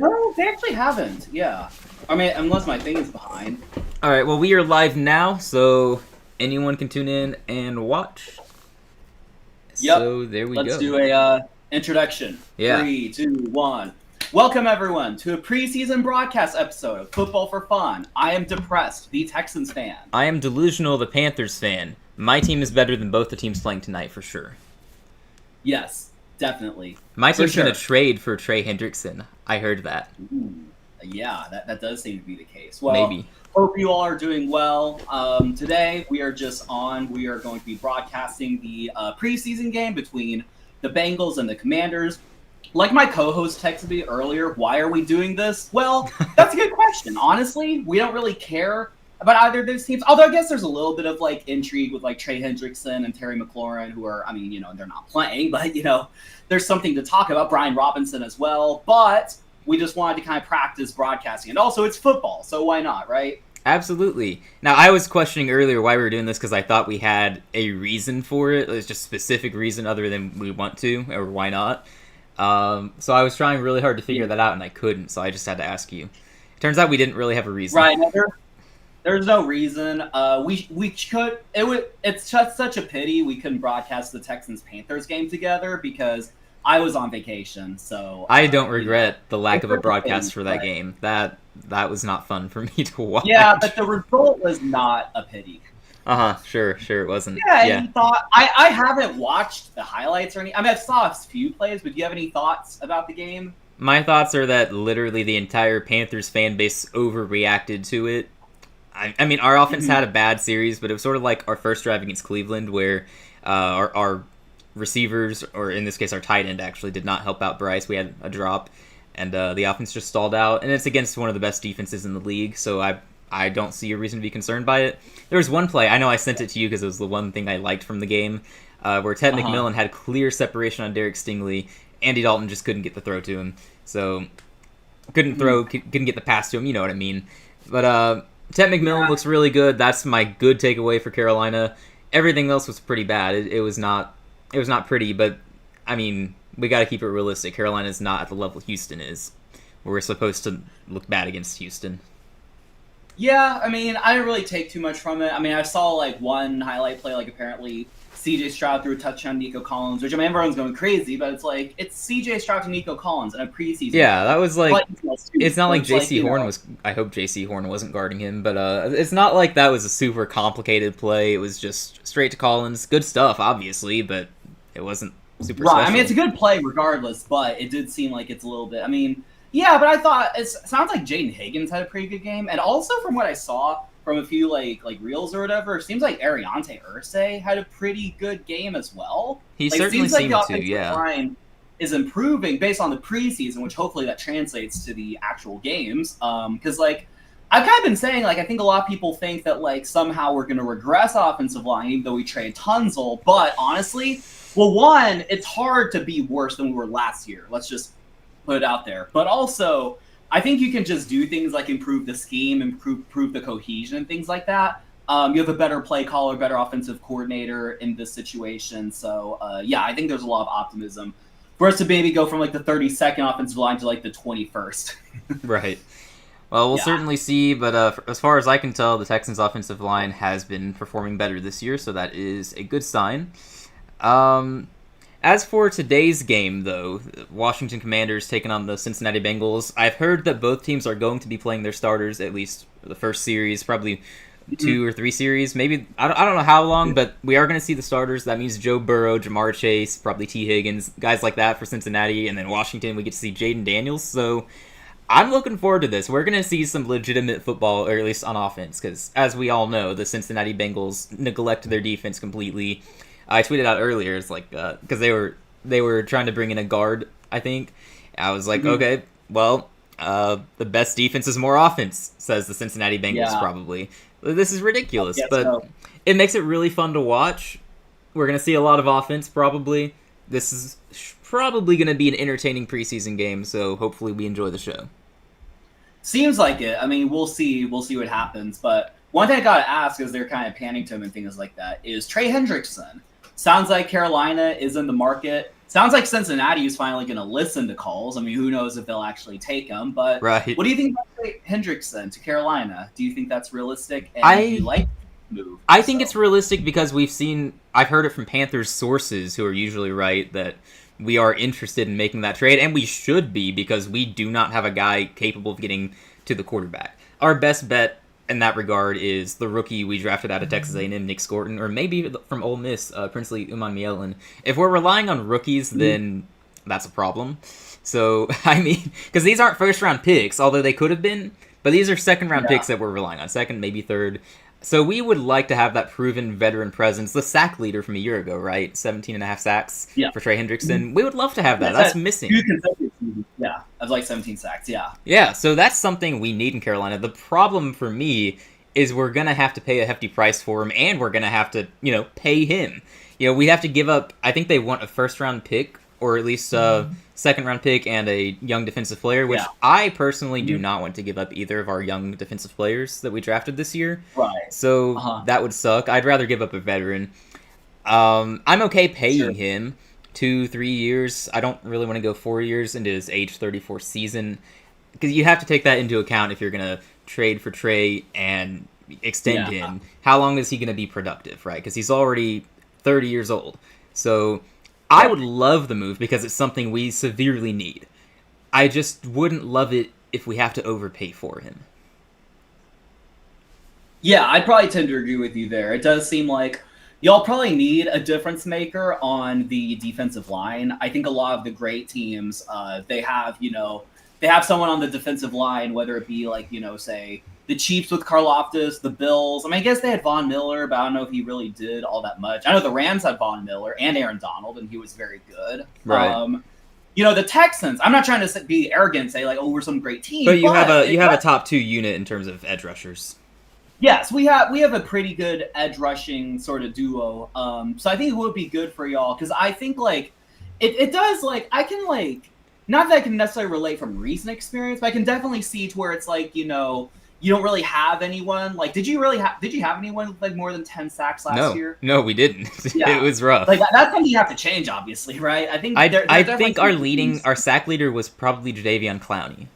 No, they actually haven't. Yeah. I mean, unless my thing is behind. All right. Well, we are live now, so anyone can tune in and watch. Yep. So there we Let's go. do a introduction. Yeah. 3, 2, 1. Welcome everyone to a preseason broadcast episode of Football for Fun. I am Depressed, the Texans fan. I am Delusional, the Panthers fan. My team is better than both the teams playing tonight for sure. Yes, definitely. My team's going to trade for Trey Hendrickson. I heard that. Ooh, yeah, that does seem to be the case. Well, maybe. Hope you all are doing well. Today we are going to be broadcasting the preseason game between the Bengals and the Commanders. Like my co-host texted me earlier, why are we doing this? Well, that's a good question. Honestly, we don't really care about either of those teams. Although I guess there's a little bit of like intrigue with like Trey Hendrickson and Terry McLaurin, who are, I mean, they're not playing, but there's something to talk about. Brian Robinson as well. But we just wanted to kind of practice broadcasting. And also it's football, so why not, right? Absolutely. Now, I was questioning earlier why we were doing this because I thought we had a reason for it. It was just a specific reason other than we want to, or why not. So I was trying really hard to figure that out, and I couldn't, so I just had to ask you. It turns out we didn't really have a reason. Right. There's no reason. We could. It's just such a pity we couldn't broadcast the Texans-Panthers game together because I was on vacation. So I don't regret the lack of a broadcast for that game. That was not fun for me to watch. Yeah, but the result was not a pity. Sure, it wasn't. Yeah. I haven't watched the highlights or anything. I mean, I saw a few plays, but do you have any thoughts about the game? My thoughts are that literally the entire Panthers fan base overreacted to it. I mean, our offense had a bad series, but it was sort of like our first drive against Cleveland where our receivers, or in this case our tight end, actually did not help out Bryce. We had a drop, and the offense just stalled out. And it's against one of the best defenses in the league, so I don't see a reason to be concerned by it. There was one play, I know I sent it to you because it was the one thing I liked from the game, where Ted McMillan had clear separation on Derek Stingley. Andy Dalton just couldn't get the throw to him. So, couldn't get the pass to him, you know what I mean. But Ted McMillan looks really good. That's my good takeaway for Carolina. Everything else was pretty bad. It was not pretty, but, I mean, we got to keep it realistic. Carolina's not at the level Houston is. We're supposed to look bad against Houston. Yeah, I mean, I didn't really take too much from it. I mean, I saw, like, one highlight play, like, apparently C.J. Stroud threw a touchdown to Nico Collins, which, I mean, everyone's going crazy, but it's like, it's C.J. Stroud to Nico Collins in a preseason. Yeah, that was like, it's not like J.C. Horn was, I hope J.C. Horn wasn't guarding him, but it's not like that was a super complicated play. It was just straight to Collins. Good stuff, obviously, but it wasn't super special. I mean, it's a good play regardless, but it did seem like it's a little bit, I mean, yeah, but I thought it sounds like Jayden Higgins had a pretty good game, and also from what I saw from a few like reels or whatever, it seems like Ariante Irsay had a pretty good game as well. He certainly seemed to, yeah. Line is improving based on the preseason, which hopefully that translates to the actual games. Because like I've kind of been saying, like I think a lot of people think that like somehow we're going to regress offensive line, even though we trade Tunzel. But honestly, well, one, it's hard to be worse than we were last year. Let's just put it out there. But also, I think you can just do things like improve the scheme, improve the cohesion and things like that. You have a better play caller, better offensive coordinator in this situation. So, yeah, I think there's a lot of optimism for us to maybe go from like the 32nd offensive line to like the 21st. Right. Well, we'll certainly see. But as far as I can tell, the Texans' offensive line has been performing better this year, so that is a good sign. As for today's game, though, Washington Commanders taking on the Cincinnati Bengals, I've heard that both teams are going to be playing their starters, at least for the first series, probably 2 or 3 series. Maybe, I don't know how long, but we are going to see the starters. That means Joe Burrow, Jamar Chase, probably T. Higgins, guys like that for Cincinnati. And then Washington, we get to see Jayden Daniels. So I'm looking forward to this. We're going to see some legitimate football, or at least on offense, because as we all know, the Cincinnati Bengals neglect their defense completely. I tweeted out earlier, it's like, because they were trying to bring in a guard, I think. I was like, okay, well, the best defense is more offense, says the Cincinnati Bengals probably. This is ridiculous, but it makes it really fun to watch. We're going to see a lot of offense, probably. This is probably going to be an entertaining preseason game, so hopefully we enjoy the show. Seems like it. I mean, we'll see what happens, but one thing I got to ask, as they're kind of panning to him and things like that, is Trey Hendrickson. Sounds like Carolina is in the market Sounds like Cincinnati is finally going to listen to calls. I mean, who knows if they'll actually take him? But Right. what do you think about Trey Hendrickson to Carolina? Do you think that's realistic? And do you like the move? I think it's realistic because I've heard it from Panthers sources who are usually right that we are interested in making that trade, and we should be because we do not have a guy capable of getting to the quarterback. Our best bet in that regard is the rookie we drafted out of Texas A&M, Nick Scorton, or maybe from Ole Miss, Princely Umanmielen. If we're relying on rookies, then that's a problem. So, I mean, because these aren't first-round picks, although they could have been, but these are second-round picks that we're relying on. Second, maybe third. So we would like to have that proven veteran presence, the sack leader from a year ago, right? 17.5 sacks for Trey Hendrickson. We would love to have that. That's missing. Yeah, I was like 17 sacks, yeah. Yeah, so that's something we need in Carolina. The problem for me is we're going to have to pay a hefty price for him, and we're going to have to, pay him. We have to give up, I think they want a first-round pick, or at least a second-round pick and a young defensive player, which I personally do not want to give up either of our young defensive players that we drafted this year. Right. So that would suck. I'd rather give up a veteran. I'm okay paying him 2-3 years. I don't really want to go 4 years into his age 34 season, because you have to take that into account if you're going to trade for Trey and extend him. How long is he going to be productive, right? Because he's already 30 years old. So I would love the move because it's something we severely need. I just wouldn't love it if we have to overpay for him. Yeah, I'd probably tend to agree with you there. It does seem like y'all probably need a difference maker on the defensive line. I think a lot of the great teams, they have someone on the defensive line, whether it be like, say the Chiefs with Karlaftis, the Bills. I mean, I guess they had Von Miller, but I don't know if he really did all that much. I know the Rams had Von Miller and Aaron Donald, and he was very good. Right. The Texans, I'm not trying to be arrogant and say like, oh, we're some great team. But you have a top 2 unit in terms of edge rushers. Yes, we have a pretty good edge rushing sort of duo. So I think it would be good for y'all because I think like it does like I can like not that I can necessarily relate from recent experience, but I can definitely see to where it's like you don't really have anyone like did you have anyone with like more than 10 sacks last year? No, we didn't. It was rough. Like that's something you have to change, obviously, right? I think I think our sack leader was probably Jadeveon Clowney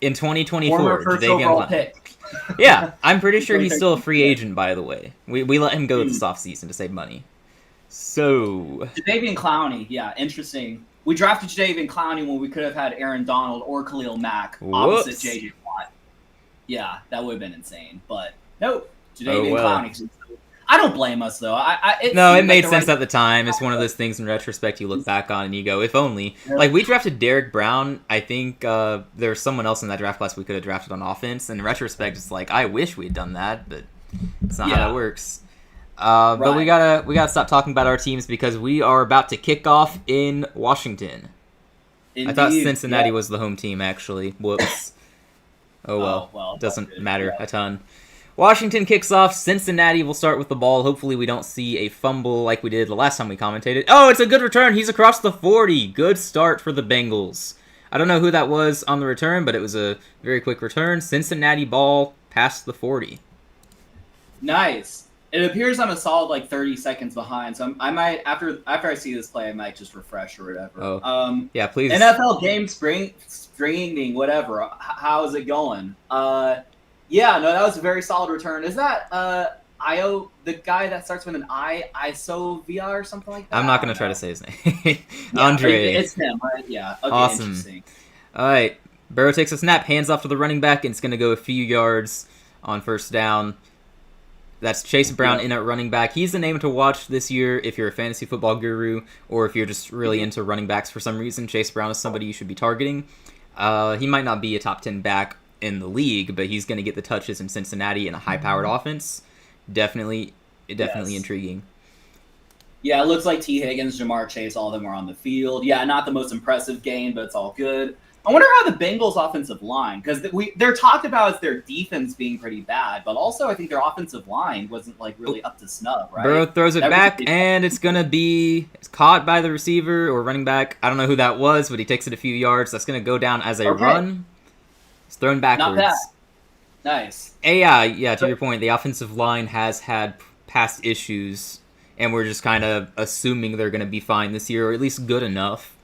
in 2024. Former first overall pick. Yeah, I'm pretty sure he's still a free agent, by the way. We let him go this offseason to save money. So Jadeveon Clowney, yeah, interesting. We drafted Jadeveon Clowney when we could have had Aaron Donald or Khalil Mack opposite J.J. Watt. Yeah, that would have been insane. But nope, Jadeveon Clowney. I don't blame us though. It made sense at the time. It's one of those things in retrospect you look back on and you go, if only. Like we drafted Derek Brown. I think there's someone else in that draft class we could have drafted on offense. In retrospect, it's like I wish we'd done that, but it's not how that works. But we gotta stop talking about our teams because we are about to kick off in Washington. Indeed. I thought Cincinnati was the home team actually. Whoops. Oh well. Doesn't matter a ton. Washington kicks off. Cincinnati will start with the ball. Hopefully we don't see a fumble like we did the last time we commentated. Oh, it's a good return. He's across the 40. Good start for the Bengals. I don't know who that was on the return, but it was a very quick return. Cincinnati ball past the 40. Nice. It appears I'm a solid like 30 seconds behind, so I might after I see this play, I might just refresh or whatever. Oh. Yeah, please. NFL game streaming, whatever. How is it going? Yeah, no, that was a very solid return. Is that Io, the guy that starts with an Isovia or something like that? I'm not going to try to say his name. Andre. It's him, right? Yeah. Okay, awesome. Interesting. All right. Burrow takes a snap, hands off to the running back, and it's going to go a few yards on first down. That's Chase Brown in at running back. He's the name to watch this year if you're a fantasy football guru or if you're just really into running backs for some reason. Chase Brown is somebody you should be targeting. He might not be a top 10 back in the league, but he's going to get the touches in Cincinnati in a high-powered offense. Definitely intriguing. Yeah, it looks like T. Higgins, Jamar Chase, all of them are on the field. Yeah, not the most impressive game, but it's all good. I wonder how the Bengals' offensive line, because they're talked about as their defense being pretty bad, but also I think their offensive line wasn't like really up to snuff, right? Burrow throws it back, and it's going to be caught by the receiver or running back. I don't know who that was, but he takes it a few yards. That's going to go down as a run. It's thrown backwards. Not bad. Nice. Yeah, to your point, the offensive line has had past issues and we're just kind of assuming they're going to be fine this year, or at least good enough.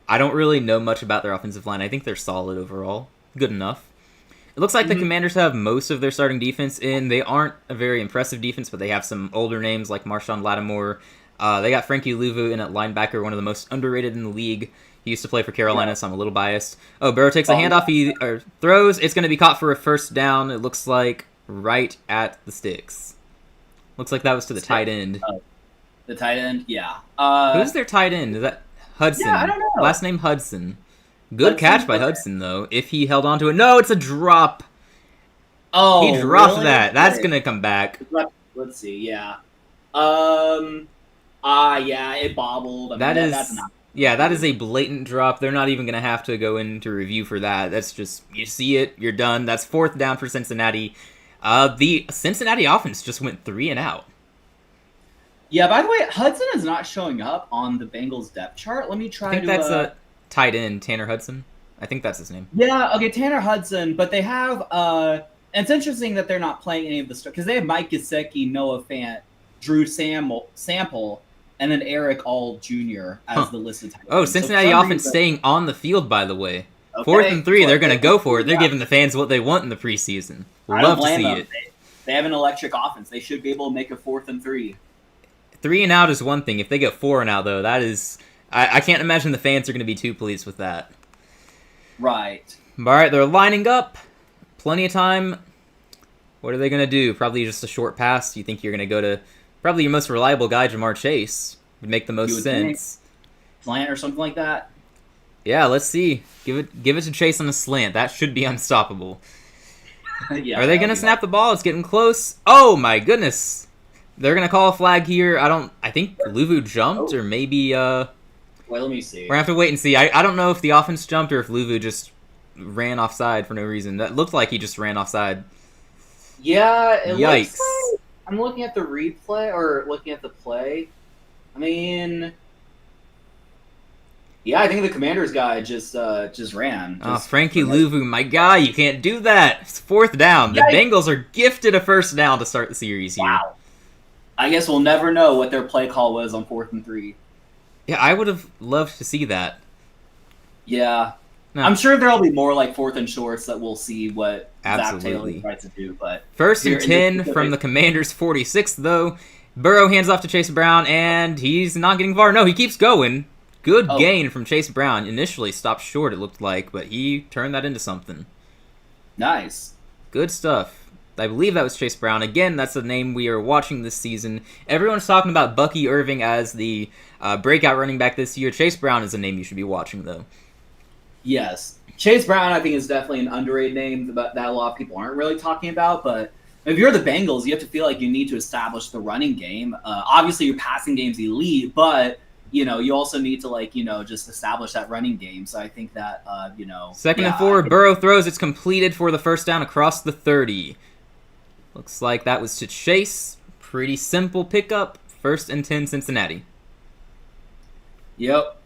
I don't really know much about their offensive line. I think they're solid overall. Good enough. It looks like the Commanders have most of their starting defense in. They aren't a very impressive defense, but they have some older names like Marshawn Lattimore. They got Frankie Louvu in at linebacker, one of the most underrated in the league. He used to play for Carolina, so I'm a little biased. Oh, Burrow takes a handoff. He throws. It's going to be caught for a first down. It looks like right at the sticks. Looks like that was to the tight end. The tight end? Yeah. Who's their tight end? Is that Hudson? Yeah, I don't know. Last name Hudson. Good catch by Hudson, though. If he held on to it. No, it's a drop. Oh, he dropped really? that. That's going to come back. Let's see, yeah. Yeah, it bobbled. I mean, that's not... Yeah, that is a blatant drop. They're not even going to have to go into review for that. That's just, you see it, you're done. That's fourth down for Cincinnati. The Cincinnati offense just went 3 and out. Yeah, by the way, Hudson is not showing up on the Bengals depth chart. Let me try to... I think that's a tight end, Tanner Hudson. I think that's his name. Yeah, okay, Tanner Hudson, but they have... it's interesting that they're not playing any of the stuff, because they have Mike Gesicki, Noah Fant, Drew Sample, and then Eric All Jr. as the listed tight end. Oh, Cincinnati offense staying on the field, by the way. Okay, 4th and 3, they're going to go for it. They're giving the fans what they want in the preseason. Love to see it. They have an electric offense. They should be able to make a 4th and 3. 3 and out is one thing. If they go 4 and out, though, that is... I can't imagine the fans are going to be too pleased with that. Right. All right, they're lining up. Plenty of time. What are they going to do? Probably just a short pass. You think you're going to go to probably your most reliable guy, Jamar Chase? Would make the most sense. Slant or something like that? Yeah, let's see. Give it to Chase on a slant. That should be unstoppable. Yeah, are they going to snap the ball? It's getting close. Oh, my goodness. They're going to call a flag here. I think Louvu jumped, or maybe... Wait, let me see. We're going to have to wait and see. I don't know if the offense jumped or if Louvu just ran offside for no reason. That looked like he just ran offside. Yeah, it Yikes. looks like... I'm looking at the replay, or looking at the play. I mean... Yeah, I think the Commanders guy just ran. Frankie Louvu, my guy, you can't do that. It's 4th down. The Bengals are gifted a first down to start the series here. Wow. I guess we'll never know what their play call was on 4th and 3. Yeah, I would have loved to see that. Yeah. No. I'm sure there'll be more like 4th and shorts that we'll see what Zach Taylor tries to do. But 1st and 10 from the Commanders' 46, though. Burrow hands off to Chase Brown, and he's not getting far. No, he keeps going. Good gain from Chase Brown. Initially stopped short, it looked like, but he turned that into something. Nice. Good stuff. I believe that was Chase Brown. Again, that's the name we are watching this season. Everyone's talking about Bucky Irving as the breakout running back this year. Chase Brown is a name you should be watching, though. Yes. Chase Brown, I think, is definitely an underrated name that a lot of people aren't really talking about, but if you're the Bengals, you have to feel like you need to establish the running game. Obviously, your passing game's elite, but... you also need to, just establish that running game. So I think that, 2nd and 4, Burrow throws. It's completed for the first down across the 30. Looks like that was to Chase. Pretty simple pickup. 1st and 10, Cincinnati. Yep.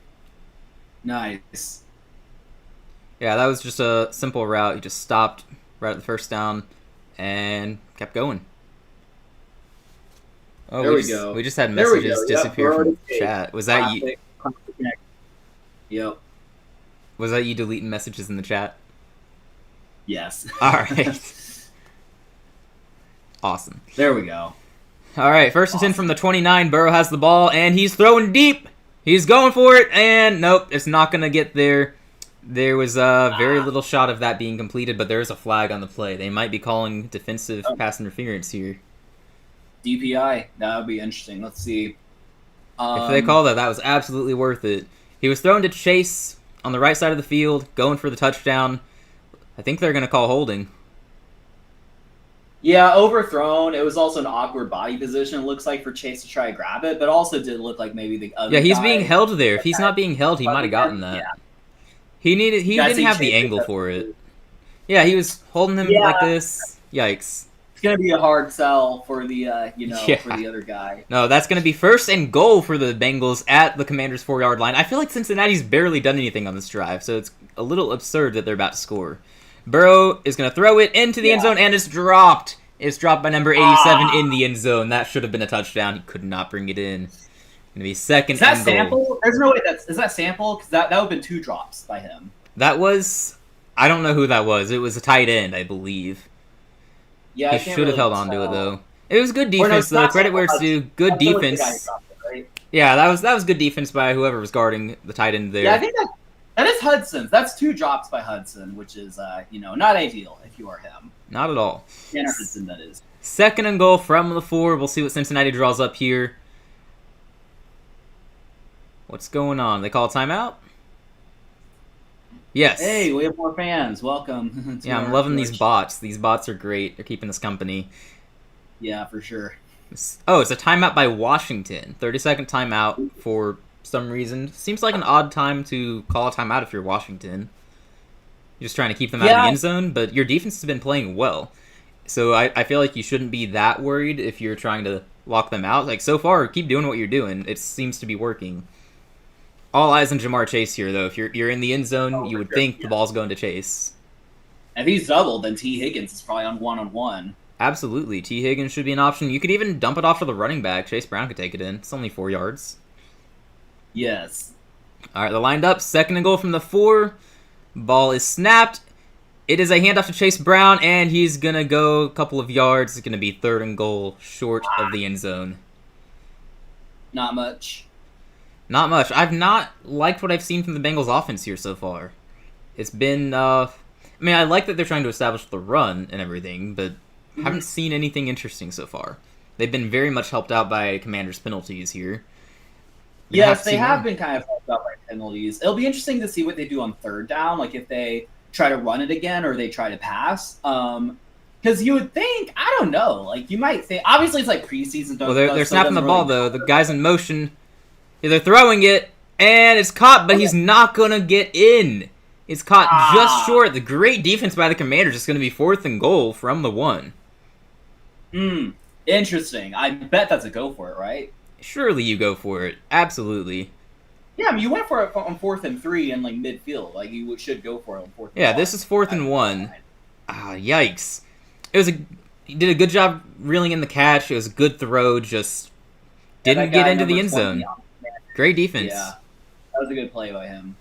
Nice. Yeah, that was just a simple route. He just stopped right at the first down and kept going. Oh, there we go. We just had messages disappear from chat. Was that you? Yep. Was that you deleting messages in the chat? Yes. All right. Awesome. There we go. All right, 1st and 10 from the 29. Burrow has the ball, and he's throwing deep. He's going for it, and nope, it's not going to get there. There was very little shot of that being completed, but there's a flag on the play. They might be calling defensive pass interference here. DPI. That would be interesting. Let's see. If they call that was absolutely worth it. He was thrown to Chase on the right side of the field, going for the touchdown. I think they're going to call holding. Yeah, overthrown. It was also an awkward body position, it looks like, for Chase to try to grab it, but also did look like maybe the other he's guy being held there. If he's not being held, he might have gotten that. Yeah. He didn't have the angle for it. Yeah, he was holding him like this. Yikes. It's going to be a hard sell for the, for the other guy. No, that's going to be 1st and goal for the Bengals at the Commanders' 4-yard line. I feel like Cincinnati's barely done anything on this drive, so it's a little absurd that they're about to score. Burrow is going to throw it into the end zone, and it's dropped. It's dropped by number 87 in the end zone. That should have been a touchdown. He could not bring it in. Gonna be second. Is that and goal. Sample? There's no way is that Sample? Because that would have been 2 drops by him. That was. I don't know who that was. It was a tight end, I believe. Yeah, he should have held on to it though. It was good defense though. Credit where it's due. Good defense. Yeah, that was good defense by whoever was guarding the tight end there. Yeah, I think that is Hudson's. That's 2 drops by Hudson, which is not ideal if you are him. Not at all. Tanner Hudson, that is. Second and goal from the 4. We'll see what Cincinnati draws up here. What's going on? They call a timeout? Yes. Hey, we have more fans. Welcome. Yeah, I'm loving these bots. These bots are great. They're keeping us company. Yeah, for sure. Oh, it's a timeout by Washington. 30-second timeout for some reason. Seems like an odd time to call a timeout if you're Washington. You're just trying to keep them out of the end zone, but your defense has been playing well. So I feel like you shouldn't be that worried if you're trying to lock them out. Like, so far, keep doing what you're doing. It seems to be working. All eyes on Jamar Chase here, though. If you're in the end zone, you would think the ball's going to Chase. If he's doubled, then T. Higgins is probably on one-on-one. Absolutely. T. Higgins should be an option. You could even dump it off to the running back. Chase Brown could take it in. It's only 4 yards. Yes. All right, they're lined up. Second and goal from the 4. Ball is snapped. It is a handoff to Chase Brown, and he's going to go a couple of yards. It's going to be 3rd and goal short of the end zone. Not much. Not much. I've not liked what I've seen from the Bengals offense here so far. It's been, I like that they're trying to establish the run and everything, but haven't seen anything interesting so far. They've been very much helped out by Commanders' penalties here. Yes, they have been kind of helped out by penalties. It'll be interesting to see what they do on 3rd down, like if they try to run it again or they try to pass. Because you would think, I don't know, like you might think, obviously it's like preseason. Well, they're snapping the ball, though. The guy's in motion. They're throwing it, and it's caught, but he's not going to get in. It's caught just short. The great defense by the Commanders is going to be 4th and goal from the 1. Interesting. I bet that's a go for it, right? Surely you go for it. Absolutely. Yeah, I mean, you went for it on 4th and 3 in like midfield. Like you should go for it on 4th. Yeah, this is 4th and 1. Yikes! He did a good job reeling in the catch. It was a good throw. Just didn't get into the end zone. Great defense. Yeah, that was a good play by him.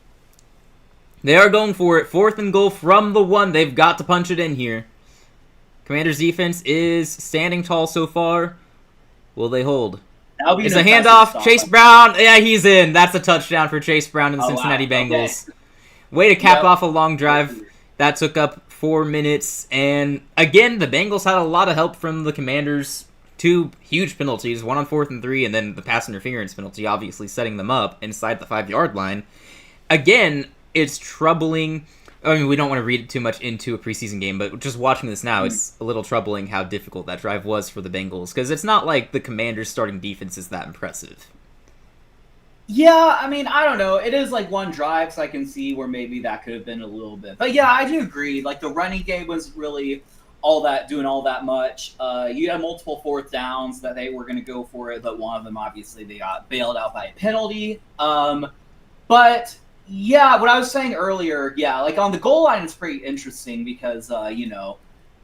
They are going for it. 4th and goal from the 1. They've got to punch it in here. Commanders' defense is standing tall so far. Will they hold? It's a handoff. Chase Brown. Yeah, he's in. That's a touchdown for Chase Brown and the Cincinnati Bengals. Okay. Way to cap off a long drive. That took up 4 minutes. And again, the Bengals had a lot of help from the Commanders. 2 huge penalties, one on 4th and 3, and then the pass interference penalty, obviously setting them up inside the 5-yard line. Again, it's troubling. I mean, we don't want to read too much into a preseason game, but just watching this now, it's a little troubling how difficult that drive was for the Bengals, because it's not like the Commanders' starting defense is that impressive. Yeah, I mean, I don't know. It is like one drive, so I can see where maybe that could have been a little bit. But yeah, I do agree. Like, the running game was really doing all that much. You had multiple 4th downs that they were going to go for it, but one of them, obviously, they got bailed out by a penalty. But yeah, what I was saying earlier, yeah, like on the goal line, it's pretty interesting because,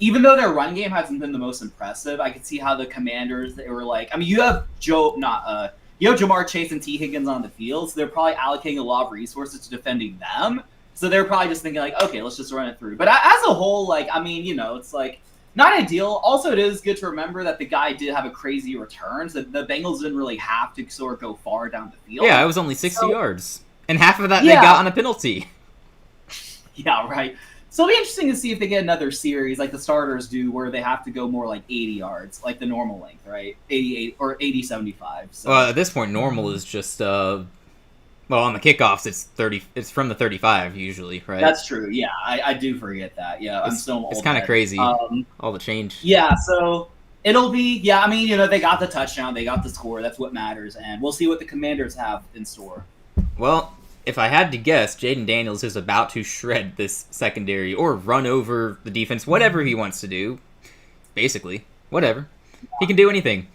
even though their run game hasn't been the most impressive, I could see how the Commanders, they were like, I mean, you have Jamar Chase and T. Higgins on the field, so they're probably allocating a lot of resources to defending them. So they're probably just thinking like, okay, let's just run it through. But as a whole, like, I mean, it's like not ideal. Also, it is good to remember that the guy did have a crazy return, so the Bengals didn't really have to sort of go far down the field. Yeah, it was only 60 yards. And half of that they got on a penalty. Yeah, right. So it'll be interesting to see if they get another series like the starters do where they have to go more like 80 yards, like the normal length, right? 88 or 80-75. So. Well, at this point, normal is just, on the kickoffs, it's 30. It's from the 35 usually, right? That's true. Yeah, I do forget that. Yeah, I'm still old. It's kind of crazy, all the change. Yeah, so it'll be, I mean, they got the touchdown, they got the score. That's what matters, and we'll see what the Commanders have in store. Well, if I had to guess, Jayden Daniels is about to shred this secondary or run over the defense, whatever he wants to do. Basically, whatever. He can do anything.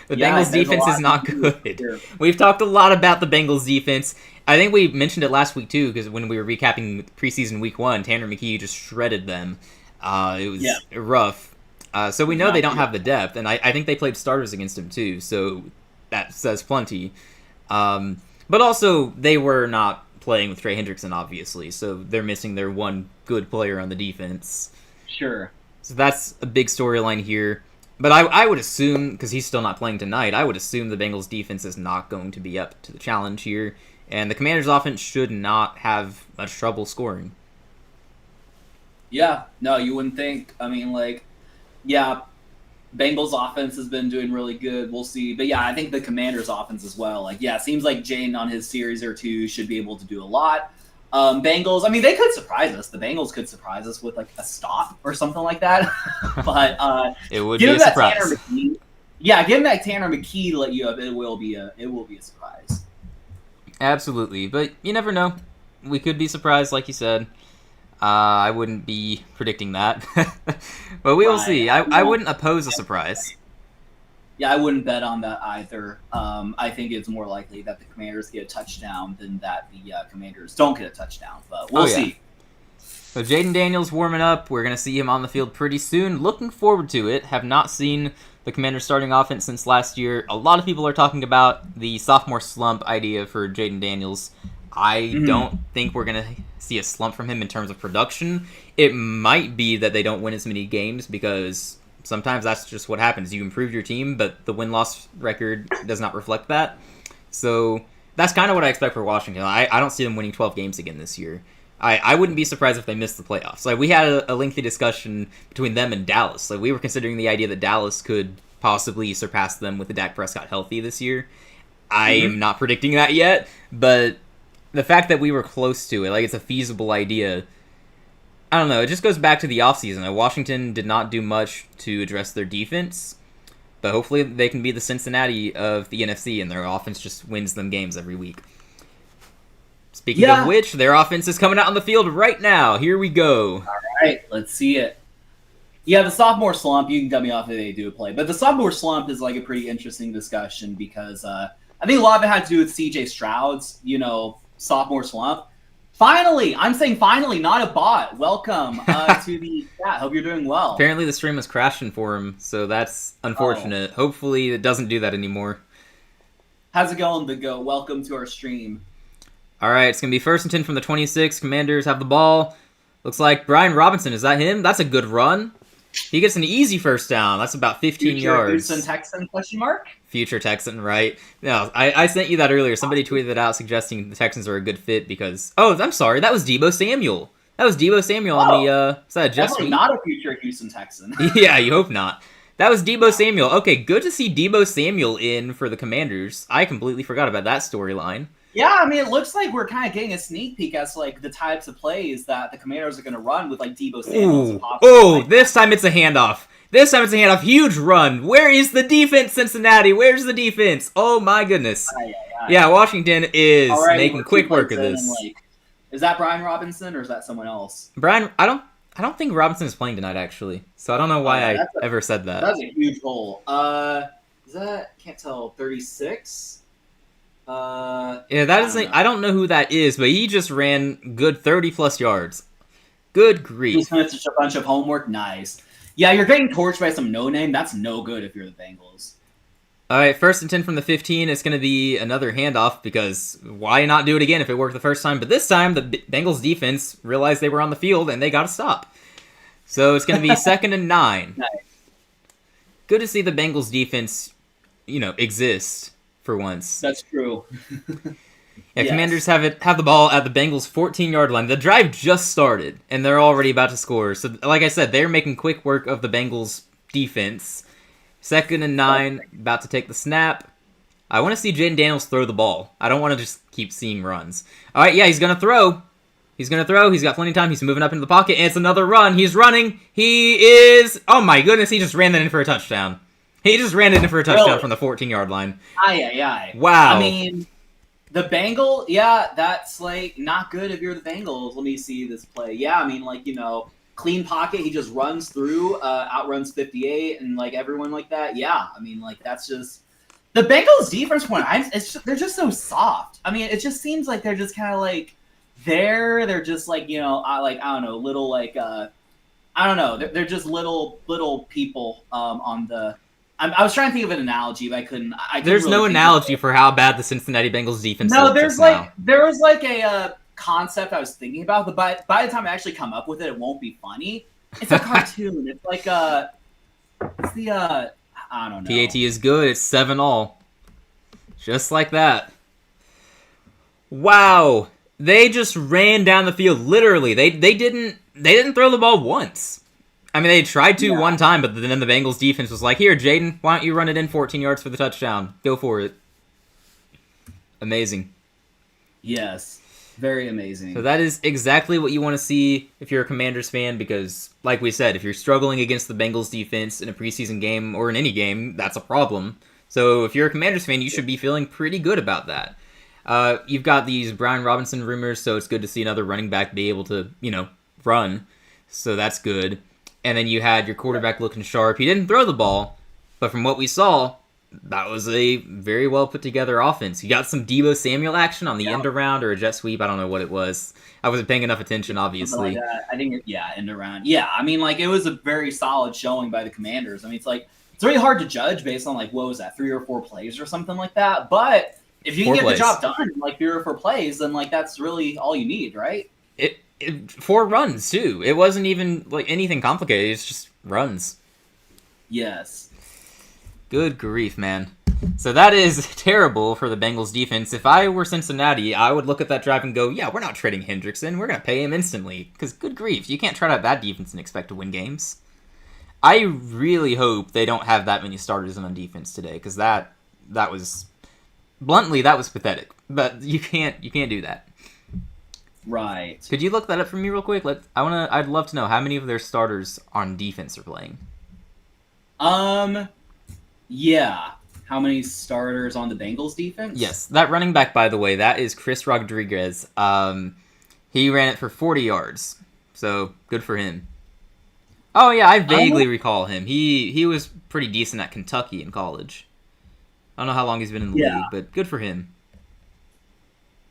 The Bengals defense is not good. We've talked a lot about the Bengals defense. I think we mentioned it last week too, because when we were recapping preseason week 1, Tanner McKee just shredded them. It was rough. So we know they don't have the depth, and I think they played starters against him too, so that says plenty. But also, they were not playing with Trey Hendrickson, obviously, so they're missing their one good player on the defense. Sure. So that's a big storyline here. But I would assume, because he's still not playing tonight, I would assume the Bengals' defense is not going to be up to the challenge here, and the Commanders' offense should not have much trouble scoring. Yeah, no, you wouldn't think. I mean, like, yeah, Bengals offense has been doing really good. We'll see. But yeah, I think the Commanders offense as well. Like, yeah, it seems like Jayden on his series or two should be able to do a lot. Bengals, I mean, they could surprise us. The Bengals could surprise us with like a stop or something like that. But it would be a surprise. Yeah, give him that Tanner McKee to let you up. It will be a surprise. Absolutely, but you never know. We could be surprised, like you said. I wouldn't be predicting that, but we will see. I wouldn't oppose a surprise. Yeah, I wouldn't bet on that either. I think it's more likely that the Commanders get a touchdown than that the Commanders don't get a touchdown, but we'll see. So Jayden Daniels warming up. We're going to see him on the field pretty soon. Looking forward to it. Have not seen the Commanders starting offense since last year. A lot of people are talking about the sophomore slump idea for Jayden Daniels. I don't think we're going to see a slump from him in terms of production. It might be that they don't win as many games because sometimes that's just what happens. You improve your team, but the win-loss record does not reflect that. So that's kind of what I expect for Washington. I don't see them winning 12 games again this year. I wouldn't be surprised if they missed the playoffs. Like, we had a lengthy discussion between them and Dallas. Like, we were considering the idea that Dallas could possibly surpass them with the Dak Prescott healthy this year. I am not predicting that yet, but the fact that we were close to it, like, it's a feasible idea. I don't know, it just goes back to the offseason. Washington did not do much to address their defense, but hopefully they can be the Cincinnati of the NFC and their offense just wins them games every week. Speaking of which, their offense is coming out on the field right now. Here we go. All right, let's see it. Yeah, the sophomore slump, you can cut me off if they do a play, but the sophomore slump is like a pretty interesting discussion because I think a lot of it had to do with C.J. Stroud's, sophomore slump. Finally, I'm saying finally, not a bot. Welcome to the chat. Hope you're doing well. Apparently the stream was crashing for him, so that's unfortunate. Hopefully it doesn't do that anymore. How's it going, The Go? Welcome to our stream. All right, it's going to be 1st and 10 from the 26. Commanders have the ball. Looks like Brian Robinson. Is that him? That's a good run. He gets an easy first down. That's about 15 yards. Future Texan, question mark? Future Texan, right? No, I sent you that earlier. Somebody tweeted it out suggesting the Texans are a good fit because... Oh, I'm sorry. That was Deebo Samuel. On the... is that a Jeff definitely not a future Houston Texan. Yeah, you hope not. That was Deebo Samuel. Okay, good to see Deebo Samuel in for the Commanders. I completely forgot about that storyline. Yeah, I mean, it looks like we're kind of getting a sneak peek as to, like, the types of plays that the Commanders are going to run with, like, Deebo Samuel. This time it's a handoff. Huge run. Where is the defense, Cincinnati? Where's the defense? Oh, my goodness. Yeah, Washington is making quick work of this. Is that Brian Robinson or is that someone else? Brian, I don't think Robinson is playing tonight, actually. So I don't know why I ever said that. That's a huge hole. Is that, can't tell, 36? That isn't. I don't know who that is, but he just ran good 30+ yards. Good grief! He's finished a bunch of homework. Nice. Yeah, you're getting torched by some no name. That's no good if you're the Bengals. All right, 1st and 10 from the 15. It's going to be another handoff because why not do it again if it worked the first time? But this time the Bengals defense realized they were on the field and they got to stop. So it's going to be 2nd and 9. Nice. Good to see the Bengals defense, exist. For once. That's true. Yes. Commanders have the ball at the Bengals' 14-yard line. The drive just started, and they're already about to score. So, like I said, they're making quick work of the Bengals' defense. 2nd and 9, about to take the snap. I want to see Jayden Daniels throw the ball. I don't want to just keep seeing runs. All right, yeah, he's going to throw. He's got plenty of time. He's moving up into the pocket, and it's another run. He's running. Oh my goodness, he just ran that in for a touchdown. He just ran it in for a touchdown from the 14-yard line. Wow. I mean, the Bengals, that's, like, not good if you're the Bengals. Let me see this play. Yeah, I mean, like, clean pocket. He just runs through, outruns 58, and, like, everyone like that. Yeah, I mean, like, that's just... The Bengals' defense point, they're just so soft. I mean, it just seems like they're just kind of, like, there. They're just, like, I don't know, little, like, I don't know. They're just little people on the. I was trying to think of an analogy, but I couldn't. There's no analogy for how bad the Cincinnati Bengals defense is. No, there was like a concept I was thinking about, but by the time I actually come up with it, it won't be funny. It's a cartoon. It's like it's the I don't know. PAT is good. It's 7-all, just like that. Wow, they just ran down the field. Literally, they didn't throw the ball once. I mean, they tried to one time, but then the Bengals defense was like, "Here, Jayden, why don't you run it in 14 yards for the touchdown? Go for it." Amazing. Yes, very amazing. So that is exactly what you want to see if you're a Commanders fan, because, like we said, if you're struggling against the Bengals defense in a preseason game or in any game, that's a problem. So if you're a Commanders fan, you should be feeling pretty good about that. You've got these Brian Robinson rumors, so it's good to see another running back be able to, run. So that's good. And then you had your quarterback looking sharp. He didn't throw the ball, but from what we saw, that was a very well put together offense. You got some Deebo Samuel action on the end around or a jet sweep. I don't know what it was. I wasn't paying enough attention, obviously. Like I think, end around. Yeah, I mean, like, it was a very solid showing by the Commanders. I mean, it's really hard to judge based on, like, what was that, 3 or 4 plays or something like that. But if you can get the job done in, like, 3 or 4 plays, then, like, that's really all you need, right? 4 runs, too. It wasn't even, like, anything complicated. It's just runs. Yes. Good grief, man. So that is terrible for the Bengals defense. If I were Cincinnati, I would look at that drive and go, yeah, we're not trading Hendrickson. We're going to pay him instantly. Because good grief, you can't trade out that defense and expect to win games. I really hope they don't have that many starters on defense today, because that was, bluntly, that was pathetic. But you can't do that. Right. Could you look that up for me real quick? I'd love to know how many of their starters on defense are playing. Yeah. How many starters on the Bengals defense? Yes, that running back, by the way, that is Chris Rodriguez. He ran it for 40 yards, so good for him. Oh yeah, I vaguely recall him. He was pretty decent at Kentucky in college. I don't know how long he's been in the league, but good for him.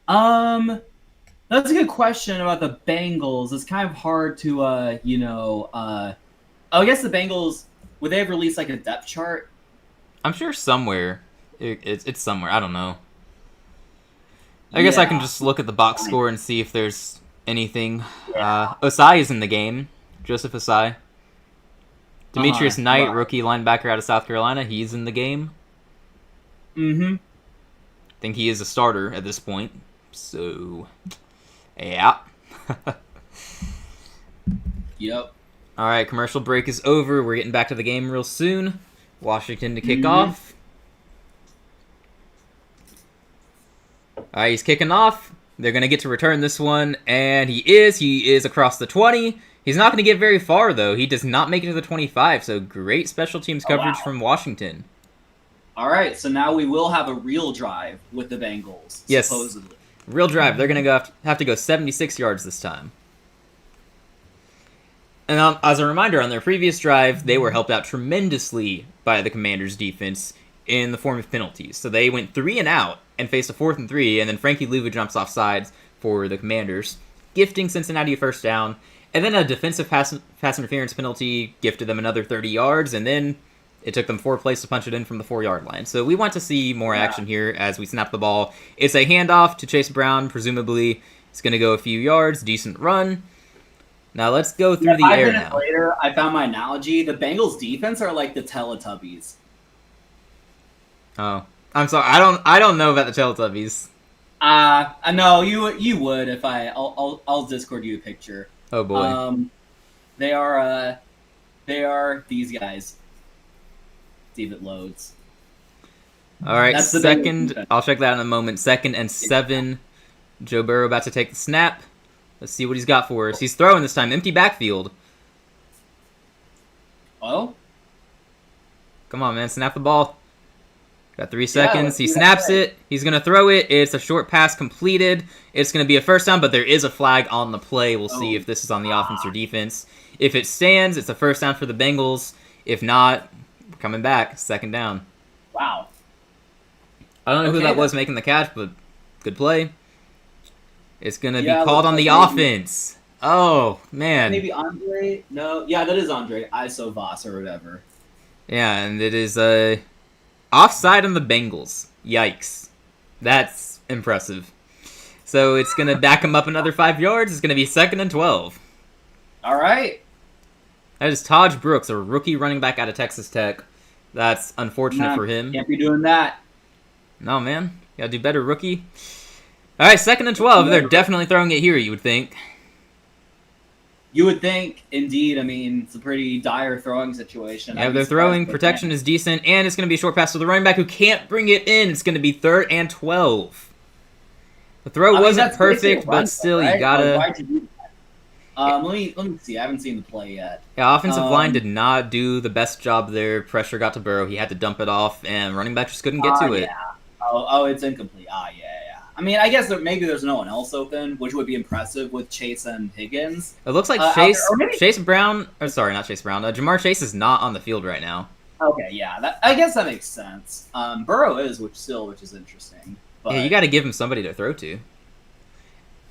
That's a good question about the Bengals. It's kind of hard to, I guess the Bengals, would they have released like a depth chart? I'm sure somewhere. It's somewhere. I don't know. I guess I can just look at the box score and see if there's anything. Osai is in the game. Joseph Osai. Demetrius Knight, rookie linebacker out of South Carolina, he's in the game. Mm-hmm. I think he is a starter at this point. So, yeah. Yep. All right, commercial break is over. We're getting back to the game real soon. Washington to kick off. All right, he's kicking off. They're going to get to return this one, and he is across the 20. He's not going to get very far, though. He does not make it to the 25, so great special teams coverage from Washington. All right, so now we will have a real drive with the Bengals, yes, supposedly. Real drive. They're going to have to go 76 yards this time. And as a reminder, on their previous drive, they were helped out tremendously by the Commanders' defense in the form of penalties. So they went 3 and out and faced a 4th and 3, and then Frankie Louvu jumps off sides for the Commanders, gifting Cincinnati a first down. And then a defensive pass interference penalty gifted them another 30 yards, and then it took them 4 plays to punch it in from the 4-yard line. So we want to see more action here as we snap the ball. It's a handoff to Chase Brown, presumably. It's going to go a few yards, decent run. Now let's go through the air now. 5 minutes later, I found my analogy. The Bengals defense are like the Teletubbies. Oh, I'm sorry. I don't know about the Teletubbies. I know you would if I'll Discord you a picture. Oh boy. They are these guys. See if it loads. All right, second. I'll check that in a moment. 2nd and 7. Joe Burrow about to take the snap. Let's see what he's got for us. He's throwing this time. Empty backfield. Oh? Come on, man. Snap the ball. Got 3 seconds. He snaps it. He's going to throw it. It's a short pass completed. It's going to be a first down, but there is a flag on the play. We'll see if this is on the offense or defense. If it stands, it's a first down for the Bengals. If not, we're coming back. 2nd down. Wow. I don't know who that was making the catch, but good play. It's going to be called on the offense. Oh, man. Maybe Andre? No, yeah, that is Andre Isovas or whatever. Yeah, and it is offside on the Bengals. Yikes. That's impressive. So it's going to back him up another 5 yards. It's going to be 2nd and 12. All right. That is Taj Brooks, a rookie running back out of Texas Tech. That's unfortunate for him. Can't be doing that. No, man. You got to do better, rookie. All right, 2nd and 12. They're definitely throwing it here, you would think. You would think, indeed. I mean, it's a pretty dire throwing situation. Yeah, they're throwing. Protection is decent, and it's going to be a short pass to the running back who can't bring it in. It's going to be 3rd and 12. The throw wasn't perfect, but still, right? You gotta. Why'd you do that? Let me see. I haven't seen the play yet. Yeah, offensive line did not do the best job there. Pressure got to Burrow. He had to dump it off, and running back just couldn't get to it. Yeah. Oh, it's incomplete. Yeah. I mean, I guess maybe there's no one else open, which would be impressive with Chase and Higgins. It looks like Chase Brown. Or sorry, not Chase Brown. Jamar Chase is not on the field right now. Okay, yeah, I guess that makes sense. Burrow is, which is interesting. But... Yeah, you got to give him somebody to throw to.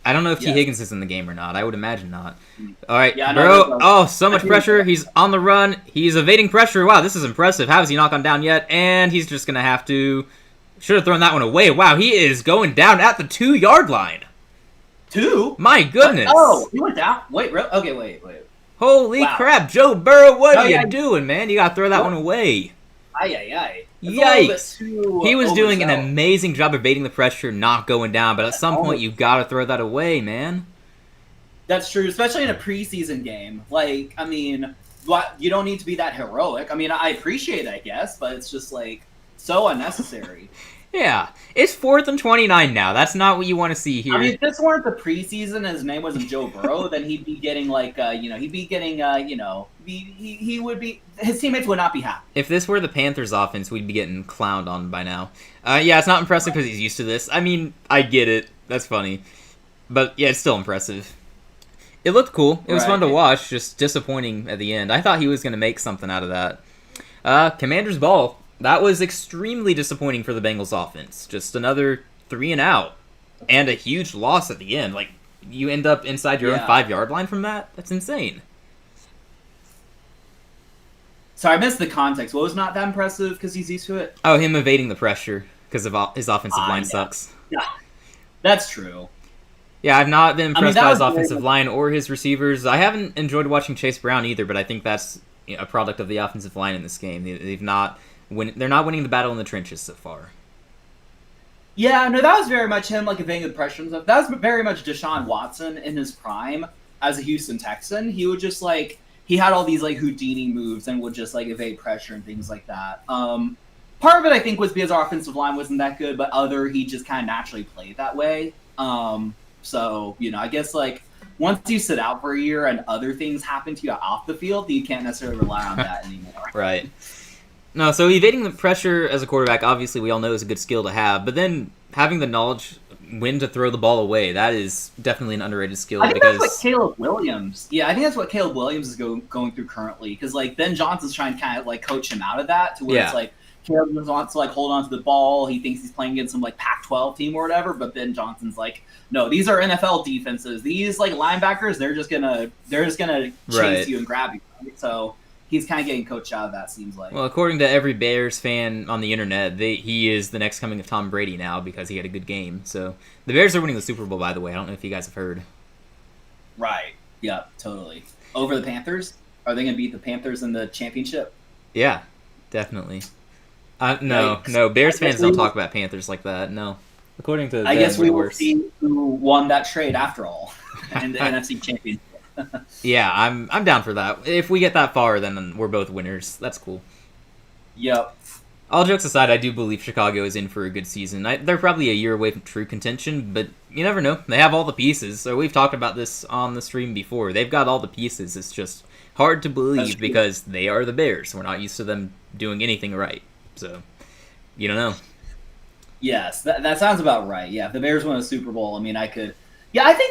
I don't know if T. Higgins is in the game or not. I would imagine not. All right, yeah, Burrow. Oh, so much pressure. He's on the run. He's evading pressure. Wow, this is impressive. How has he not gone down yet? And he's just going to have to... Should have thrown that one away. Wow, he is going down at the 2-yard line. 2? My goodness. Oh, he went down? Wait, really? Okay, wait. Holy crap, Joe Burrow, what are you doing, man? You got to throw that one away. Aye. Yikes. He was doing an amazing job evading the pressure, not going down, but at some point you got to throw that away, man. That's true, especially in a preseason game. Like, I mean, you don't need to be that heroic. I mean, I appreciate it, I guess, but it's just like so unnecessary. Yeah, it's 4th and 29 now. That's not what you want to see here. I mean, if this weren't the preseason and his name wasn't Joe Burrow, then he'd be getting like, he would be, his teammates would not be happy. If this were the Panthers offense, we'd be getting clowned on by now. Yeah, it's not impressive because he's used to this. I mean, I get it. That's funny. But yeah, it's still impressive. It looked cool. It was fun to watch, just disappointing at the end. I thought he was going to make something out of that. Commanders ball. That was extremely disappointing for the Bengals offense. Just another 3 and out. And a huge loss at the end. Like, you end up inside your own 5-yard line from that? That's insane. Sorry, I missed the context. What was not that impressive because he's used to it? Oh, him evading the pressure because of his offensive line sucks. Yeah, that's true. Yeah, I've not been impressed by his offensive line or his receivers. I haven't enjoyed watching Chase Brown either, but I think that's a product of the offensive line in this game. They're not winning the battle in the trenches so far. Yeah, no, that was very much him, like, evading the pressure and stuff. That was very much Deshaun Watson in his prime as a Houston Texan. He would just, like, he had all these, like, Houdini moves and would just, like, evade pressure and things like that. Part of it, I think, was because our offensive line wasn't that good, but he just kind of naturally played that way. So, I guess, like, once you sit out for a year and other things happen to you off the field, you can't necessarily rely on that anymore. Right. No, so evading the pressure as a quarterback, obviously we all know is a good skill to have, but then having the knowledge when to throw the ball away, that is definitely an underrated skill. I think that's what Caleb Williams, is going through currently, because, like, Ben Johnson's trying to kind of, like, coach him out of that to where it's like, Caleb wants to, like, hold on to the ball. He thinks he's playing against some, like, Pac-12 team or whatever, but Ben Johnson's like, no, these are NFL defenses. These, like, linebackers, they're just gonna chase you and grab you. Right? So he's kind of getting coached out of that, seems like. Well, according to every Bears fan on the internet, he is the next coming of Tom Brady now because he had a good game. So the Bears are winning the Super Bowl, by the way. I don't know if you guys have heard. Right. Yeah, totally. Over the Panthers? Are they going to beat the Panthers in the championship? Yeah, definitely. No. Bears fans don't talk about Panthers like that. No. According to I guess we will see who won that trade after all in the NFC Championship. Yeah, I'm down for that. If we get that far, then we're both winners. That's cool. Yep. All jokes aside, I do believe Chicago is in for a good season. They're probably a year away from true contention, but you never know. They have all the pieces. So we've talked about this on the stream before. They've got all the pieces. It's just hard to believe because they are the Bears. We're not used to them doing anything right. So, you don't know. Yes, that sounds about right. Yeah, if the Bears win a Super Bowl, I mean, I think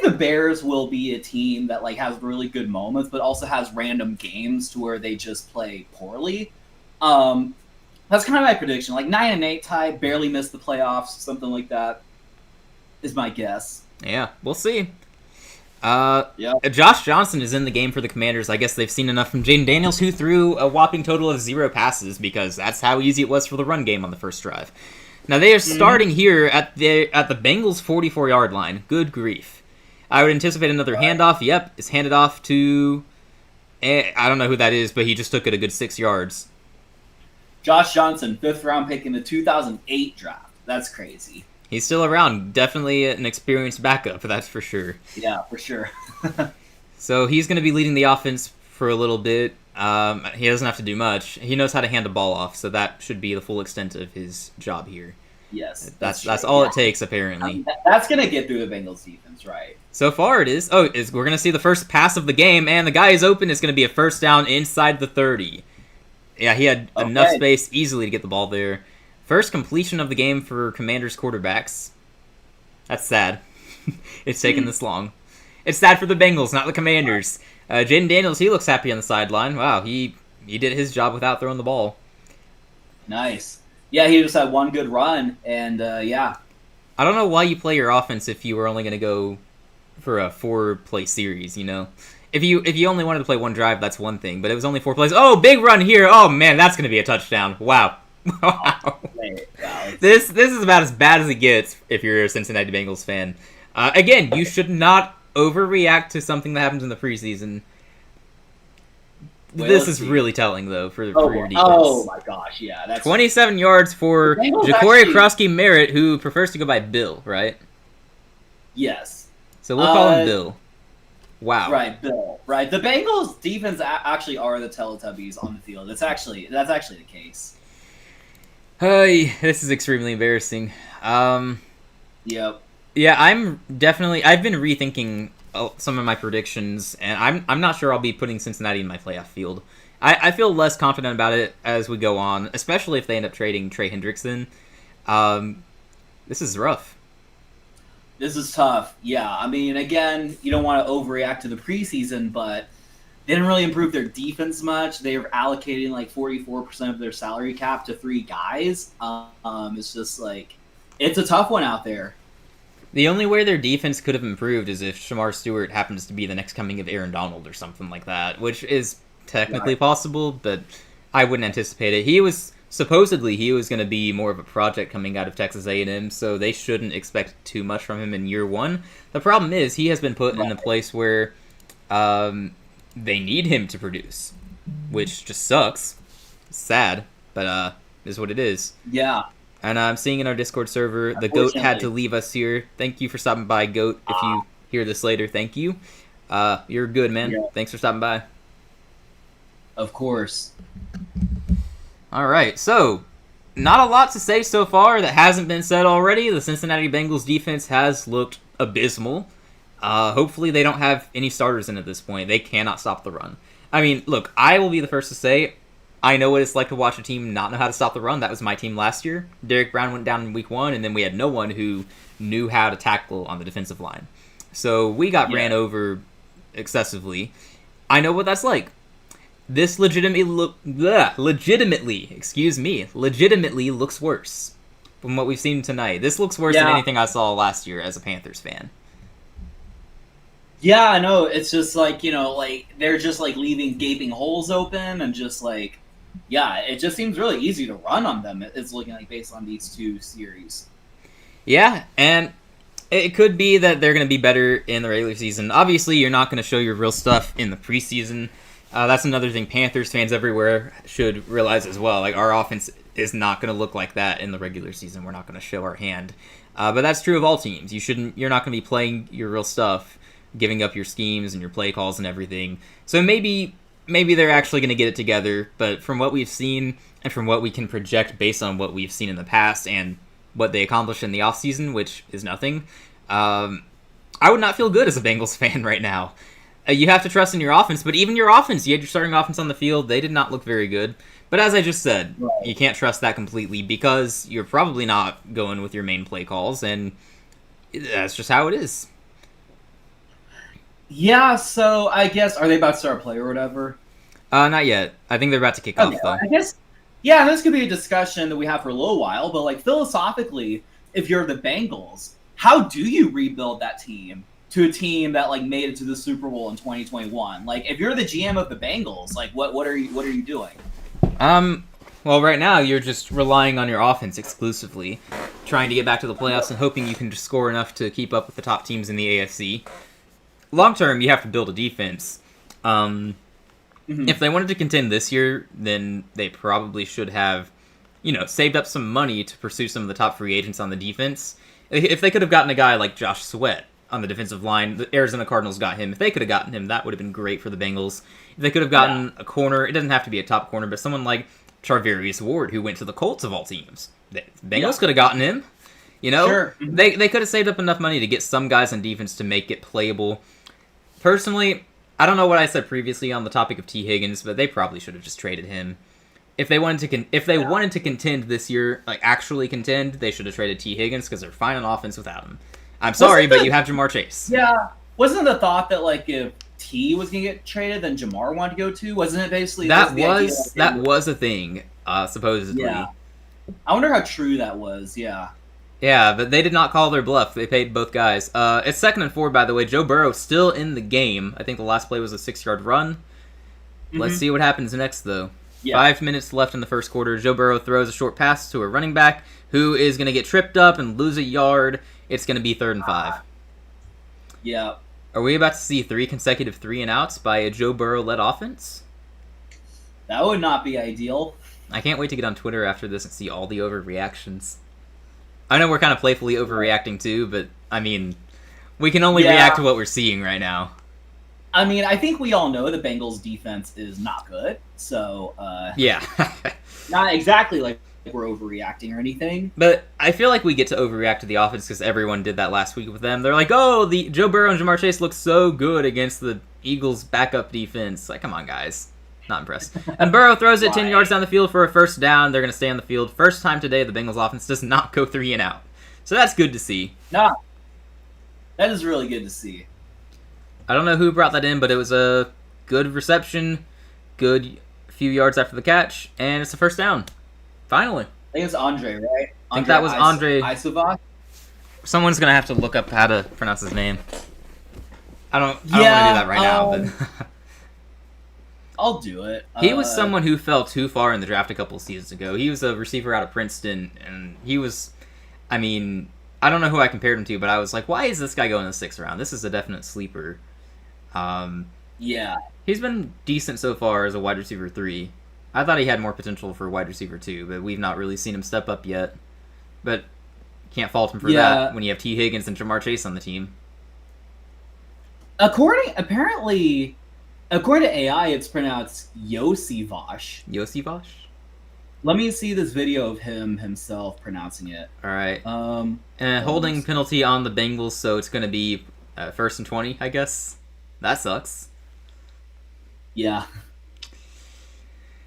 the Bears will be a team that, like, has really good moments, but also has random games to where they just play poorly. That's kind of my prediction. Like 9-8 tie, barely missed the playoffs, something like that is my guess. Yeah, we'll see. Josh Johnson is in the game for the Commanders. I guess they've seen enough from Jayden Daniels, who threw a whopping total of 0 passes because that's how easy it was for the run game on the first drive. Now they are starting here at the Bengals 44-yard line. Good grief! I would anticipate another handoff. Yep, it's handed off to I don't know who that is, but he just took it a good 6 yards. Josh Johnson, 5th round pick in the 2008 draft. That's crazy. He's still around. Definitely an experienced backup, that's for sure. Yeah, for sure. So he's going to be leading the offense for a little bit. He doesn't have to do much. He knows how to hand the ball off, so that should be the full extent of his job here. Yes. That's all it takes, apparently. That's going to get through the Bengals defense, right? So far it is. We're going to see the first pass of the game, and the guy is open. It's going to be a first down inside the 30. Yeah, he had enough space easily to get the ball there. First completion of the game for Commanders quarterbacks. That's sad. It's taken this long. It's sad for the Bengals, not the Commanders. Jayden Daniels, he looks happy on the sideline. Wow, he did his job without throwing the ball. Nice. Yeah, he just had one good run, and yeah. I don't know why you play your offense if you were only going to go for a 4-play series, you know? If you only wanted to play one drive, that's one thing, but it was only 4 plays. Oh, big run here! Oh, man, that's going to be a touchdown. Wow. Wow. This is about as bad as it gets if you're a Cincinnati Bengals fan. Again, you should not overreact to something that happens in the preseason. This is really telling, though, for your defense. Oh, my gosh, yeah. That's 27 yards for Ja'Cory Krosky-Merritt, who prefers to go by Bill, right? Yes. So we'll call him Bill. Wow. Right, Bill. Right. The Bengals defense actually are the Teletubbies on the field. That's actually the case. Hey, this is extremely embarrassing. Yep. Yeah, I've been rethinking some of my predictions, and I'm not sure I'll be putting Cincinnati in my playoff field. I feel less confident about it as we go on, especially if they end up trading Trey Hendrickson. This is rough. This is tough. Yeah, I mean, again, you don't want to overreact to the preseason, but they didn't really improve their defense much. They were allocating like 44% of their salary cap to 3 guys. It's just like, it's a tough one out there. The only way their defense could have improved is if Shamar Stewart happens to be the next coming of Aaron Donald or something like that, which is technically possible, but I wouldn't anticipate it. Supposedly he was going to be more of a project coming out of Texas A&M, so they shouldn't expect too much from him in year 1. The problem is he has been put in a place where they need him to produce, which just sucks. It's sad, but is what it is. Yeah. And I'm seeing in our Discord server, the GOAT had to leave us here. Thank you for stopping by, GOAT. If you hear this later, thank you. You're good, man. Yeah. Thanks for stopping by. Of course. All right, so not a lot to say so far that hasn't been said already. The Cincinnati Bengals defense has looked abysmal. Hopefully they don't have any starters in at this point. They cannot stop the run. I mean, look, I will be the first to say I know what it's like to watch a team not know how to stop the run. That was my team last year. Derrick Brown went down in week 1, and then we had no one who knew how to tackle on the defensive line. So we got ran over excessively. I know what that's like. This legitimately looks worse from what we've seen tonight. This looks worse than anything I saw last year as a Panthers fan. Yeah, I know. It's just like, like they're just like leaving gaping holes open and just like, yeah, it just seems really easy to run on them. It's looking like based on these 2 series. Yeah, and it could be that they're going to be better in the regular season. Obviously, you're not going to show your real stuff in the preseason. That's another thing Panthers fans everywhere should realize as well. Like, our offense is not going to look like that in the regular season. We're not going to show our hand. But that's true of all teams. You're not going to be playing your real stuff, giving up your schemes and your play calls and everything. So maybe they're actually going to get it together. But from what we've seen and from what we can project based on what we've seen in the past and what they accomplished in the offseason, which is nothing, I would not feel good as a Bengals fan right now. You have to trust in your offense, but even your offense, you had your starting offense on the field, they did not look very good. But as I just said, you can't trust that completely because you're probably not going with your main play calls, and that's just how it is. Yeah, so I guess, are they about to start a play or whatever? Not yet. I think they're about to kick off, though. I guess, yeah, this could be a discussion that we have for a little while, but like philosophically, if you're the Bengals, how do you rebuild that team? to a team that like made it to the Super Bowl in 2021. Like, if you're the GM of the Bengals, like what are you doing? Well, right now you're just relying on your offense exclusively, trying to get back to the playoffs and hoping you can just score enough to keep up with the top teams in the AFC. Long term, you have to build a defense. If they wanted to contend this year, then they probably should have, saved up some money to pursue some of the top free agents on the defense. If they could have gotten a guy like Josh Sweat on the defensive line, the Arizona Cardinals got him. If they could have gotten him, that would have been great for the Bengals. If they could have gotten a corner, it doesn't have to be a top corner, but someone like Charvarius Ward, who went to the Colts of all teams. The Bengals could have gotten him. Sure. They could have saved up enough money to get some guys on defense to make it playable. Personally, I don't know what I said previously on the topic of T. Higgins, but they probably should have just traded him. If they wanted to contend this year, like actually contend, they should have traded T. Higgins because they're fine on offense without him. I'm sorry, but you have Jamar Chase. Yeah. Wasn't the thought that like if T was gonna get traded, then Jamar wanted to go too? Wasn't it basically that was a thing, supposedly. Yeah. I wonder how true that was. Yeah. Yeah, but they did not call their bluff. They paid both guys. It's 2nd and 4, by the way. Joe Burrow still in the game. I think the last play was a 6-yard run. Let's see what happens next, though. Yeah. 5 minutes left in the first quarter. Joe Burrow throws a short pass to a running back who is going to get tripped up and lose a yard. It's going to be 3rd and 5. Yeah. Are we about to see 3 consecutive 3-and-outs by a Joe Burrow-led offense? That would not be ideal. I can't wait to get on Twitter after this and see all the overreactions. I know we're kind of playfully overreacting too, but, I mean, we can only react to what we're seeing right now. I mean, I think we all know the Bengals' defense is not good, so... yeah. Not exactly like we're overreacting or anything. But I feel like we get to overreact to the offense because everyone did that last week with them. They're like, oh, the Joe Burrow and Jamar Chase look so good against the Eagles' backup defense. Like, come on, guys. Not impressed. And Burrow throws it 10 yards down the field for a first down. They're going to stay on the field. First time today the Bengals offense does not go 3-and-out. So that's good to see. Nah. That is really good to see. I don't know who brought that in, but it was a good reception, good few yards after the catch, and it's a first down. Finally. I think it's Andre, right? I think that was Andre. Isovach? Someone's going to have to look up how to pronounce his name. I don't want to do that right now, but... I'll do it. He was someone who fell too far in the draft a couple of seasons ago. He was a receiver out of Princeton, and he was... I mean, I don't know who I compared him to, but I was like, why is this guy going in the 6th round? This is a definite sleeper. Yeah. He's been decent so far as a wide receiver 3. I thought he had more potential for wide receiver 2, but we've not really seen him step up yet. But can't fault him for that when you have T. Higgins and Jamar Chase on the team. According to AI, it's pronounced Yosivash. Yosivash? Let me see this video of him himself pronouncing it. All right. And holding penalty on the Bengals, so it's going to be 1st and 20, I guess. That sucks. Yeah.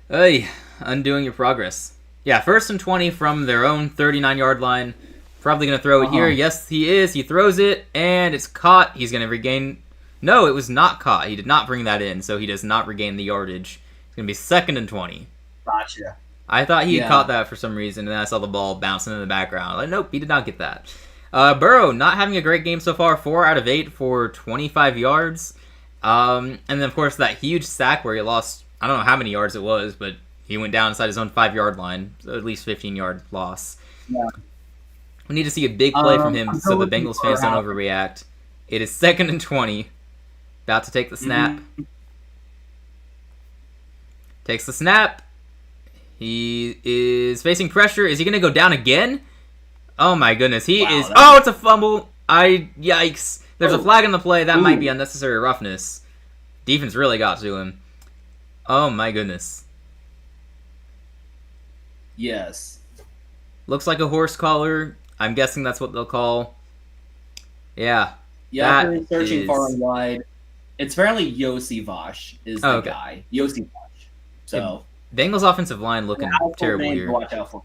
Hey, undoing your progress. Yeah, 1st and 20 from their own 39-yard line. Probably going to throw it here. Yes, he is. He throws it, and it's caught. He's going to regain... No, it was not caught. He did not bring that in, so he does not regain the yardage. It's going to be 2nd and 20. Gotcha. I thought he had caught that for some reason, and then I saw the ball bouncing in the background. Like, nope, he did not get that. Burrow, not having a great game so far. 4 out of 8 for 25 yards. And then, of course, that huge sack where he lost, I don't know how many yards it was, but he went down inside his own 5-yard line. So at least 15-yard loss. Yeah. We need to see a big play from him so the Bengals fans don't overreact. It is 2nd and 20. About to take the snap. Takes the snap. He is facing pressure. Is he going to go down again? Oh my goodness. He is... Oh, it's a fumble. Yikes. There's a flag on the play. That might be unnecessary roughness. Defense really got to him. Oh my goodness. Yes. Looks like a horse collar. I'm guessing that's what they'll call. Yeah. Yeah, they're searching far and wide. It's apparently Yosivash is the guy. Yosivash. So... Bengals offensive line looking terrible here. Watch out for.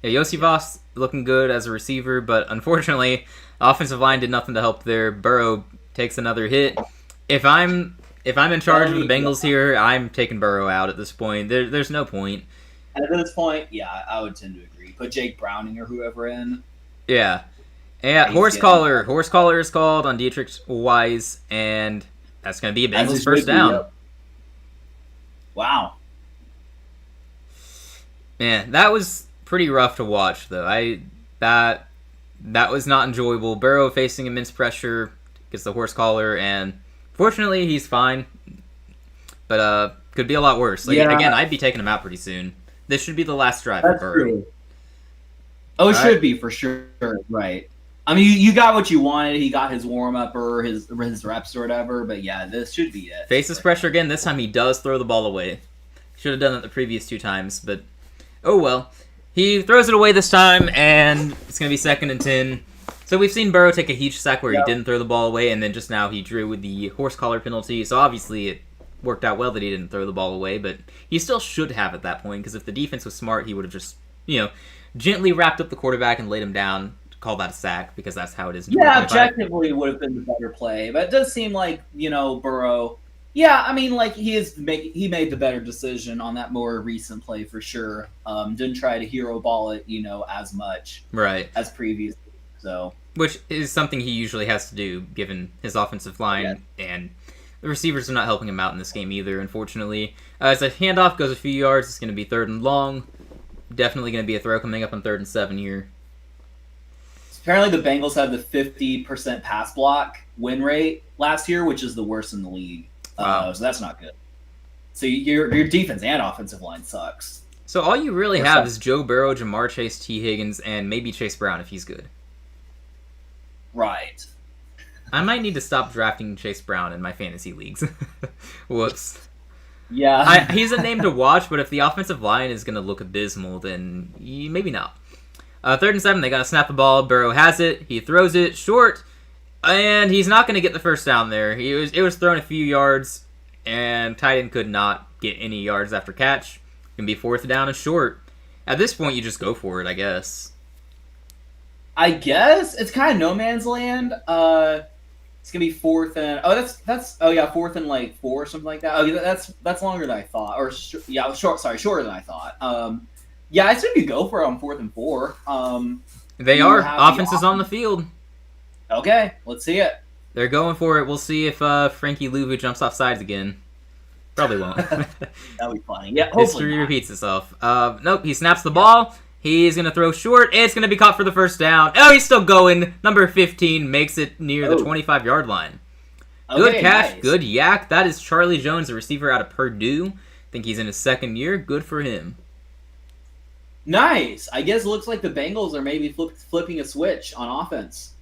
Yeah, Yosivash looking good as a receiver, but unfortunately, offensive line did nothing to help there. Burrow takes another hit. If I'm in charge of the Bengals here, I'm taking Burrow out at this point. There's no point. At this point, yeah, I would tend to agree. Put Jake Browning or whoever in. Yeah. Yeah, He's horse getting- collar. Horse collar is called on Dietrich Wise, and that's going to be a As Bengals it first should be, down. yep. Wow. Man, that was pretty rough to watch, though. That was not enjoyable. Burrow facing immense pressure, gets the horse collar, and fortunately he's fine. But could be a lot worse. Like, Yeah. again, I'd be taking him out pretty soon. This should be the last drive for That's Burrow. true. Oh, it should be for sure. Right. I mean, you got what you wanted. He got his warm up or his reps or whatever. But yeah, this should be it. Faces pressure again. This time he does throw the ball away. Should have done it the previous 2 times, but oh well. He throws it away this time, and it's going to be 2nd and 10. So we've seen Burrow take a huge sack where he didn't throw the ball away, and then just now he drew with the horse collar penalty. So obviously it worked out well that he didn't throw the ball away, but he still should have at that point, because if the defense was smart, he would have just, gently wrapped up the quarterback and laid him down, call that a sack, because that's how it is. Yeah, objectively would have been the better play, but it does seem like Burrow. Yeah, I mean, like he made the better decision on that more recent play for sure. Didn't try to hero ball it, as much as previously. So, which is something he usually has to do, given his offensive line, and the receivers are not helping him out in this game either, unfortunately. As a handoff goes a few yards, it's going to be 3rd and long. Definitely going to be a throw coming up on 3rd and 7 here. Apparently, the Bengals had the 50% pass block win rate last year, which is the worst in the league. So that's not good. So your defense and offensive line sucks. So all you really have is Joe Burrow, Jamar Chase, T. Higgins, and maybe Chase Brown if he's good. Right. I might need to stop drafting Chase Brown in my fantasy leagues. Whoops. Yeah. He's a name to watch, but if the offensive line is going to look abysmal, then maybe not. 3rd and 7, they got to snap the ball. Burrow has it. He throws it short. And he's not going to get the first down there. It was thrown a few yards, and tight end could not get any yards after catch. Going to be 4th down and short. At this point, you just go for it, I guess. I guess it's kind of no man's land. It's gonna be 4th and 4th and like 4 or something like that. Oh, yeah, that's longer than I thought. Or shorter than I thought. Yeah, I assume you go for it on 4th and 4. They are. Offense is on the field. Okay, let's see it. They're going for it. We'll see if Frankie Louvu jumps off sides again. Probably won't. That'll be funny. Yeah, hopefully history repeats itself. Nope, he snaps the ball. He's going to throw short. It's going to be caught for the first down. Oh, he's still going. Number 15 makes it near the 25-yard line. Good catch. Nice. Good yak. That is Charlie Jones, a receiver out of Purdue. I think he's in his 2nd year. Good for him. Nice. I guess it looks like the Bengals are maybe flipping a switch on offense.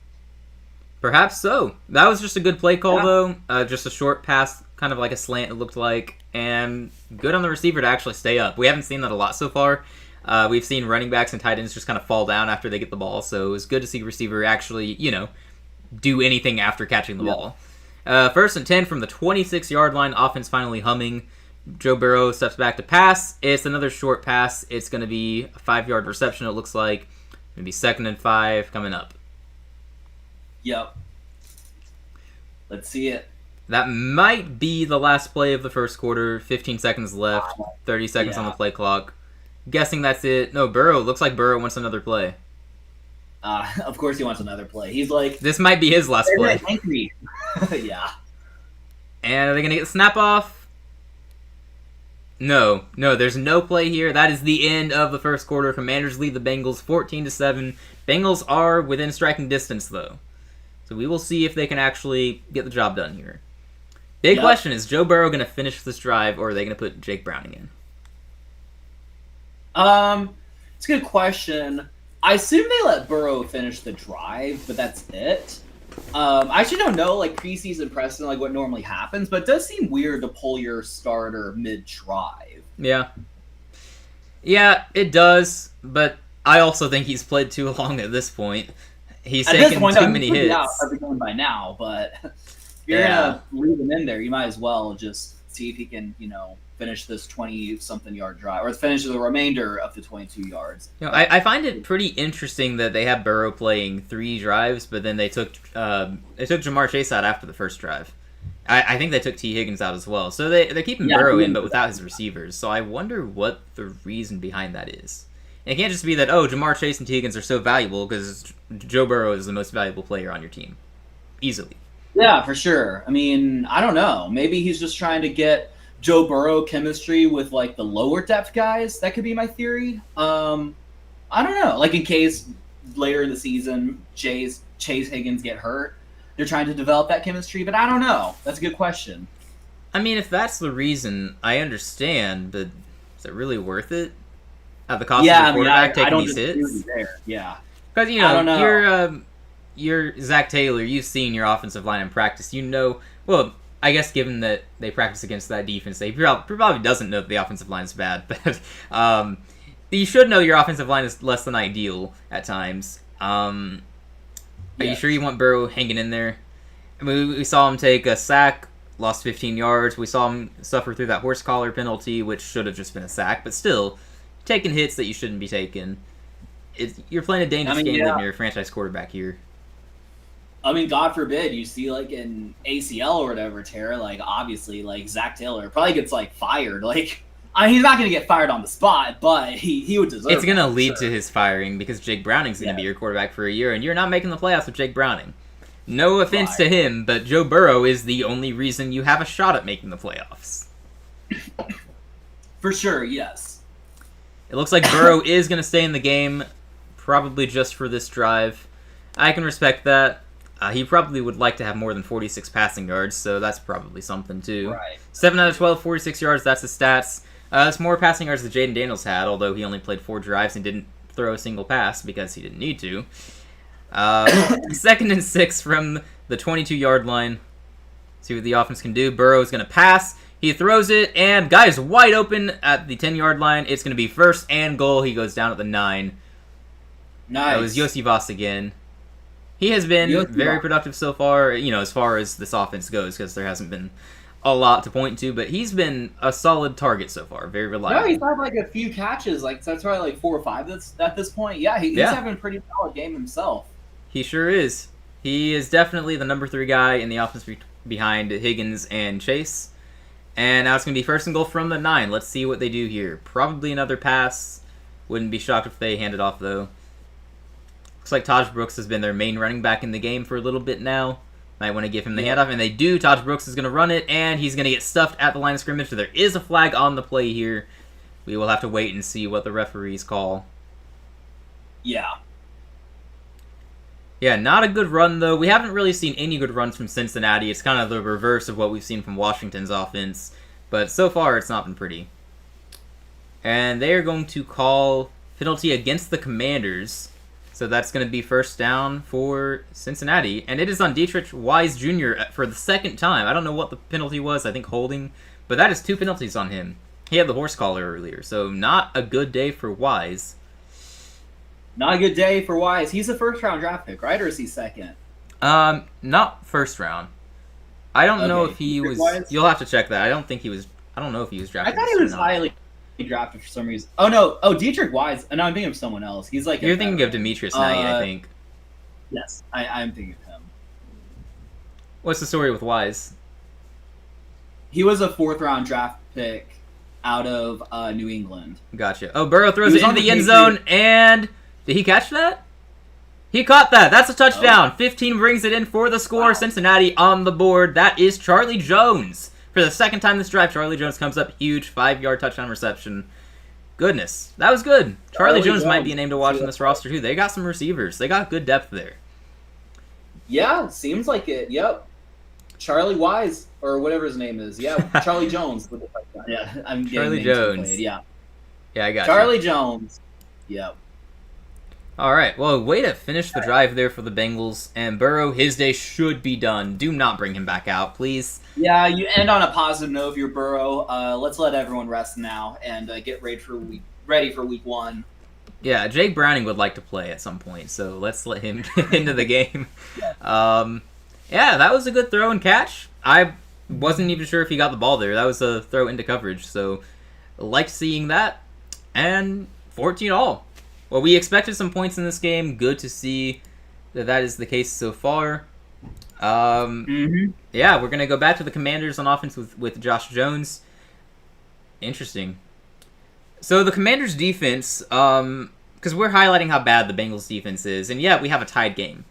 Perhaps so. That was just a good play call, though. Just a short pass, kind of like a slant, it looked like. And good on the receiver to actually stay up. We haven't seen that a lot so far. We've seen running backs and tight ends just kind of fall down after they get the ball. So it was good to see receiver actually, do anything after catching the ball. 1st and 10 from the 26-yard line. Offense finally humming. Joe Burrow steps back to pass. It's another short pass. It's going to be a 5-yard reception, it looks like. Maybe 2nd and 5 coming up. Yep. Let's see it. That might be the last play of the first quarter. 15 seconds left. 30 seconds on the play clock. Guessing that's it. No, Burrow. Looks like Burrow wants another play. Of course he wants another play. He's like... This might be his last play. Angry. Yeah. And are they going to get the snap off? No, there's no play here. That is the end of the first quarter. Commanders lead the Bengals 14-7. Bengals are within striking distance, though. So we will see if they can actually get the job done here. Big question, is Joe Burrow going to finish this drive, or are they going to put Jake Browning in? It's a good question. I assume they let Burrow finish the drive, but that's it. I actually don't know, like, preseason precedent, like, what normally happens, but it does seem weird to pull your starter mid-drive. Yeah. Yeah, it does, but I also think he's played too long at this point. He's taken too many hits. Out every game by now, but if you're gonna leave him in there, you might as well just see if he can, finish this 20-something yard drive, or finish the remainder of the 22 yards. I find it pretty interesting that they have Burrow playing 3 drives, but then they took Jamar Chase out after the first drive. I think they took T. Higgins out as well. So they're keeping Burrow in, but without his receivers. So I wonder what the reason behind that is. It can't just be that, oh, Jamar Chase and T. Higgins are so valuable because Joe Burrow is the most valuable player on your team. Easily. Yeah, for sure. I mean, I don't know. Maybe he's just trying to get Joe Burrow chemistry with like the lower depth guys. That could be my theory. I don't know. Like in case later in the season Chase Higgins get hurt, they're trying to develop that chemistry. But I don't know. That's a good question. I mean, if that's the reason, I understand, but is it really worth it? At the cost of the quarterback taking these hits? There. Yeah. Because, you know, I don't know. you're Zach Taylor. You've seen your offensive line in practice. You know, well, I guess given that they practice against that defense, he probably doesn't know that the offensive line is bad. But you should know your offensive line is less than ideal at times. Are you sure you want Burrow hanging in there? I mean, we saw him take a sack, lost 15 yards. We saw him suffer through that horse collar penalty, which should have just been a sack. But still, taking hits that you shouldn't be taking. You're playing a dangerous game when you're a franchise quarterback here. I mean, God forbid you see like an ACL or whatever tear. Like obviously, like Zach Taylor probably gets like fired. Like, I mean, he's not going to get fired on the spot, but he would deserve. It's going to lead to his firing because Jake Browning's going to be your quarterback for a year, and you're not making the playoffs with Jake Browning. No offense to him, but Joe Burrow is the only reason you have a shot at making the playoffs. For sure, yes. It looks like Burrow is going to stay in the game, probably just for this drive. I can respect that. He probably would like to have more than 46 passing yards, so that's probably something too. Right. 7 out of 12, 46 yards, that's his stats. It's more passing yards than Jayden Daniels had, although he only played 4 drives and didn't throw a single pass because he didn't need to. 2nd and 6 from the 22-yard line. See what the offense can do. Burrow's going to pass. He throws it, and guy is wide open at the 10-yard line. It's going to be 1st and goal. He goes down at the 9. Nice. That was Yossi Voss again. He has been very productive so far, you know, as far as this offense goes, because there hasn't been a lot to point to, but he's been a solid target so far, very reliable. No, he's had like a few catches, like that's probably like 4 or 5 at this point. Yeah, he's having a pretty solid game himself. He sure is. He is definitely the number 3 guy in the offense behind Higgins and Chase. And now it's going to be 1st and goal from the 9. Let's see what they do here. Probably another pass. Wouldn't be shocked if they hand it off, though. Looks like Taj Brooks has been their main running back in the game for a little bit now. Might want to give him the handoff, and they do. Taj Brooks is going to run it, and he's going to get stuffed at the line of scrimmage, so there is a flag on the play here. We will have to wait and see what the referees call. Yeah. Yeah, not a good run, though. We haven't really seen any good runs from Cincinnati. It's kind of the reverse of what we've seen from Washington's offense, but so far it's not been pretty. And they are going to call penalty against the Commanders. So that's going to be 1st down for Cincinnati. And it is on Dietrich Wise Jr. for the 2nd time. I don't know what the penalty was. I think holding. But that is 2 penalties on him. He had the horse collar earlier. So not a good day for Wise. Not a good day for Wise. He's a 1st-round draft pick, right? Or is he 2nd? Not 1st round. I don't know if he was... Wise? You'll have to check that. I don't know if he was drafted. I thought he was highly drafted for some reason. Oh no! Oh, Dietrich Wise. No, I'm thinking of someone else. He's like you're thinking of Demetrius Knight, I think. Yes, I'm thinking of him. What's the story with Wise? He was a 4th-round draft pick out of New England. Gotcha. Oh, Burrow throws it into the end zone, and did he catch that? He caught that. That's a touchdown. 15 brings it in for the score. Wow. Cincinnati on the board. That is Charlie Jones. For the 2nd time this drive, Charlie Jones comes up huge, 5-yard touchdown reception. Goodness, that was good. Charlie Jones might be a name to watch in this roster, too. They got some receivers. They got good depth there. Yeah, seems like it. Yep. Charlie Wise, or whatever his name is. Yeah, Charlie Jones. Yeah, I'm getting Charlie Jones. Yeah. Yeah, I got Charlie Jones. Yep. All right, well, way to finish the drive there for the Bengals. And Burrow, his day should be done. Do not bring him back out, please. Yeah, you end on a positive note if you're Burrow. Let's let everyone rest now and get ready for week 1. Yeah, Jake Browning would like to play at some point, so let's let him get into the game. Yeah, that was a good throw and catch. I wasn't even sure if he got the ball there. That was a throw into coverage, so liked seeing that. And 14-all. Well, we expected some points in this game. Good to see that is the case so far. Yeah, we're going to go back to the Commanders on offense with Josh Jones. Interesting. So the Commanders' defense, because we're highlighting how bad the Bengals' defense is, and yeah, we have a tied game.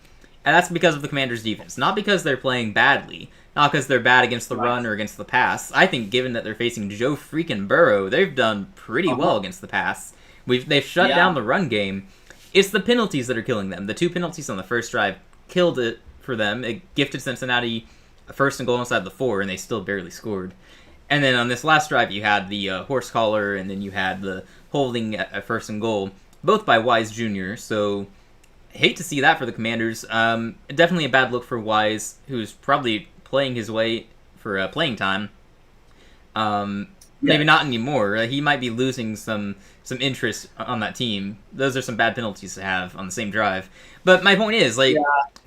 And that's because of the Commanders' defense. Not because they're playing badly. Not because they're bad against the run or against the pass. I think given that they're facing Joe freaking Burrow, they've done pretty well against the pass. They've shut down the run game. It's the penalties that are killing them. The 2 penalties on the first drive killed it for them. It gifted Cincinnati a 1st and goal inside the 4, and they still barely scored. And then on this last drive, you had the horse collar, and then you had the holding at 1st and goal, both by Wise Jr., so hate to see that for the Commanders. Definitely a bad look for Wise, who's probably playing his way for playing time. Maybe not anymore. He might be losing some interest on that team. Those are some bad penalties to have on the same drive. But my point is,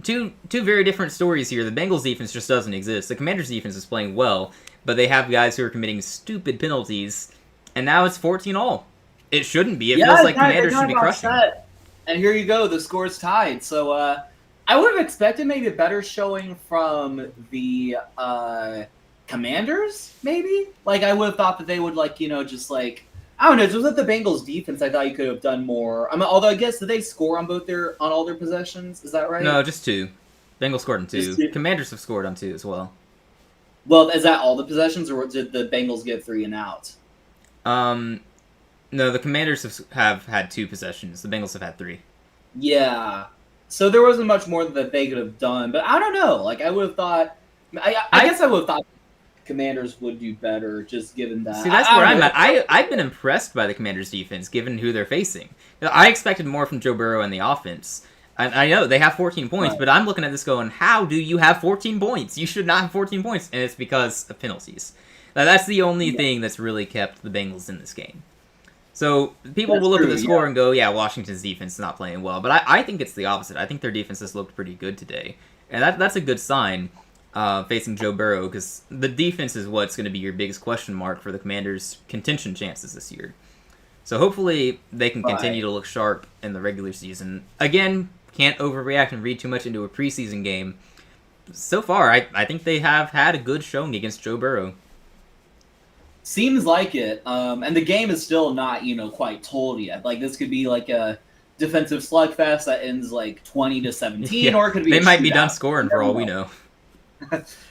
two very different stories here. The Bengals defense just doesn't exist. The Commanders defense is playing well, but they have guys who are committing stupid penalties, and now it's 14-all. It shouldn't be. It feels like Commanders should be crushing. And here you go, the score's tied. So I would have expected maybe a better showing from the Commanders, maybe? Like, I would have thought that they would, just I don't know, just with the Bengals defense, I thought you could have done more. I mean, although I guess, did they score on all their possessions? Is that right? No, just 2. Bengals scored on 2. Commanders have scored on 2 as well. Well, is that all the possessions, or did the Bengals get 3 and out? No, the Commanders have had 2 possessions. The Bengals have had 3. Yeah. So there wasn't much more that they could have done. But I don't know. Like, I would have thought... I guess I would have thought Commanders would do better, just given that... See, that's where I'm at. I've been impressed by the Commanders' defense, given who they're facing. I expected more from Joe Burrow and the offense. I know they have 14 points, but I'm looking at this going, how do you have 14 points? You should not have 14 points. And it's because of penalties. Now, that's the only thing that's really kept the Bengals in this game. So people will look at the score and go, yeah, Washington's defense is not playing well. But I think it's the opposite. I think their defense has looked pretty good today. And that's a good sign facing Joe Burrow, because the defense is what's going to be your biggest question mark for the Commanders' contention chances this year. So hopefully they can continue to look sharp in the regular season. Again, can't overreact and read too much into a preseason game. So far, I think they have had a good showing against Joe Burrow. Seems like it. And the game is still not, quite told yet. Like, this could be like a defensive slugfest that ends 20-17, or it could be they might be done scoring for all we know.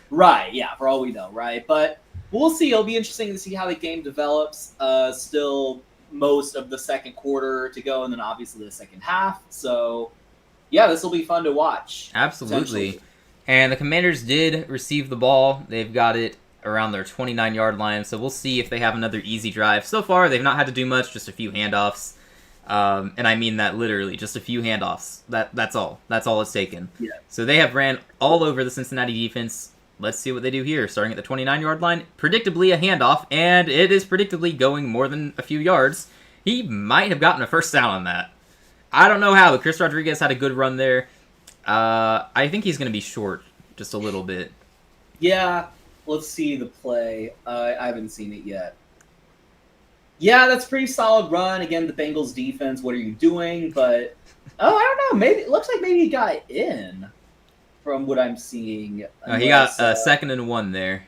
Right, yeah, for all we know, right? But we'll see. It'll be interesting to see how the game develops. Still most of the second quarter to go, and then obviously the second half. So, yeah, this will be fun to watch. Absolutely. And the Commanders did receive the ball. They've got it around their 29-yard line, so we'll see if they have another easy drive. So far, they've not had to do much, just a few handoffs. And I mean that literally, just a few handoffs. That's all. That's all it's taken. Yeah. So they have ran all over the Cincinnati defense. Let's see what they do here. Starting at the 29-yard line, predictably a handoff, and it is predictably going more than a few yards. He might have gotten a first down on that. I don't know how, but Chris Rodriguez had a good run there. I think he's going to be short just a little bit. Yeah. Let's see the play. I haven't seen it yet. Yeah, that's a pretty solid run. Again, the Bengals defense, what are you doing? But, I don't know. Maybe it looks like maybe he got in from what I'm seeing. He got 2nd and 1 there.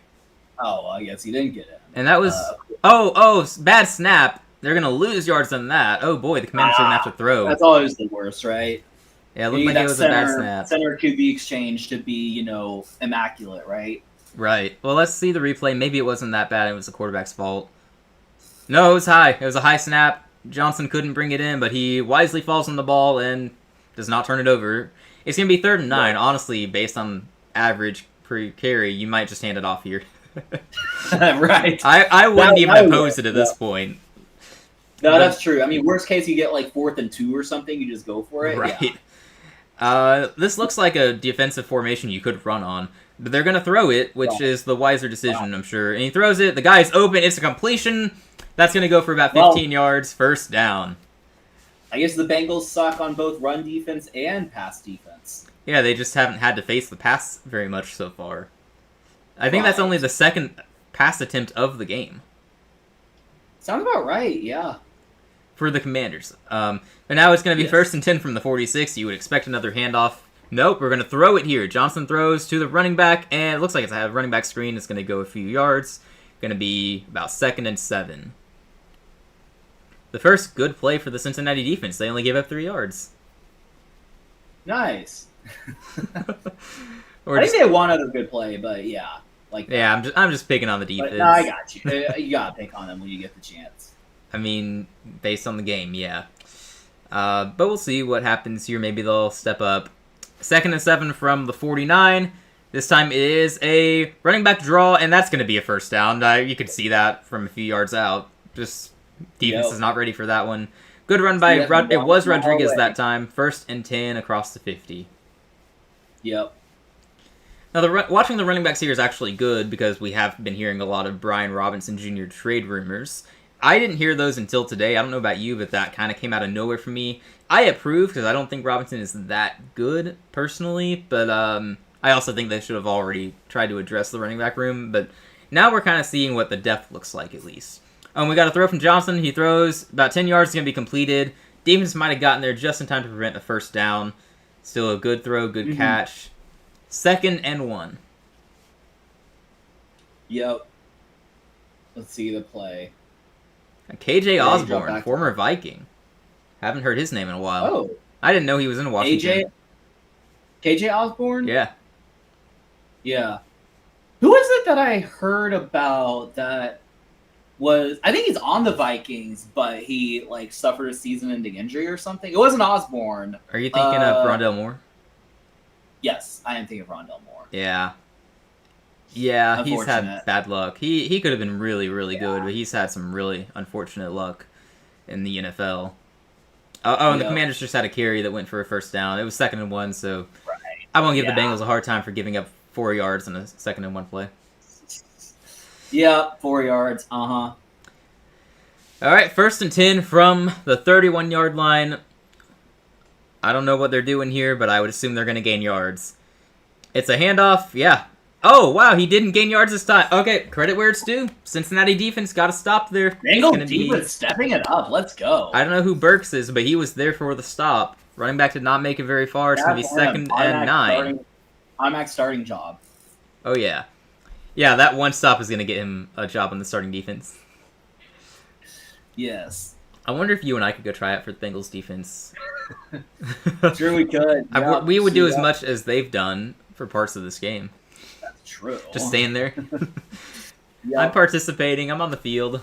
Oh, I guess he didn't get in. And that was... bad snap. They're going to lose yards on that. Oh, boy, the Commanders are going to have to throw. That's always the worst, right? Yeah, it looked like it was a bad snap. Center QB exchange to be, immaculate, right? Right. Well, let's see the replay. Maybe it wasn't that bad. It was the quarterback's fault. No, it was high. It was a high snap. Johnson couldn't bring it in, but he wisely falls on the ball and does not turn it over. It's going to be 3rd and 9. Honestly, based on average per carry, you might just hand it off here. Right. I wouldn't even oppose it at this point. No, that's true. I mean, worst case, you get 4th and 2 or something. You just go for it. Right. Yeah. This looks like a defensive formation you could run on. But they're going to throw it, which is the wiser decision, I'm sure. And he throws it. The guy's open. It's a completion. That's going to go for about 15 yards. First down. I guess the Bengals suck on both run defense and pass defense. Yeah, they just haven't had to face the pass very much so far. I think that's only the 2nd pass attempt of the game. Sounds about right, yeah. For the Commanders. But now it's going to be 1st and 10 from the 46. You would expect another handoff. Nope, we're going to throw it here. Johnson throws to the running back, and it looks like it's a running back screen. It's going to go a few yards. Going to be about 2nd and 7. the first good play for the Cincinnati defense. They only gave up 3 yards. Nice. Or I just, think they had one other good play, but yeah. yeah, I'm just picking on the defense. But, no, I got you. You gotta pick on them when you get the chance. I mean, based on the game, yeah. But we'll see what happens here. Maybe they'll step up. 2nd and 7 from the 49. This time it is a running back draw, and that's going to be a first down. You could see that from a few yards out. Just defense is not ready for that one. Good run by it was Rodriguez that time. 1st and 10 across the 50. Yep. Now, watching the running backs here is actually good because we have been hearing a lot of Brian Robinson Jr. trade rumors. I didn't hear those until today. I don't know about you, but that kind of came out of nowhere for me. I approve because I don't think Robinson is that good personally, but I also think they should have already tried to address the running back room. But now we're kind of seeing what the depth looks like, at least. We got a throw from Johnson. He throws about 10 yards, going to be completed. Defense might have gotten there just in time to prevent a first down. Still a good throw, good catch. 2nd and 1. Yep. Let's see the play. KJ Osborne, former Viking. Haven't heard his name in a while. Oh. I didn't know he was in Washington. KJ Osborne? Yeah. Yeah. Who is it that I heard about that was... I think he's on the Vikings, but he suffered a season-ending injury or something. It wasn't Osborne. Are you thinking of Rondell Moore? Yes, I am thinking of Rondell Moore. Yeah. Yeah, he's had bad luck. He could have been really, really good, but he's had some really unfortunate luck in the NFL. And the Commanders just had a carry that went for a first down. It was 2nd and 1, so I won't give the Bengals a hard time for giving up 4 yards on a 2nd and 1 play. Yeah, 4 yards. All right, 1st and 10 from the 31-yard line. I don't know what they're doing here, but I would assume they're going to gain yards. It's a handoff. Yeah. Oh, wow, he didn't gain yards this time. Okay, credit where it's due. Cincinnati defense got a stop there. Bengals defense stepping it up. Let's go. I don't know who Burks is, but he was there for the stop. Running back did not make it very far. It's going to be 2nd and 9. IMAC's starting job. Oh, yeah. Yeah, that one stop is going to get him a job on the starting defense. Yes. I wonder if you and I could go try out for the Bengals defense. Sure we could. Yeah, we would do as much as they've done for parts of this game. That's true. Just staying there. Yep. I'm participating. I'm on the field.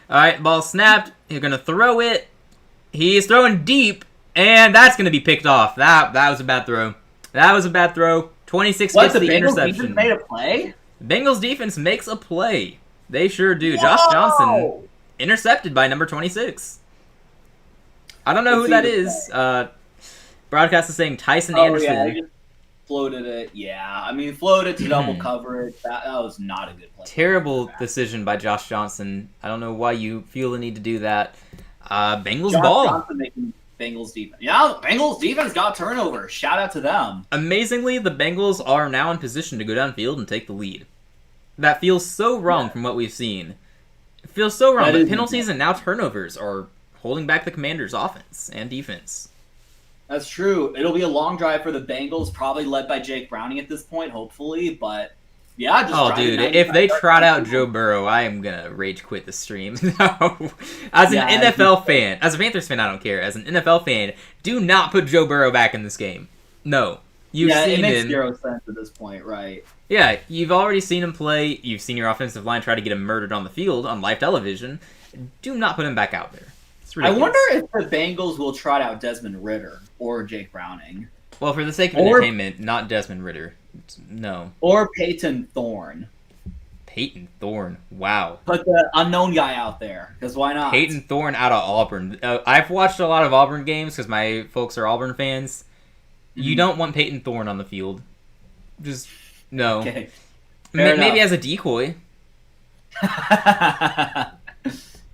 All right, ball snapped. You're going to throw it. He's throwing deep, and that's going to be picked off. That was a bad throw. That was a bad throw. 26 gets the interception. Bengals defense made a play? The Bengals defense makes a play. They sure do. Whoa! Josh Johnson intercepted by number 26. I don't know who that is. Broadcast is saying Tyson Anderson. Yeah, he just floated it. Yeah, I mean, floated to double coverage. That was not a good play. Terrible decision by Josh Johnson. I don't know why you feel the need to do that. Bengals Josh ball. Johnson making Bengals defense. Yeah, the Bengals defense got turnover. Shout out to them. Amazingly, the Bengals are now in position to go downfield and take the lead. That feels so wrong from what we've seen. It feels so wrong, but penalties and now turnovers are holding back the Commanders' offense and defense. That's true. It'll be a long drive for the Bengals, probably led by Jake Browning at this point, hopefully. But yeah, just if they trot out Joe Burrow, I am gonna rage quit the stream. No, as an NFL fan, as a Panthers fan, I don't care. As an NFL fan, do not put Joe Burrow back in this game. No, you've seen him. It makes zero sense at this point, right? Yeah, you've already seen him play. You've seen your offensive line try to get him murdered on the field on live television. Do not put him back out there. I wonder if the Bengals will trot out Desmond Ridder or Jake Browning. Well, for the sake of entertainment, not Desmond Ridder. No. Or Peyton Thorne. Peyton Thorne. Wow. Put the unknown guy out there, because why not? Peyton Thorne out of Auburn. I've watched a lot of Auburn games because my folks are Auburn fans. Mm-hmm. You don't want Peyton Thorne on the field. Just, no. Okay. Maybe as a decoy.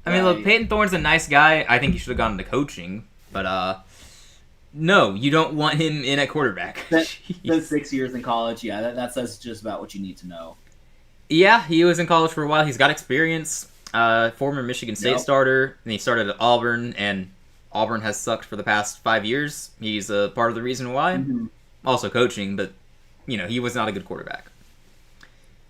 I mean, look, Peyton Thorne's a nice guy. I think he should have gone into coaching, but no, you don't want him in at quarterback. Spent 6 years in college. Yeah, that says just about what you need to know. Yeah, he was in college for a while. He's got experience. Former Michigan State starter, and he started at Auburn, and Auburn has sucked for the past 5 years. He's a part of the reason why. Mm-hmm. Also coaching, but he was not a good quarterback.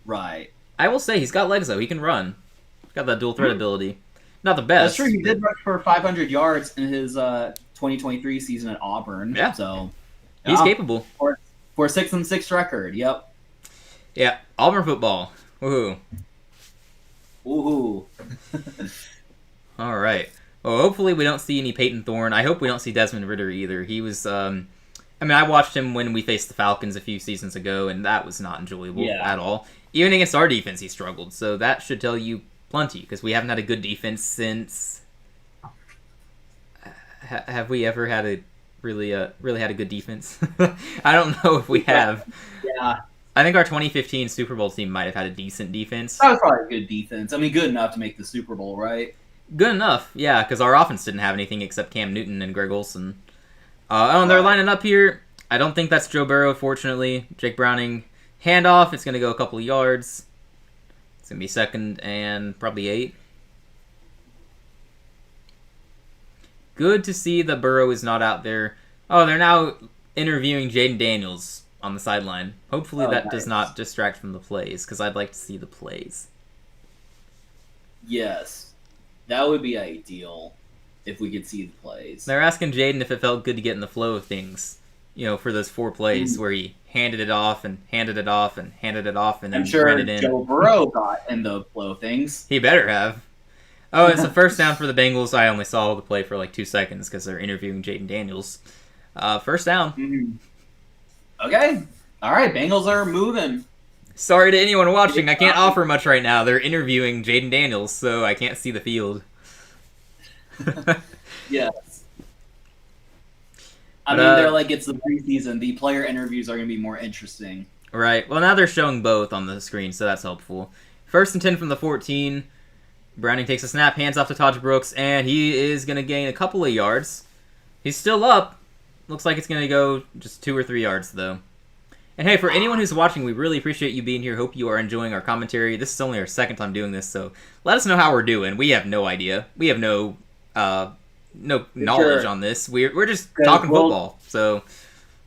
Right. I will say he's got legs though. He can run. He's got that dual threat ability. Not the best. That's true. He did rush for 500 yards in his 2023 season at Auburn. Yeah. So he's capable. For a 6-6 record. Yep. Yeah. Auburn football. Woohoo. Woohoo. All right. Well, hopefully we don't see any Peyton Thorne. I hope we don't see Desmond Ridder either. He was, I watched him when we faced the Falcons a few seasons ago, and that was not enjoyable at all. Even against our defense, he struggled. So that should tell you plenty, because we haven't had a good defense since... have we ever had a really had a good defense? I don't know if we have. Yeah. I think our 2015 Super Bowl team might have had a decent defense. That was probably a good defense. I mean, good enough to make the Super Bowl, right? Good enough, yeah, because our offense didn't have anything except Cam Newton and Greg Olsen. They're lining up here. I don't think that's Joe Burrow, fortunately. Jake Browning, handoff. It's going to go a couple of yards. It's going to be 2nd and probably 8. Good to see that Burrow is not out there. Oh, they're now interviewing Jayden Daniels on the sideline. Hopefully that does not distract from the plays, because I'd like to see the plays. Yes. That would be ideal if we could see the plays. They're asking Jayden if it felt good to get in the flow of things, for those 4 plays where he handed it off and handed it off and handed it off and then ran it in. Joe Burrow got in the flow of things. He better have. Oh, it's a first down for the Bengals. I only saw the play for like 2 seconds because they're interviewing Jayden Daniels. First down. Mm-hmm. Okay. All right, Bengals are moving. Sorry to anyone watching. I can't offer much right now. They're interviewing Jayden Daniels, so I can't see the field. Yes. They're like, it's the preseason. The player interviews are going to be more interesting. Right. Well, now they're showing both on the screen, so that's helpful. 1st and 10 from the 14. Browning takes a snap, hands off to Taj Brooks, and he is going to gain a couple of yards. He's still up. Looks like it's going to go just 2 or 3 yards, though. And hey, for anyone who's watching, we really appreciate you being here. Hope you are enjoying our commentary. This is only our 2nd time doing this, so let us know how we're doing. We have no idea. We have no knowledge on this. We're just talking football. So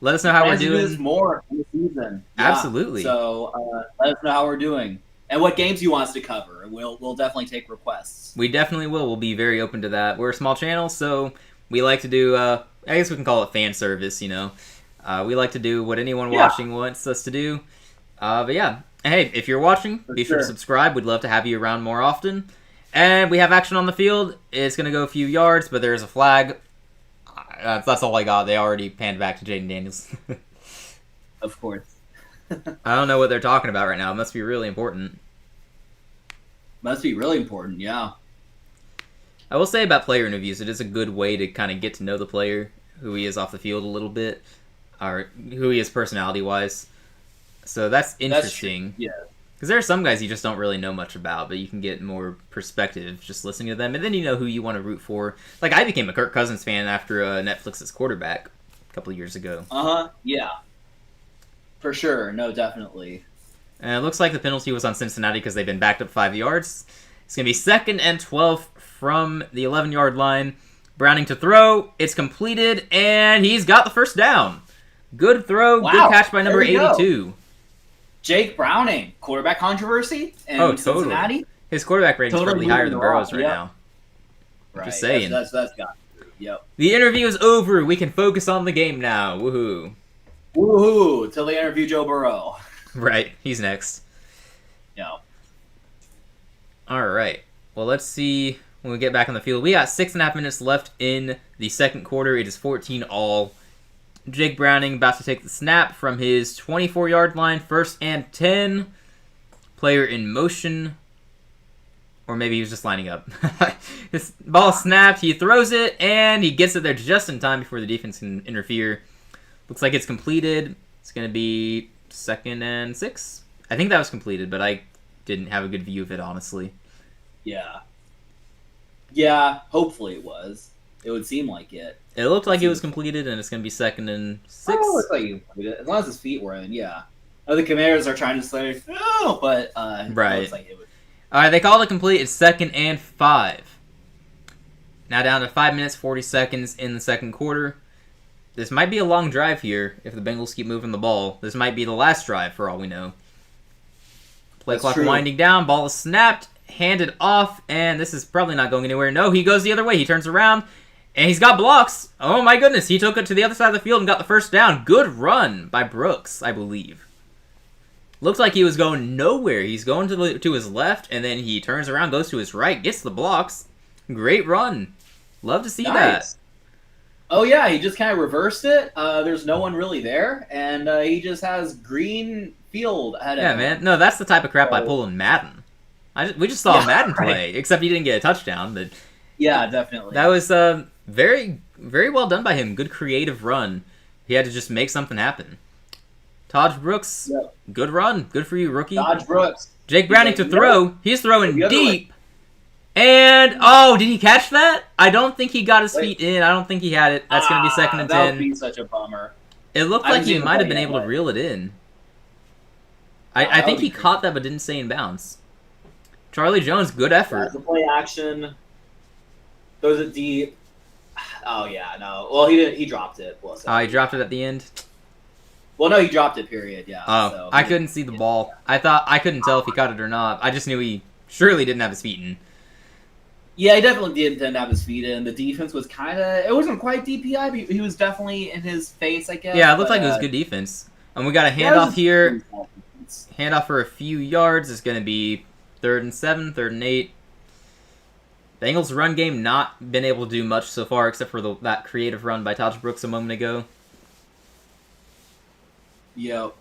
let us know how we're doing. This more in the season. Absolutely. So let us know how we're doing and what games you want us to cover. We'll definitely take requests. We definitely will. We'll be very open to that. We're a small channel, so we like to do. I guess we can call it fan service. We like to do what anyone watching wants us to do. But yeah, hey, if you're watching, be sure to subscribe. We'd love to have you around more often. And we have action on the field. It's going to go a few yards, but there's a flag. That's all I got. They already panned back to Jayden Daniels. Of course. I don't know what they're talking about right now. It must be really important. Must be really important, yeah. I will say about player interviews, it is a good way to kind of get to know the player, who he is off the field a little bit, or who he is personality-wise. So that's interesting. Yeah. Because there are some guys you just don't really know much about, but you can get more perspective just listening to them, and then you know who you want to root for. Like, I became a Kirk Cousins fan after Netflix's Quarterback a couple of years ago. Yeah. For sure. No, definitely. And it looks like the penalty was on Cincinnati because they've been backed up 5 yards. It's going to be 2nd and 12 from the 11-yard line. Browning to throw. It's completed, and he's got the first down. Good throw. Wow. Good catch by number 82. Jake Browning, quarterback controversy in Cincinnati. His quarterback rating is probably higher than Burrow's right now. Right. Just saying. That's got to. Yep. The interview is over. We can focus on the game now. Woohoo. Woohoo. Till they interview Joe Burrow. Right. He's next. Yeah. All right. Well, let's see when we get back on the field. We got 6.5 minutes left in the second quarter. It is 14-all. Jake Browning about to take the snap from his 24-yard line. 1st and 10. Player in motion. Or maybe he was just lining up. This ball snapped. He throws it, and he gets it there just in time before the defense can interfere. Looks like it's completed. It's going to be 2nd and 6. I think that was completed, but I didn't have a good view of it, honestly. Yeah. Yeah, hopefully it was. It would seem like it. It looked like it was completed, and it's going to be 2nd and 6. Oh, it looks like you completed it. As long as his feet were in, yeah. Oh, the Commanders are trying to say, no, but right. It looks like it would. All right, they called it complete. It's 2nd and 5. Now down to 5 minutes, 40 seconds in the second quarter. This might be a long drive here if the Bengals keep moving the ball. This might be the last drive for all we know. Play clock winding down. Ball is snapped. handed off, and this is probably not going anywhere. No, he goes the other way. He turns around, and he's got blocks. Oh my goodness, he took it to the other side of the field and got the first down. Good run by Brooks, I believe. Looks like he was going nowhere. He's going to his left, and then he turns around, goes to his right, gets the blocks. Great run. Love to see that. Oh, yeah, he just kind of reversed it. There's no one really there, and he just has green field ahead of him. Yeah, man. No, that's the type of crap I pull in Madden. We just saw Madden play, except he didn't get a touchdown. But yeah, definitely. That was very, very well done by him. Good creative run. He had to just make something happen. Taj Brooks, good run. Good for you, rookie. Taj Brooks. Jake Browning to throw. He's throwing deep. And, oh, did he catch that? I don't think he got his feet in. I don't think he had it. That's going to be 2nd and 10. That would be such a bummer. It looked like he might have been able to reel it in. I think he caught that but didn't stay in bounds. Charlie Jones, good effort. The play action. Throws it deep. Oh, yeah, no. Well, he didn't. He dropped it. He dropped it at the end? Well, no, he dropped it, period, yeah. Oh, so, I couldn't see the ball. I couldn't tell if he caught it or not. I just knew he surely didn't have his feet in. Yeah, he definitely didn't have his feet in. The defense was kind of... It wasn't quite DPI, but he was definitely in his face, I guess. Yeah, it looked like it was good defense. And we got a handoff here. Handoff for a few yards. It's going to be 3rd and 7, 3rd and 8. Bengals run game not been able to do much so far except for that creative run by Taj Brooks a moment ago. Yep.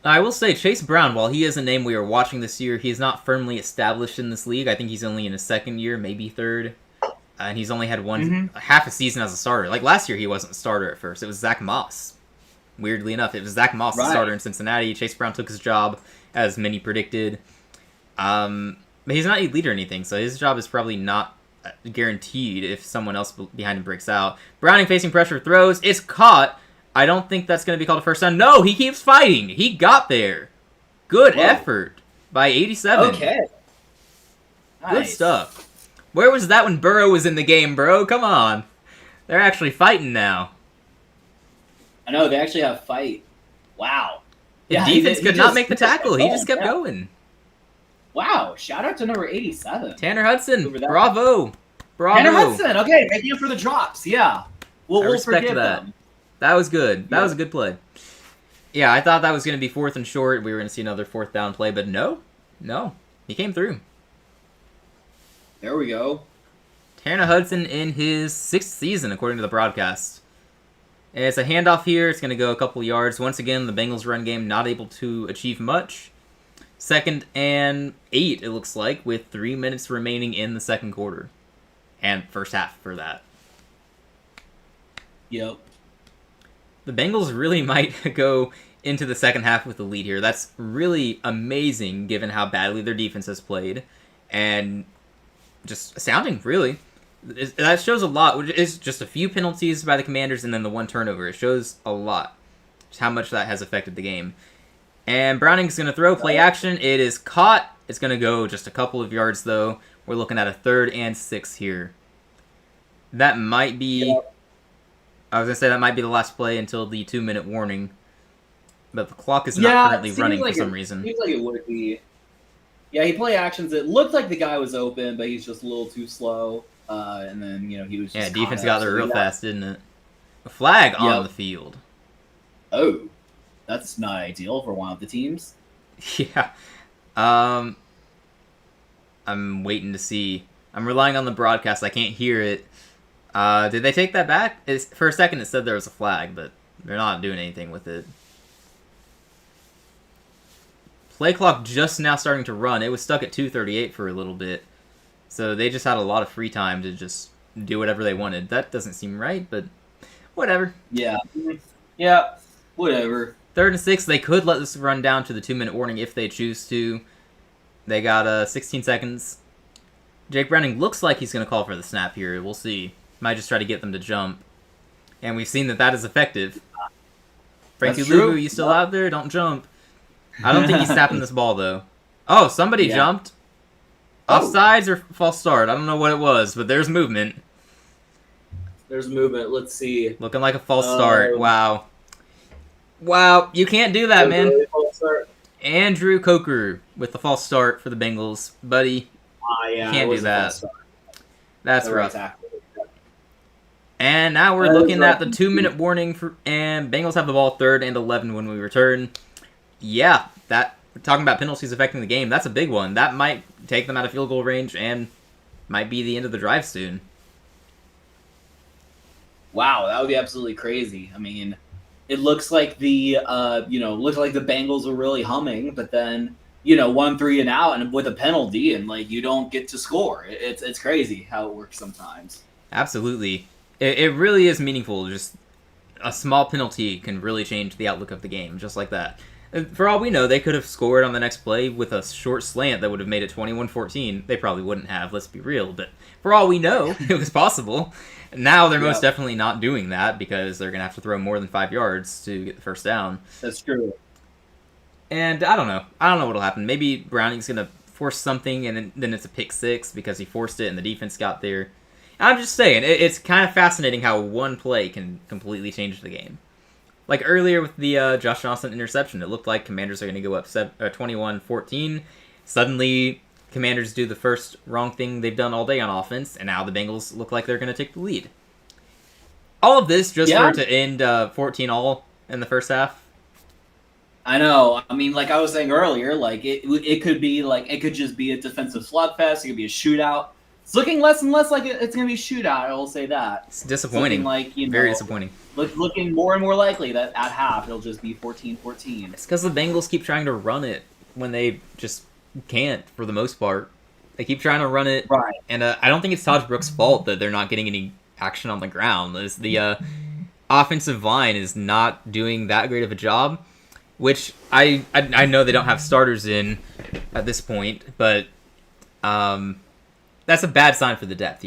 I will say, Chase Brown, while he is a name we are watching this year, he is not firmly established in this league. I think he's only in his 2nd year, maybe 3rd. And he's only had half a season as a starter. Like last year, he wasn't a starter at first. It was Zach Moss. Weirdly enough, it was Zach Moss, the starter in Cincinnati. Chase Brown took his job, as many predicted. But he's not elite or anything, so his job is probably not guaranteed if someone else behind him breaks out. Browning facing pressure, throws. It's caught. I don't think that's going to be called a first down. No, he keeps fighting. He got there. Good effort by 87. Okay. Nice. Good stuff. Where was that when Burrow was in the game, bro? Come on. They're actually fighting now. I know, they actually have fight. Wow. The defense could not make the tackle. He just kept going. Wow. Shout out to number 87. Tanner Hudson. Bravo. Tanner Hudson. Okay, making up for the drops. Yeah. We'll forgive them. That was good. That was a good play. Yeah, I thought that was going to be 4th and short. We were going to see another 4th down play, but no. He came through. There we go. Tanner Hudson in his 6th season, according to the broadcast. And it's a handoff here. It's going to go a couple yards. Once again, the Bengals run game not able to achieve much. 2nd and 8, it looks like, with 3 minutes remaining in the 2nd quarter. And first half for that. Yep. The Bengals really might go into the 2nd half with the lead here. That's really amazing given how badly their defense has played. And just astounding, really. That shows a lot, which is just a few penalties by the Commanders and then the 1 turnover. It shows a lot, just how much that has affected the game. And Browning's going to throw play action. It is caught. It's going to go just a couple of yards, though. We're looking at a 3rd and 6 here. That might be... I was going to say that might be the last play until the 2-minute warning. But the clock is not currently running for some reason. Seems like it would be. Yeah, he play actions. It looked like the guy was open, but he's just a little too slow. And then, he was just... Yeah, defense got there real fast, didn't it? A flag on the field. Oh. That's not ideal for one of the teams. Yeah. I'm waiting to see. I'm relying on the broadcast. I can't hear it. Did they take that back? For a second it said there was a flag, but they're not doing anything with it. Play clock just now starting to run. It was stuck at 2:38 for a little bit. So they just had a lot of free time to just do whatever they wanted. That doesn't seem right, but whatever. Yeah. Yeah, whatever. 3rd and 6, they could let this run down to the 2-minute warning if they choose to. They got 16 seconds. Jake Browning looks like he's going to call for the snap here. We'll see. Might just try to get them to jump. And we've seen that is effective. Frankie Luvu, you still out there? Don't jump. I don't think he's snapping this ball, though. Oh, somebody jumped. Offsides or false start? I don't know what it was, but there's movement. There's movement. Let's see. Looking like a false start. Wow. Wow, you can't do that, man. Andrew Coker with the false start for the Bengals. Buddy, Yeah, can't do that. That's rough. Exactly. And now we're looking at the 2-minute warning, and Bengals have the ball 3rd and 11 when we return. Yeah, we're talking about penalties affecting the game. That's a big one. That might take them out of field goal range and might be the end of the drive soon. Wow, that would be absolutely crazy. I mean, it looks like the Bengals are really humming, but then 1-3 and out, and with a penalty, and like you don't get to score. It's crazy how it works sometimes. Absolutely, it really is meaningful. Just a small penalty can really change the outlook of the game, just like that. For all we know, they could have scored on the next play with a short slant that would have made it 21-14. They probably wouldn't have, let's be real. But for all we know, it was possible. Now they're most definitely not doing that because they're going to have to throw more than 5 yards to get the first down. That's true. And I don't know. I don't know what will happen. Maybe Browning's going to force something, and then it's a pick six because he forced it and the defense got there. I'm just saying, it's kind of fascinating how one play can completely change the game. Like earlier with the Josh Johnson interception, it looked like Commanders are going to go up 21-14. Suddenly, Commanders do the first wrong thing they've done all day on offense, and now the Bengals look like they're going to take the lead. All of this just for it to end 14-all in the first half. I know. I mean, like I was saying earlier, like it could be like it could just be a defensive slugfest. It could be a shootout. It's looking less and less like it's going to be a shootout. I will say that. It's disappointing. It's looking very disappointing. Looking more and more likely that at half it'll just be 14-14. It's because the Bengals keep trying to run it when they just can't for the most part. They keep trying to run it, right? And I don't think it's Todd Brooks' fault that they're not getting any action on the ground. The offensive line is not doing that great of a job, which I know they don't have starters in at this point, but that's a bad sign for the depth,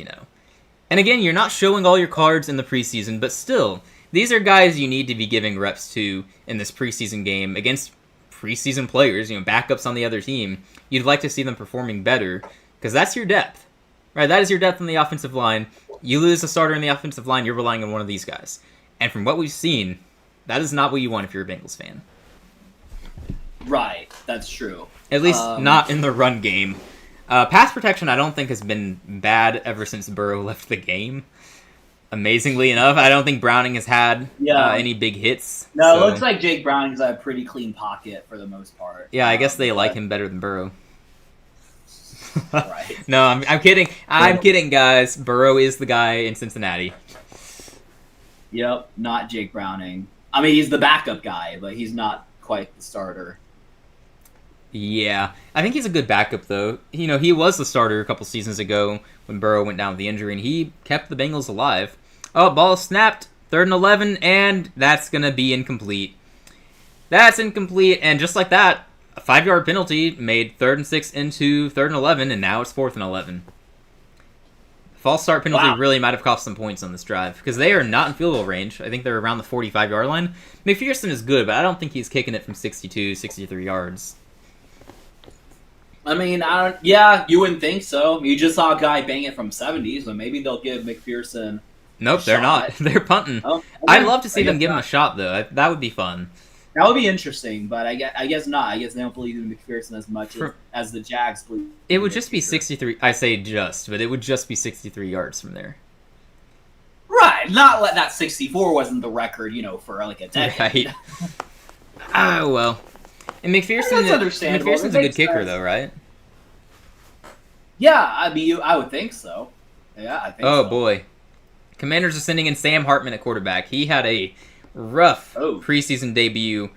And again, you're not showing all your cards in the preseason, but still, these are guys you need to be giving reps to in this preseason game against preseason players, backups on the other team. You'd like to see them performing better, because that's your depth, right? That is your depth on the offensive line. You lose a starter in the offensive line, you're relying on one of these guys. And from what we've seen, that is not what you want if you're a Bengals fan. Right, that's true. At least not in the run game. Pass protection, I don't think has been bad ever since Burrow left the game. Amazingly enough, I don't think Browning has had any big hits. No, so. It looks like Jake Browning's a pretty clean pocket for the most part. Yeah, I guess they like him better than Burrow. Right. No, I'm kidding. I'm kidding, guys. Burrow is the guy in Cincinnati. Yep, not Jake Browning. I mean, he's the backup guy, but he's not quite the starter. Yeah, I think he's a good backup, though. He was the starter a couple seasons ago when Burrow went down with the injury, and he kept the Bengals alive. Oh, ball snapped, 3rd and 11, and that's going to be incomplete. That's incomplete, and just like that, a 5-yard penalty made 3rd and 6 into 3rd and 11, and now it's 4th and 11. False start penalty really might have cost some points on this drive, because they are not in field goal range. I think they're around the 45-yard line. McPherson is good, but I don't think he's kicking it from 62, 63 yards. I mean, you wouldn't think so. You just saw a guy bang it from 70, so maybe they'll give McPherson Nope, they're not. They're punting. Oh, okay. I'd love to see them give him a shot, though. That would be fun. That would be interesting, but I guess not. I guess they don't believe in McPherson as much as the Jags believe. It would just be 63. I say just, but it would just be 63 yards from there. Right. Not that 64 wasn't the record, for like a decade. Right. Well. And McPherson's a good kicker, though, right? Yeah, I mean, I would think so. Yeah, I think so. Oh, boy. Commanders are sending in Sam Hartman at quarterback. He had a rough preseason debut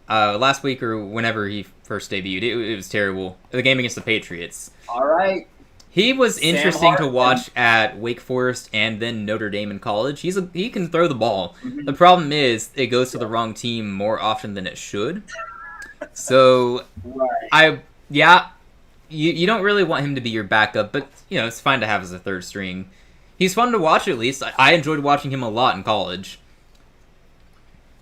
last week or whenever he first debuted. It was terrible. The game against the Patriots. All right. He was interesting to watch at Wake Forest and then Notre Dame in college. He can throw the ball. Mm-hmm. The problem is it goes to the wrong team more often than it should. So, you don't really want him to be your backup, but, it's fine to have as a third string. He's fun to watch, at least. I enjoyed watching him a lot in college.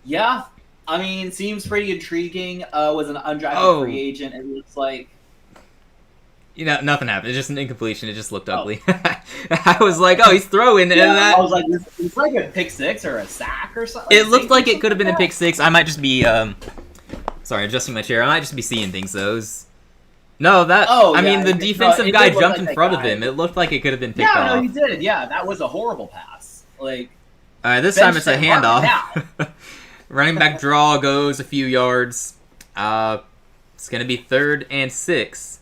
Yeah. I mean, seems pretty intriguing. Was an undrafted free agent. It looks like... nothing happened. It's just an incompletion. It just looked ugly. I was like, he's throwing. Yeah, and I was like, it's like a pick six or a sack or something. It looked like it could have been a pick six. I might just be... Sorry, adjusting my chair. I might just be seeing things, though. No, that... Oh, I yeah, mean, the no, defensive it guy did look jumped like in that front of guy. him. It looked like it could have been picked Yeah, off. no, he did. Yeah, that was a horrible pass. Like, Alright, this bench time it's a Sam Hartman handoff. Running back draw goes a few yards. It's going to be 3rd and 6.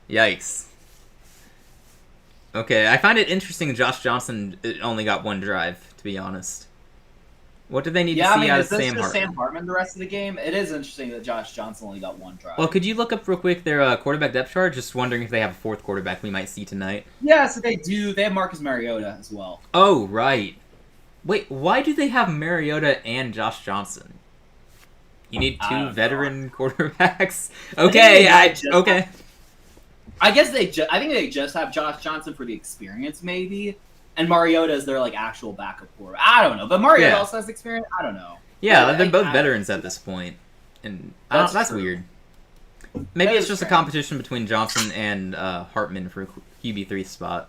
Yikes. Okay, I find it interesting Josh Johnson only got 1 drive, to be honest. What do they need to see out of Sam Hartman? Sam Hartman the rest of the game? It is interesting that Josh Johnson only got 1 drive. Well, could you look up real quick their quarterback depth chart? Just wondering if they have a 4th quarterback we might see tonight. Yeah, so they do. They have Marcus Mariota as well. Oh, right. Wait, why do they have Mariota and Josh Johnson? You need 2 veteran quarterbacks? Okay, okay. I guess I think they just have Josh Johnson for the experience, maybe. And Mariota is their like actual backup quarterback. I don't know, but Mariota also has experience. I don't know. Yeah, they're both veterans at this point, and that's weird. Maybe it's just a competition between Johnson and Hartman for QB3 spot.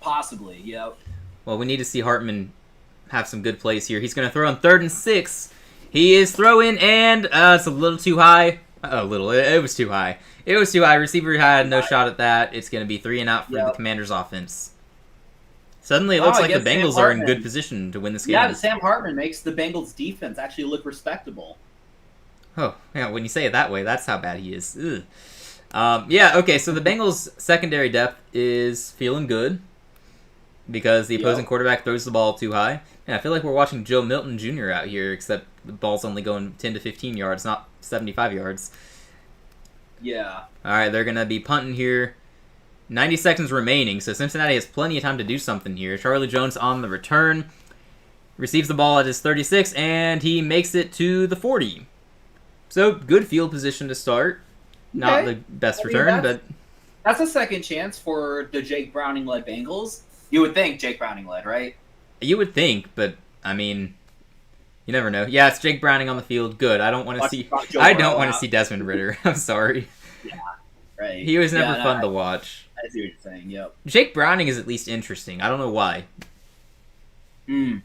Possibly, yeah. Well, we need to see Hartman have some good plays here. He's going to throw on 3rd and 6. He is throwing, and it's a little too high. It was too high. It was too high. Receiver had no shot at that. It's going to be 3 and out for the Commanders' offense. Suddenly, it looks like the Bengals are in good position to win this game. Yeah, Sam Hartman makes the Bengals' defense actually look respectable. Oh, yeah, when you say it that way, that's how bad he is. Yeah, okay, so the Bengals' secondary depth is feeling good because the opposing quarterback throws the ball too high. And I feel like we're watching Joe Milton Jr. out here, except the ball's only going 10 to 15 yards, not 75 yards. Yeah. All right, they're going to be punting here. 90 seconds remaining, so Cincinnati has plenty of time to do something here. Charlie Jones on the return. Receives the ball at his 36, and he makes it to the 40. So, good field position to start. Not the best return, but... That's a second chance for the Jake Browning-led Bengals. You would think Jake Browning-led, right? You would think, but, I mean... You never know. Yeah, it's Jake Browning on the field. Good. I don't want to see... I don't want to see Desmond Ridder. I'm sorry. Yeah, right. He was never fun to watch. I see what you're saying, yep. Jake Browning is at least interesting. I don't know why.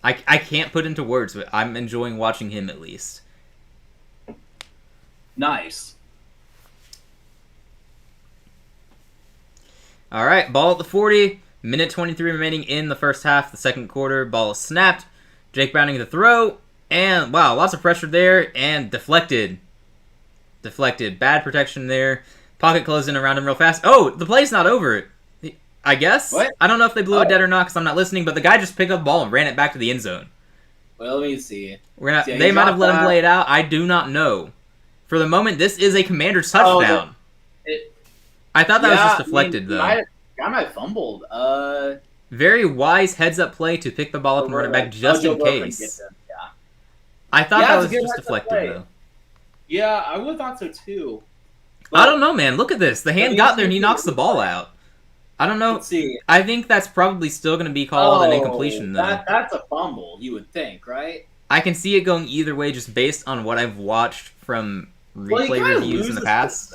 I can't put into words, but I'm enjoying watching him at least. Nice. All right, ball at the 40. Minute 23 remaining in the first half, the second quarter. Ball is snapped. Jake Browning to throw. And, wow, lots of pressure there. And deflected. Bad protection there. Pocket closed in around him real fast. Oh, the play's not over. I guess? What? I don't know if they blew it dead or not because I'm not listening, but the guy just picked up the ball and ran it back to the end zone. Well, let me see. They might have let him play it out. I do not know. For the moment, this is a Commander's touchdown. I thought that was just deflected, though. Guy might have fumbled. Very wise heads-up play to pick the ball up and run it back just in case. I thought that was just deflected, though. Yeah, I would have thought so, too. I don't know, man. Look at this. The hand got there and he knocks the ball out. I don't know. Let's see. I think that's probably still going to be called an incompletion, though. That's a fumble, you would think, right? I can see it going either way just based on what I've watched from replay reviews in the past.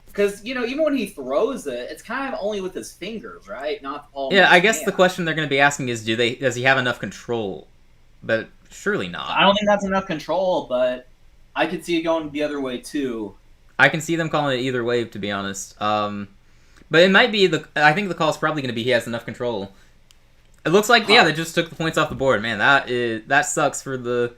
Because, even when he throws it, it's kind of only with his fingers, right? Not the ball. Yeah, I guess the question they're going to be asking is, does he have enough control? But surely not. I don't think that's enough control, but I could see it going the other way, too. I can see them calling it either way, to be honest. But it might be I think the call is probably going to be he has enough control. It looks like they just took the points off the board. Man, that sucks for the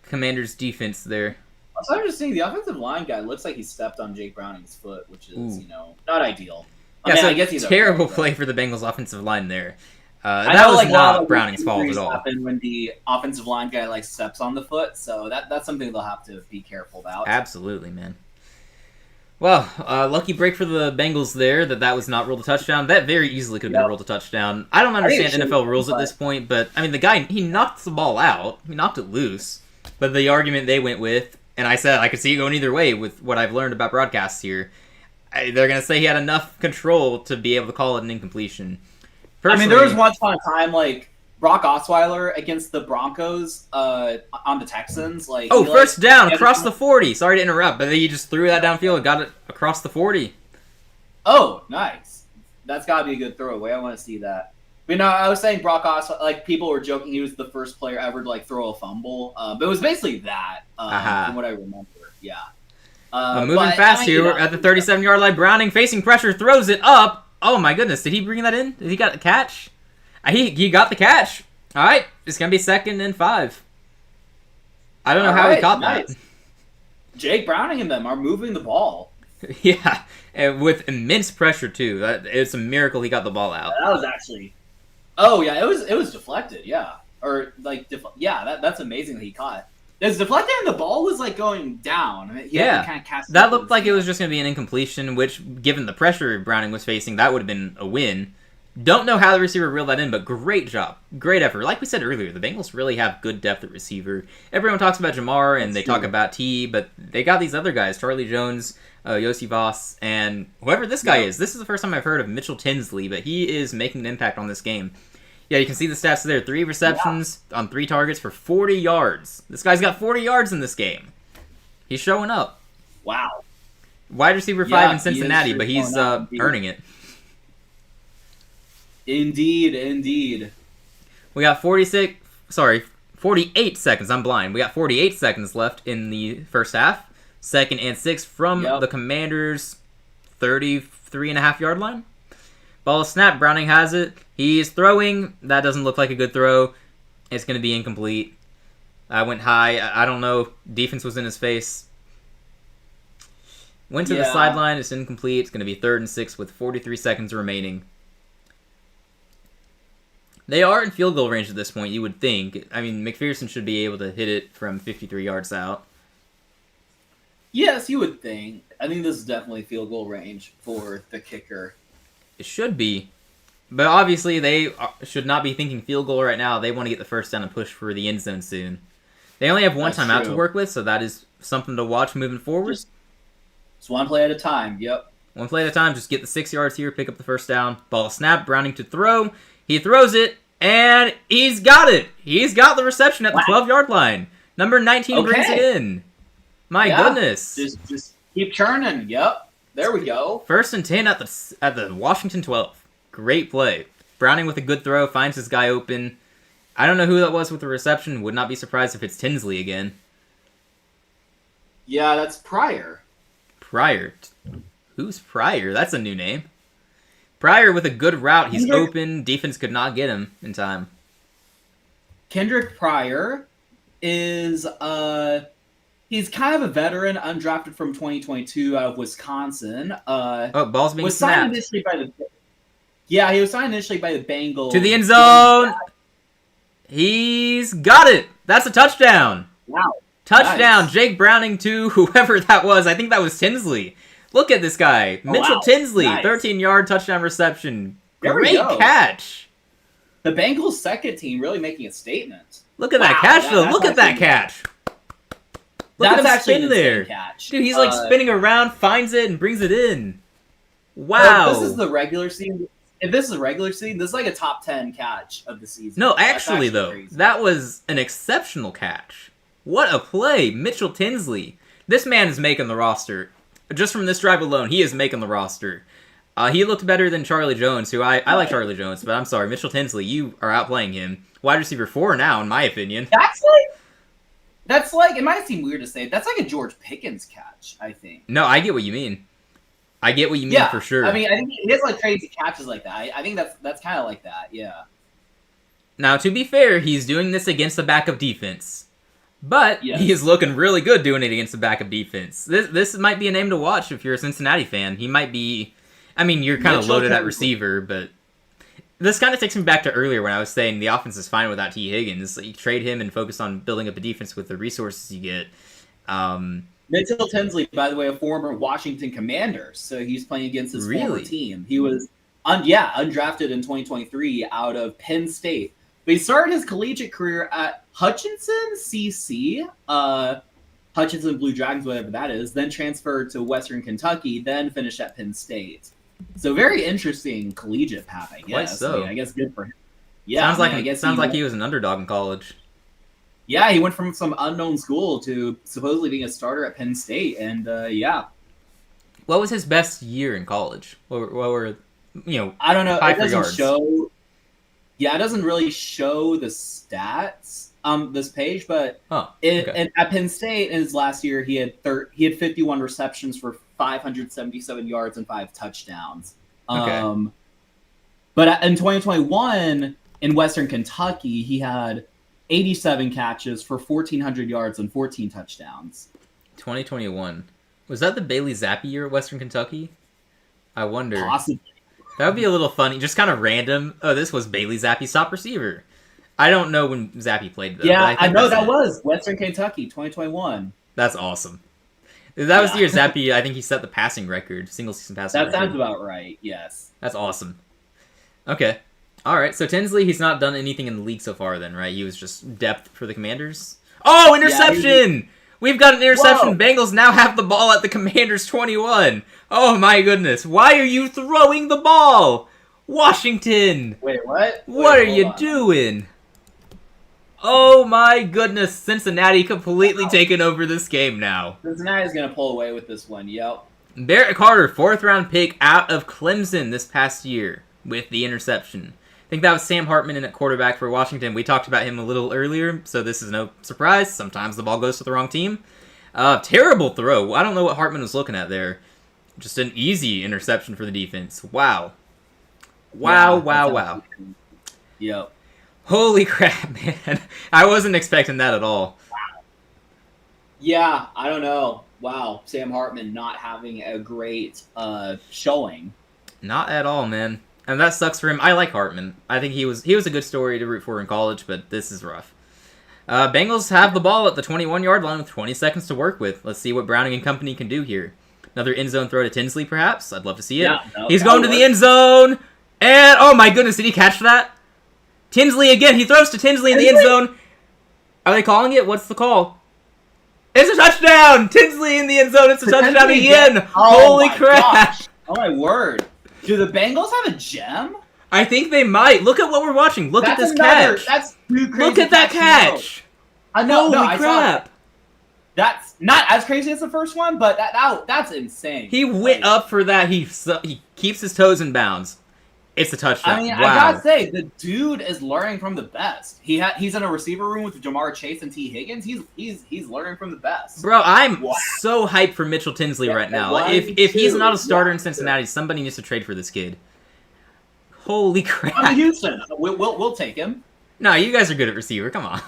Commanders' defense there. So I'm just seeing the offensive line guy looks like he stepped on Jake Browning's foot, which is not ideal. I guess he's terrible play for the Bengals' offensive line there. That was not Browning's fault at all. Happen when the offensive line guy steps on the foot, so that's something they'll have to be careful about. Absolutely, man. Well, lucky break for the Bengals there that was not ruled a touchdown. That very easily could have been ruled a touchdown. I don't understand NFL rules at this point, but I mean the guy he knocked the ball out, he knocked it loose. But the argument they went with, and I said I could see it going either way with what I've learned about broadcasts here. They're gonna say he had enough control to be able to call it an incompletion. Personally, there was once upon a time Brock Osweiler against the Broncos on the Texans. First down across the 40. Sorry to interrupt, but he just threw that downfield and got it across the 40. Oh, nice. That's got to be a good throwaway. I want to see that. You know, I was saying Brock Osweiler, like, people were joking he was the first player ever to, like, throw a fumble. But it was basically that, from what I remember. Yeah. Moving fast here at the 37-yard line. Browning facing pressure, throws it up. Oh, my goodness. Did he bring that in? Did he got the catch? He got the catch. All right. It's going to be 2nd and 5. I don't know how he caught that. Jake Browning and them are moving the ball. Yeah, and with immense pressure, too. It's a miracle he got the ball out. That was actually... Oh, yeah, it was deflected, yeah. Or, like, that's amazing that he caught. It was deflected and the ball was, like, going down. I mean, yeah, kind of cast that looked like it was just going to be an incompletion, which, given the pressure Browning was facing, that would have been a win. Don't know how the receiver reeled that in, but great job. Great effort. Like we said earlier, the Bengals really have good depth at receiver. Everyone talks about Marr, and they talk about T, but they got these other guys, Charlie Jones, Yossi Voss, and whoever this guy is. This is the first time I've heard of Mitchell Tinsley, but he is making an impact on this game. Yeah, you can see the stats there. 3 receptions on 3 targets for 40 yards. This guy's got 40 yards in this game. He's showing up. Wow. Wide receiver 5 in Cincinnati, but he's earning it. Indeed. We got 48 seconds. I'm blind. We got 48 seconds left in the first half. 2nd and 6 from the Commanders' 33.5-yard line. Ball snap. Browning has it. He's throwing. That doesn't look like a good throw. It's going to be incomplete. I went high. I don't know. Defense was in his face. Went to the sideline. It's incomplete. It's going to be 3rd and 6 with 43 seconds remaining. They are in field goal range at this point, you would think. I mean, McPherson should be able to hit it from 53 yards out. Yes, you would think. I think this is definitely field goal range for the kicker. It should be. But obviously, they should not be thinking field goal right now. They want to get the first down and push for the end zone soon. They only have one timeout to work with, so that is something to watch moving forward. Just one play at a time, yep. One play at a time, just get the 6 yards here, pick up the first down. Ball snap, Browning to throw. He throws it, and he's got it. He's got the reception at the 12-yard line. Number 19 brings it in. My goodness. Just keep churning. Yep. There we go. 1st and 10 at the Washington 12. Great play. Browning with a good throw, finds his guy open. I don't know who that was with the reception. Would not be surprised if it's Tinsley again. Yeah, that's Pryor. Pryor? Who's Pryor? That's a new name. Pryor with a good route. He's open. Defense could not get him in time. Kendrick Pryor is he's kind of a veteran, undrafted from 2022 out of Wisconsin. Ball's being snapped. He was signed initially by the Bengals. To the end zone. He's got it. That's a touchdown. Wow. Touchdown. Nice. Jake Browning to whoever that was. I think that was Tinsley. Look at this guy. Mitchell Tinsley. Nice. 13-yard touchdown reception. Great catch. The Bengals' second team really making a statement. Look at that catch, though. Look at that catch. Look at him spin there. Catch. Dude, he's like spinning around, finds it, and brings it in. Wow. This is the regular season. If this is a regular season, this is like a top 10 catch of the season. No, actually though, crazy. That was an exceptional catch. What a play. Mitchell Tinsley. This man is making the roster. Just from this drive alone, he is making the roster. He looked better than Charlie Jones, who I like Charlie Jones, but I'm sorry, Mitchell Tinsley, you are outplaying him. Wide receiver 4 now, in my opinion. That's like, it might seem weird to say, that's like a George Pickens catch, I think. No, I get what you mean. I get what you mean for sure. I mean, I think he has like crazy catches like that. I think that's kind of like that, yeah. Now, to be fair, he's doing this against the backup defense. But he is looking really good doing it against the backup defense. This might be a name to watch if you're a Cincinnati fan. He might be... I mean, you're kind of loaded at receiver, but... This kind of takes me back to earlier when I was saying the offense is fine without T. Higgins. You trade him and focus on building up a defense with the resources you get. Mitchell Tinsley, by the way, a former Washington Commander, so he's playing against his former team. He was, undrafted in 2023 out of Penn State. But he started his collegiate career at Hutchinson CC, Hutchinson Blue Dragons, whatever that is, then transferred to Western Kentucky, then finished at Penn State. So very interesting collegiate path, I guess. Quite so. I mean, I guess good for him. Yeah, sounds like he was an underdog in college. Yeah, he went from some unknown school to supposedly being a starter at Penn State, and What was his best year in college? What were I don't know. It doesn't show. Yeah, it doesn't really show the stats this page, but at Penn State in his last year he had 51 receptions for 577 yards and 5 touchdowns. Okay. But in 2021 in Western Kentucky he had 87 catches for 1,400 yards and 14 touchdowns. 2021. Was that the Bailey Zappi year at Western Kentucky? I wonder. Possibly. That would be a little funny. Just kind of random. Oh, this was Bailey Zappi's top receiver. I don't know when Zappi played, though. Yeah, I know that was Western Kentucky, 2021. That's awesome. That was the year Zappi, I think he set the passing record, single-season passing record. That sounds about right, yes. That's awesome. Okay. All right, so Tinsley, he's not done anything in the league so far then, right? He was just depth for the Commanders? Oh, interception! Yeah, we've got an interception. Whoa. Bengals now have the ball at the Commanders' 21. Oh, my goodness. Why are you throwing the ball? Washington! Wait, what? What are you doing? Oh, my goodness. Cincinnati completely taking over this game now. Cincinnati's going to pull away with this one, yep. Barrett Carter, 4th-round pick out of Clemson this past year with the interception. I think that was Sam Hartman in at quarterback for Washington. We talked about him a little earlier, so this is no surprise. Sometimes the ball goes to the wrong team. Terrible throw. I don't know what Hartman was looking at there. Just an easy interception for the defense. Wow. Wow. Yep. Holy crap, man. I wasn't expecting that at all. Yeah, I don't know. Wow, Sam Hartman not having a great showing. Not at all, man. And that sucks for him. I like Hartman. I think he was a good story to root for in college, but this is rough. Bengals have the ball at the 21-yard line with 20 seconds to work with. Let's see what Browning and company can do here. Another end zone throw to Tinsley, perhaps. I'd love to see it. Yeah, no, he's going to the end zone. And, oh my goodness, did he catch that? Tinsley again. He throws to Tinsley in the end zone. Are they calling it? What's the call? It's a touchdown! Tinsley in the end zone. It's a touchdown again. Holy crap. Gosh. Oh, my word. Do the Bengals have a gem? I think they might. Look at what we're watching. Look at this catch. That's too crazy. Look at that catch. I know. Holy crap. That's not as crazy as the first one, but that's insane. He went up for that. He keeps his toes in bounds. It's a touchdown. I mean, wow. I gotta say, the dude is learning from the best. He's in a receiver room with Jamar Chase and T. Higgins. He's learning from the best. Bro, I'm so hyped for Mitchell Tinsley right now. If he's not a starter in Cincinnati, somebody needs to trade for this kid. Holy crap! I'm in Houston. We'll take him. No, you guys are good at receiver. Come on.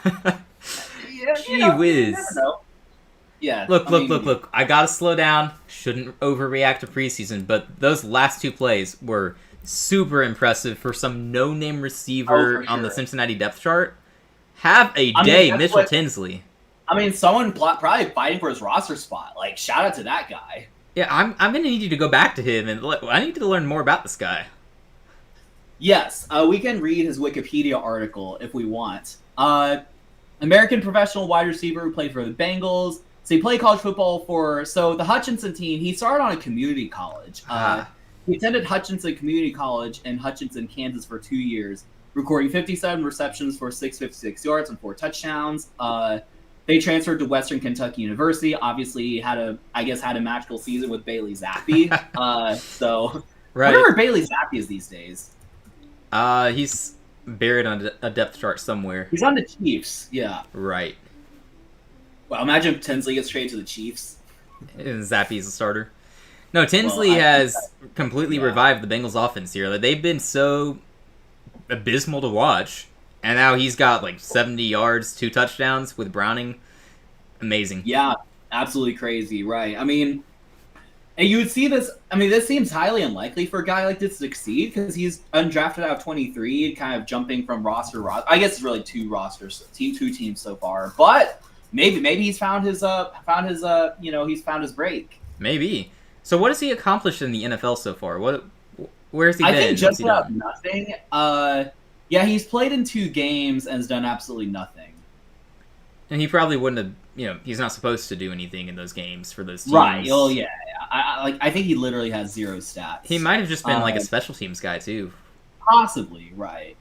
Gee whiz. Yeah. Look. I gotta slow down. Shouldn't overreact to preseason, but those last 2 plays were super impressive for some no-name receiver on the Cincinnati depth chart. Have a day, Mitchell Tinsley. I mean, someone probably fighting for his roster spot. Like, shout out to that guy. Yeah, I'm gonna need you to go back to him, and I need to learn more about this guy. Yes, we can read his Wikipedia article if we want. American professional wide receiver who played for the Bengals. So he played college football so the Hutchinson team. He started on a community college. He attended Hutchinson Community College in Hutchinson, Kansas for 2 years, recording 57 receptions for 656 yards and 4 touchdowns. They transferred to Western Kentucky University. Obviously, had a magical season with Bailey Zappi. Right. Whatever Bailey Zappi is these days. He's buried on a depth chart somewhere. He's on the Chiefs. Yeah. Right. Well, imagine if Tinsley gets traded to the Chiefs. And Zappi's a starter. No, Tinsley has completely revived the Bengals offense here. They've been so abysmal to watch, and now he's got 70 yards, 2 touchdowns with Browning. Amazing. Yeah, absolutely crazy, right. I mean, and you would see this, this seems highly unlikely for a guy like this to succeed because he's undrafted out of 23, kind of jumping from roster to roster. I guess it's really 2 teams so far, but maybe he's found his break. Maybe. So what has he accomplished in the NFL so far? Where has he been? I think just about nothing. He's played in 2 games and has done absolutely nothing. And he probably wouldn't have, he's not supposed to do anything in those games for those teams. Right. Oh, yeah. I think he literally has 0 stats. He might have just been a special teams guy, too. Possibly, right.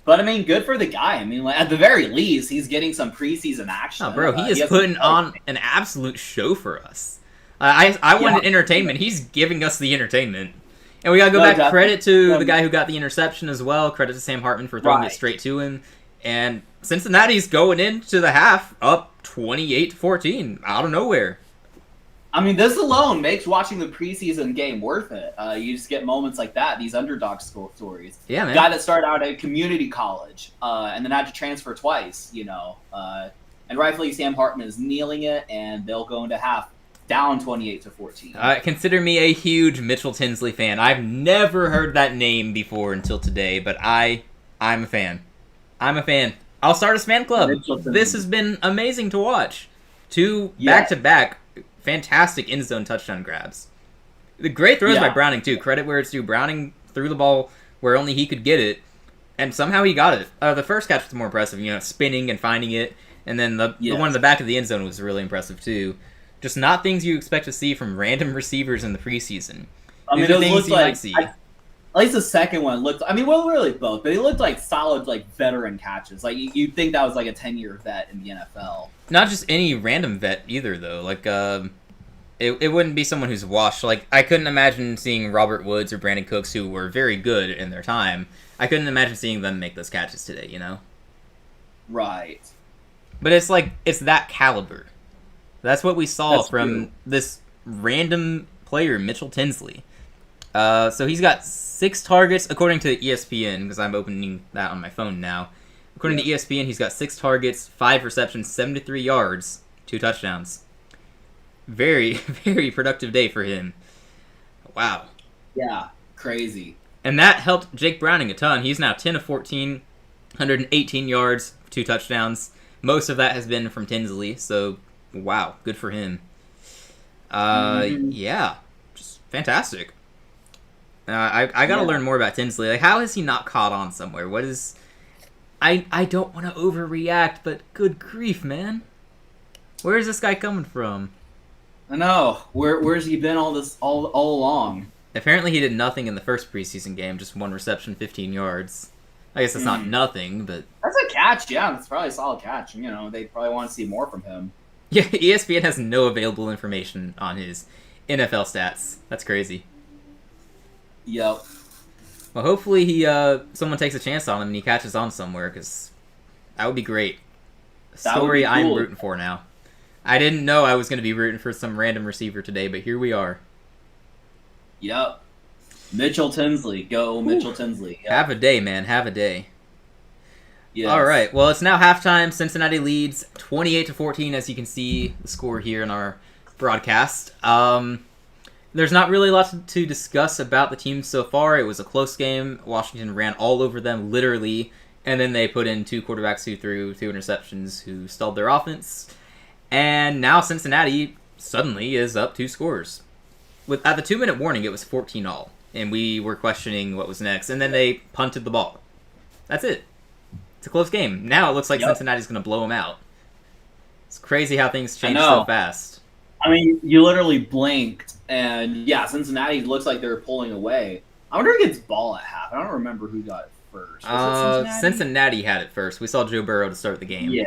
But, good for the guy. At the very least, he's getting some preseason action. Oh, bro, he is putting on an absolute show for us. I wanted entertainment. He's giving us the entertainment. And we gotta go No, back. definitely. Credit to the guy who got the interception as well. Credit to Sam Hartman for throwing it Right. straight to him. And Cincinnati's going into the half up 28-14 out of nowhere. I mean, this alone makes watching the preseason game worth it. You just get moments like that, these underdog stories. Yeah, man. Guy that started out at community college and then had to transfer twice, and rightfully Sam Hartman is kneeling it, and they'll go into half down 28-14. Consider me a huge Mitchell Tinsley fan. I've never heard that name before until today, but I'm a fan. I'm a fan. I'll start a fan club. This has been amazing to watch. Two back-to-back fantastic end zone touchdown grabs. The great throws by Browning, too. Credit where it's due. Browning threw the ball where only he could get it, and somehow he got it. The first catch was more impressive, spinning and finding it, and then the one in the back of the end zone was really impressive, too. Just not things you expect to see from random receivers in the preseason. I mean, those things looked you might see. At least the second one looked. I mean, well, really both, but he looked like solid, veteran catches. Like you'd think that was like a 10-year vet in the NFL. Not just any random vet either, though. It wouldn't be someone who's washed. Like, I couldn't imagine seeing Robert Woods or Brandon Cooks, who were very good in their time. I couldn't imagine seeing them make those catches today. Right. But it's that caliber. That's what we saw from this random player, Mitchell Tinsley. So he's got 6 targets, according to ESPN, because I'm opening that on my phone now. According to ESPN, he's got 6 targets, 5 receptions, 73 yards, 2 touchdowns. Very, very productive day for him. Wow. Yeah, crazy. And that helped Jake Browning a ton. He's now 10 of 14, 118 yards, 2 touchdowns. Most of that has been from Tinsley, so wow, good for him. Yeah, just fantastic. I gotta learn more about Tinsley. Like, how has he not caught on somewhere? What is... I don't want to overreact, but good grief, man. Where is this guy coming from? I know. Where's he been all along? Apparently he did nothing in the first preseason game, just 1 reception, 15 yards. I guess that's not nothing, but... That's a catch, yeah. That's probably a solid catch. They probably want to see more from him. Yeah, ESPN has no available information on his NFL stats. That's crazy. Yep. Well, hopefully someone takes a chance on him and he catches on somewhere, because that would be great. Story cool. I'm rooting for now. I didn't know I was going to be rooting for some random receiver today, but here we are. Yep. Mitchell Tinsley. Go Mitchell Tinsley. Yep. Have a day, man. Have a day. Yes. All right. Well, it's now halftime. Cincinnati leads 28-14, as you can see the score here in our broadcast. There's not really a lot to discuss about the team so far. It was a close game. Washington ran all over them, literally, and then they put in 2 quarterbacks who threw 2 interceptions who stalled their offense. And now Cincinnati suddenly is up 2 scores. At the 2-minute warning, it was 14-all, and we were questioning what was next. And then they punted the ball. That's it. It's a close game. Now it looks like Cincinnati's going to blow them out. It's crazy how things change so fast. I mean, you literally blinked, and Cincinnati looks like they're pulling away. I wonder who gets ball at half. I don't remember who got it first. Was it Cincinnati had it first. We saw Joe Burrow to start the game. Yeah.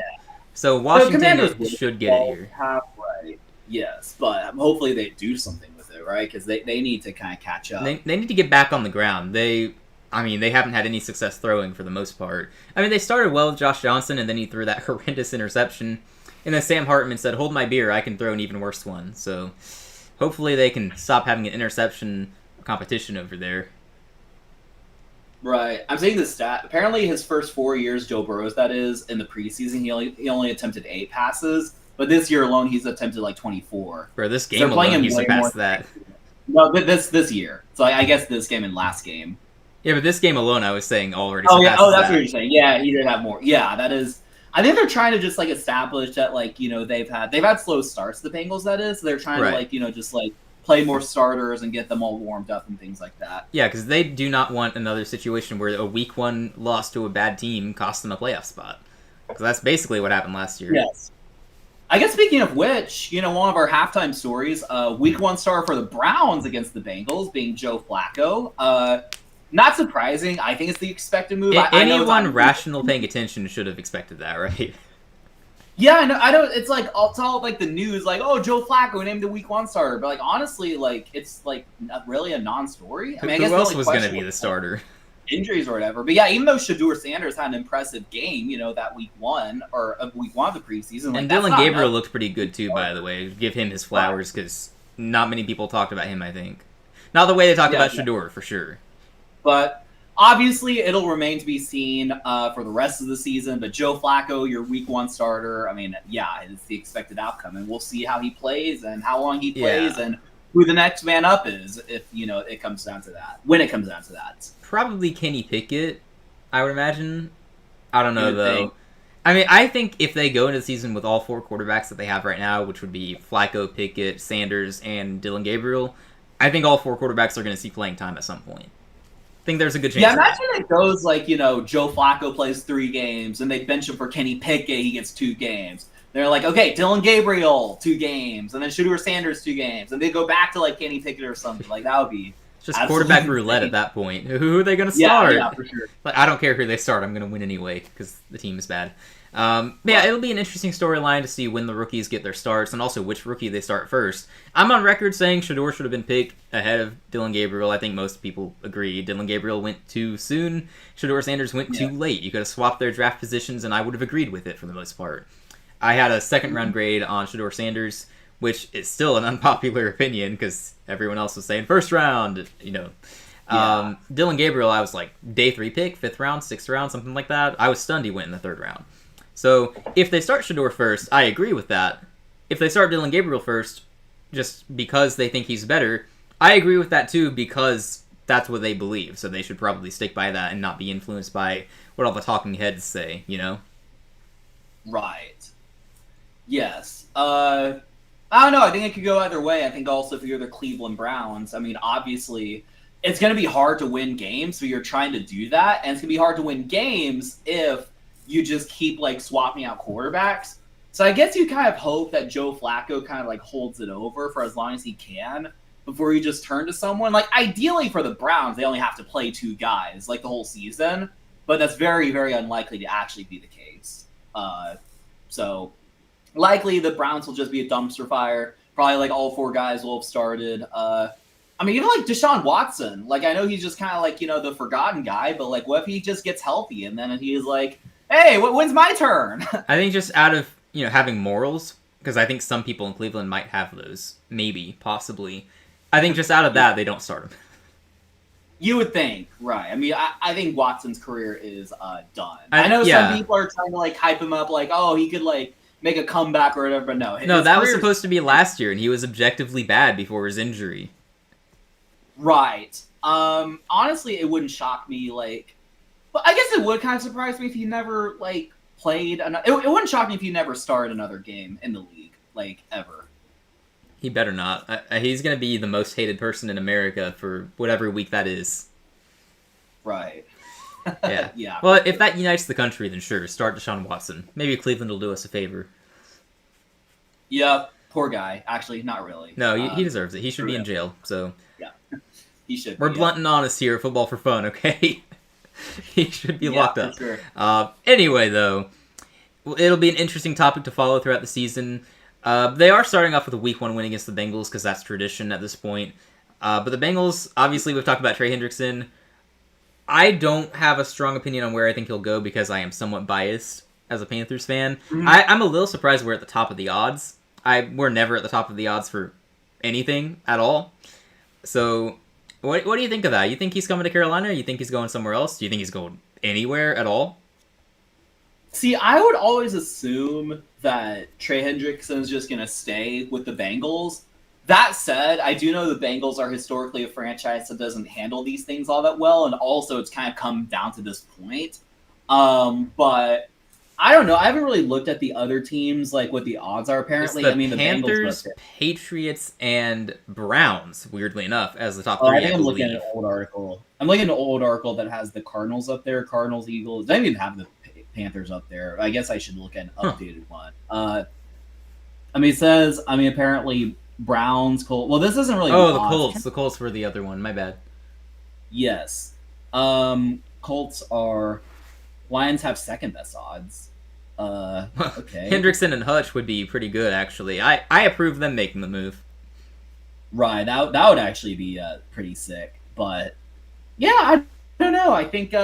So Washington should get it here. Half right. Yes, but hopefully they do something with it, right? Because they need to kind of catch up. They need to get back on the ground. They haven't had any success throwing for the most part. I mean, they started well with Josh Johnson, and then he threw that horrendous interception. And then Sam Hartman said, "Hold my beer, I can throw an even worse one." So hopefully they can stop having an interception competition over there. Right. I'm seeing the stat. Apparently his first 4 years, Joe Burrow's that is, in the preseason, he only attempted 8 passes. But this year alone, he's attempted 24. Bro, this game alone, he surpassed that. No, this year. So I guess this game and last game. Yeah, but this game alone, I was saying already surpasses that. Oh, that's what you're saying. Yeah, he did have more. Yeah, that is... I think they're trying to just establish that they've had slow starts, the Bengals, that is. So they're trying to play more starters and get them all warmed up and things like that. Yeah, because they do not want another situation where a week 1 loss to a bad team cost them a playoff spot. Because that's basically what happened last year. Yes. I guess speaking of which, one of our halftime stories, week 1 star for the Browns against the Bengals being Joe Flacco. Not surprising. I think it's the expected move. Anyone rational paying attention should have expected that, right? Yeah, I know. I don't. It's like it's all like the news, like, oh, Joe Flacco named the Week 1 starter, but like honestly, like it's like not really a non-story. I mean, I guess Who the else only was going to question be the starter? injuries or whatever. But yeah, even though Shador Sanders had an impressive game, that week 1 or week 1 of the preseason, like And that's Dylan not Gabriel enough. looked pretty good too, by the way. Give him his flowers because not many people talked about him. I think not the way they talked about Shador for sure. But obviously, it'll remain to be seen for the rest of the season. But Joe Flacco, your week 1 starter, I mean, yeah, it's the expected outcome. And we'll see how he plays and how long he plays and who the next man up is if, it comes down to that. When it comes down to that. Probably Kenny Pickett, I would imagine. I don't know, though. I mean, I think if they go into the season with all 4 quarterbacks that they have right now, which would be Flacco, Pickett, Sanders, and Dylan Gabriel, I think all 4 quarterbacks are going to see playing time at some point. I think there's a good chance. Yeah, imagine it goes like, Joe Flacco plays 3 games, and they bench him for Kenny Pickett, he gets 2 games. They're like, okay, Dylan Gabriel, 2 games, and then Shador Sanders, 2 games, and they go back to like Kenny Pickett or something. Like that would be just quarterback roulette at that point. Who are they going to start? Yeah, for sure. Like, I don't care who they start. I'm going to win anyway because the team is bad. Yeah, it'll be an interesting storyline to see when the rookies get their starts and also which rookie they start first. I'm on record saying Shador should have been picked ahead of Dylan Gabriel. I think most people agree. Dylan Gabriel went too soon. Shador Sanders went too late. You could have swapped their draft positions, and I would have agreed with it for the most part. I had a second-round grade on Shador Sanders, which is still an unpopular opinion because everyone else was saying first round, Dylan Gabriel, I was like day 3 pick, 5th round, 6th round, something like that. I was stunned he went in the 3rd round. So if they start Shador first, I agree with that. If they start Dylan Gabriel first, just because they think he's better, I agree with that too because that's what they believe. So they should probably stick by that and not be influenced by what all the talking heads say, Right. Yes. I don't know. I think it could go either way. I think also if you're the Cleveland Browns, I mean, obviously it's going to be hard to win games, so you're trying to do that. And it's going to be hard to win games if you just keep like swapping out quarterbacks. So I guess you kind of hope that Joe Flacco kind of like holds it over for as long as he can before you just turn to someone. Like ideally for the Browns, they only have to play 2 guys like the whole season, but that's very, very unlikely to actually be the case. So likely the Browns will just be a dumpster fire. Probably like all 4 guys will have started. I mean, even like Deshaun Watson, like I know he's just kind of like, the forgotten guy, but like what if he just gets healthy and then he's like, hey, when's my turn? I think just out of, having morals, because I think some people in Cleveland might have those. Maybe, possibly. I think just out of that, they don't start him. You would think, right. I mean, I think Watson's career is done. I know some people are trying to like hype him up like, oh, he could like make a comeback or whatever, but no. No, that was supposed to be last year, and he was objectively bad before his injury. Right. Honestly, it wouldn't shock me, like... But I guess it would kind of surprise me if he never, like, played... It wouldn't shock me if he never started another game in the league, like, ever. He better not. He's going to be the most hated person in America for whatever week that is. Right. Yeah. Yeah. Well, if that unites the country, then sure, start Deshaun Watson. Maybe Cleveland will do us a favor. Yeah, poor guy. Actually, not really. No, he deserves it. He should be in jail, so... Yeah, he should We're blunt and honest here, football for fun, okay? He should be locked up. Sure. Anyway, though, it'll be an interesting topic to follow throughout the season. They are starting off with a Week 1 win against the Bengals, because that's tradition at this point. But the Bengals, obviously, we've talked about Trey Hendrickson. I don't have a strong opinion on where I think he'll go, because I am somewhat biased as a Panthers fan. Mm-hmm. I'm a little surprised we're at the top of the odds. We're never at the top of the odds for anything at all. So, what do you think of that? You think he's coming to Carolina? You think he's going somewhere else? Do you think he's going anywhere at all? See, I would always assume that Trey Hendrickson is just going to stay with the Bengals. That said, I do know the Bengals are historically a franchise that doesn't handle these things all that well, and also it's kind of come down to this point. But I don't know. I haven't really looked at the other teams, like what the odds are. Apparently, the Panthers, Patriots, and Browns. Weirdly enough, as the top 3. I think I'm looking at an old article. I'm looking at an old article that has the Cardinals up there. Cardinals, Eagles. I don't even have the Panthers up there. I guess I should look at an updated one. It says. Apparently Browns, Colts. Well, this isn't really. Oh, the Colts. The Colts were the other one. My bad. Yes. Colts are. Lions have second best odds. Okay. Hendrickson and Hutch would be pretty good, actually. I approve them making the move. Right, that would actually be pretty sick. But yeah, I don't know. I think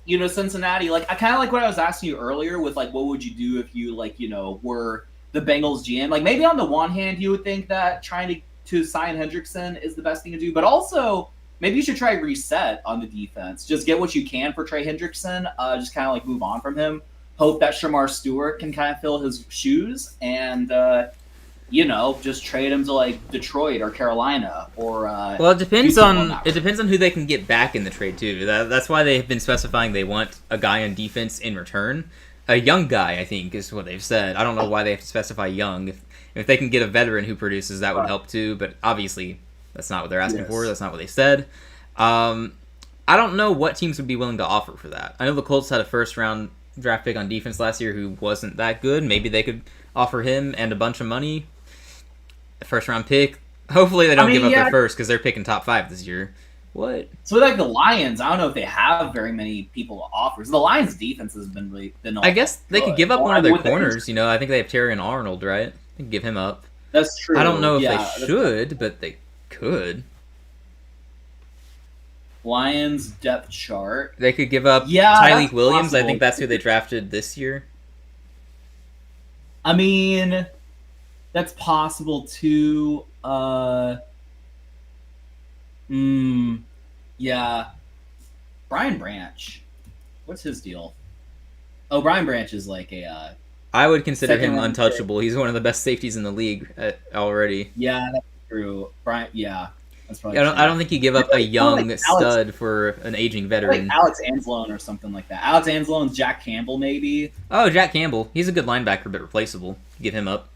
Cincinnati. Like I kind of like what I was asking you earlier with like, what would you do if you like were the Bengals GM? Like maybe on the one hand, you would think that trying to sign Hendrickson is the best thing to do, but also maybe you should try reset on the defense. Just get what you can for Trey Hendrickson. Just kind of like move on from him. Hope that Shamar Stewart can kind of fill his shoes and. Just trade him to like Detroit or Carolina or. Well, it depends on who they can get back in the trade too. That's why they've been specifying they want a guy on defense in return. A young guy, I think, is what they've said. I don't know why they have to specify young. If they can get a veteran who produces, that would help too. But obviously, that's not what they're asking for. That's not what they said. I don't know what teams would be willing to offer for that. I know the Colts had a first-round draft pick on defense last year who wasn't that good. Maybe they could offer him and a bunch of money. A first-round pick. Hopefully they don't give up their first because they're picking top 5 this year. What? So like the Lions, I don't know if they have very many people to offer. So the Lions' defense has been I guess they could give up one of their corners. I think they have Terry and Arnold, right? They can give him up. That's true. I don't know if they should, but they could. Lions depth chart. They could give up Tyleek Williams. Possible. I think that's who they drafted this year. I mean, that's possible too. Yeah. Brian Branch. What's his deal? Oh, Brian Branch is like a... I would consider him untouchable. He's one of the best safeties in the league already. Yeah, that's true. Brian, yeah. That's probably I don't think you give up a young stud for an aging veteran. Like Alex Anzalone or something like that. Alex Anzalone's Jack Campbell, maybe. Oh, Jack Campbell. He's a good linebacker, but replaceable. Give him up.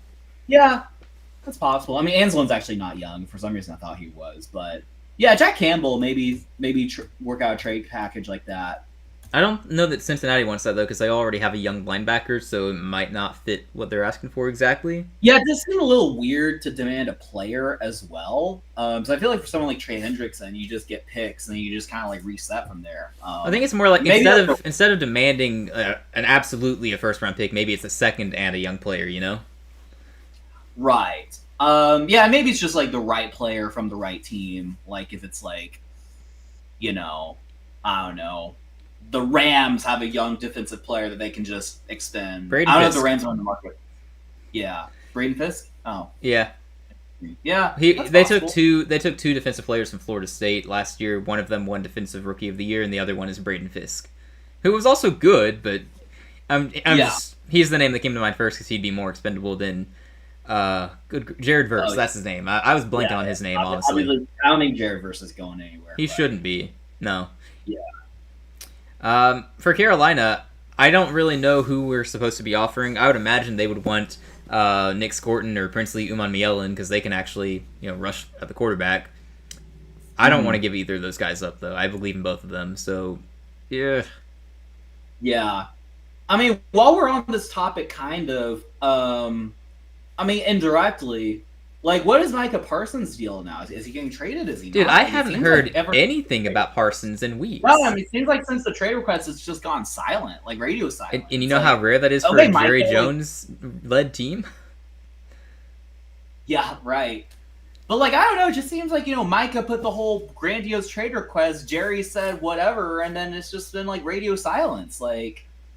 Yeah, that's possible. I mean, Anzalone's actually not young. For some reason, I thought he was. But, yeah, Jack Campbell, maybe work out a trade package like that. I don't know that Cincinnati wants that, though, because they already have a young linebacker, so it might not fit what they're asking for exactly. Yeah, it does seem a little weird to demand a player as well. So I feel like for someone like Trey Hendrickson, you just get picks, and you just kind of like reset from there. I think it's more like instead of demanding an absolutely a first-round pick, maybe it's a second and a young player, Right. Yeah, maybe it's just like the right player from the right team. Like if it's like, I don't know. The Rams have a young defensive player that they can just extend. I don't know if the Rams are on the market. Yeah, Braden Fisk. Oh, yeah, yeah. They took two defensive players from Florida State last year. One of them won Defensive Rookie of the Year, and the other one is Braden Fisk, who was also good. But he's the name that came to mind first because he'd be more expendable than Jared Verse. That's his name. I was blanking on his name, honestly. I don't think Jared Verse is going anywhere. He shouldn't be. No. Yeah. For Carolina, I don't really know who we're supposed to be offering. I would imagine they would want Nick Scorton or Princely Umanmielen because they can actually rush at the quarterback. I don't want to give either of those guys up, though. I believe in both of them. So, yeah. Yeah. I mean, while we're on this topic, kind of, indirectly, like, what is Micah Parsons' deal now? Is he getting traded? Is he Dude, not? I haven't heard anything about Parsons in weeks. Well, it seems like since the trade request, it's just gone silent, like radio silent. And you know how rare that is for a Jerry Jones-led team? Yeah, right. But, I don't know, it just seems like, Micah put the whole grandiose trade request, Jerry said whatever, and then it's just been, radio silence.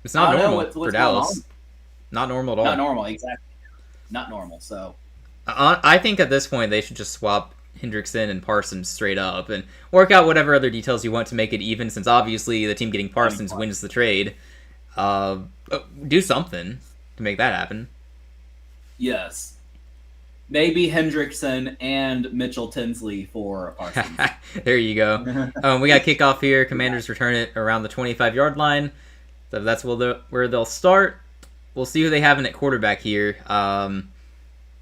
It's not normal for Dallas. Not normal at all. Not normal, exactly. Not normal, so... I think at this point they should just swap Hendrickson and Parsons straight up and work out whatever other details you want to make it even, since obviously the team getting Parsons wins the trade. Do something to make that happen. Yes. Maybe Hendrickson and Mitchell Tinsley for Parsons. There you go. We got kickoff here. Commanders return it around the 25-yard line. So that's where they'll start. We'll see who they have in at quarterback here.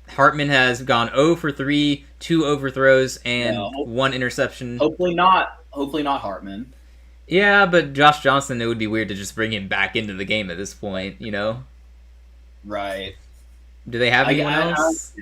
Hartman has gone 0 for 3, 2 overthrows, and 1 interception. Hopefully not Hartman. Yeah, but Josh Johnson, it would be weird to just bring him back into the game at this point, Right. Do they have anyone else?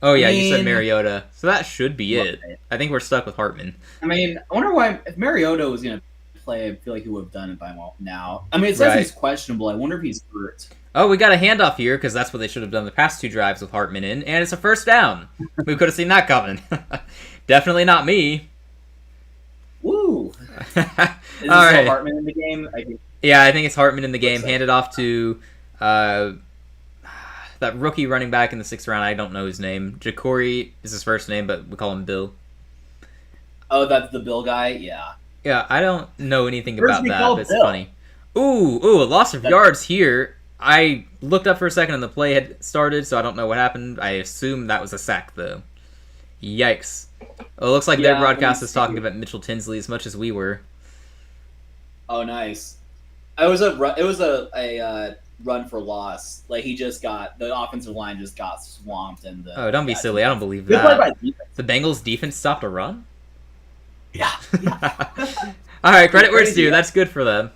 Oh, yeah, you said Mariota. So that should be it. I think we're stuck with Hartman. I wonder why, if Mariota was going to play, I feel like he would have done it by now. I mean, it says he's questionable. I wonder if he's hurt. Oh, we got a handoff here because that's what they should have done the past 2 drives with Hartman in, and it's a first down. We could have seen that coming. Definitely not me. Woo! Is this right. Hartman in the game? Yeah, I think it's Hartman in the game. Handed off to that rookie running back in the 6th round. I don't know his name. Ja'Cory is his first name, but we call him Bill. Oh, that's the Bill guy? Yeah. Yeah, I don't know anything about that, but it's Bill? funny. Ooh, a loss of yards here. I looked up for a second and the play had started, so I don't know what happened. I assume that was a sack, though. Yikes. Well, it looks like their broadcast is talking about Mitchell Tinsley as much as we were. Oh, nice. It was a run for loss. Like, the offensive line just got swamped. Oh, don't be silly. I don't believe that. The Bengals defense stopped a run? Yeah. All right, credit where it's due. That's good for them.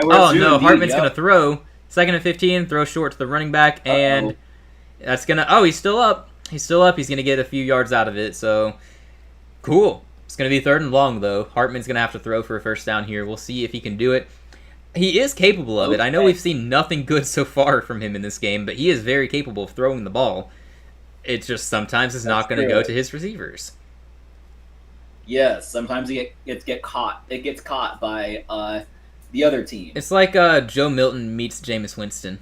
Oh, no, Hartman's going to throw. 2nd and 15, throw short to the running back, and that's going to... Oh, he's still up. He's going to get a few yards out of it, so... Cool. It's going to be 3rd and long, though. Hartman's going to have to throw for a first down here. We'll see if he can do it. He is capable of it. I know we've seen nothing good so far from him in this game, but he is very capable of throwing the ball. It just sometimes is not going to go to his receivers. Yes, sometimes it gets caught. It gets caught by the other team. It's like Joe Milton meets Jameis Winston.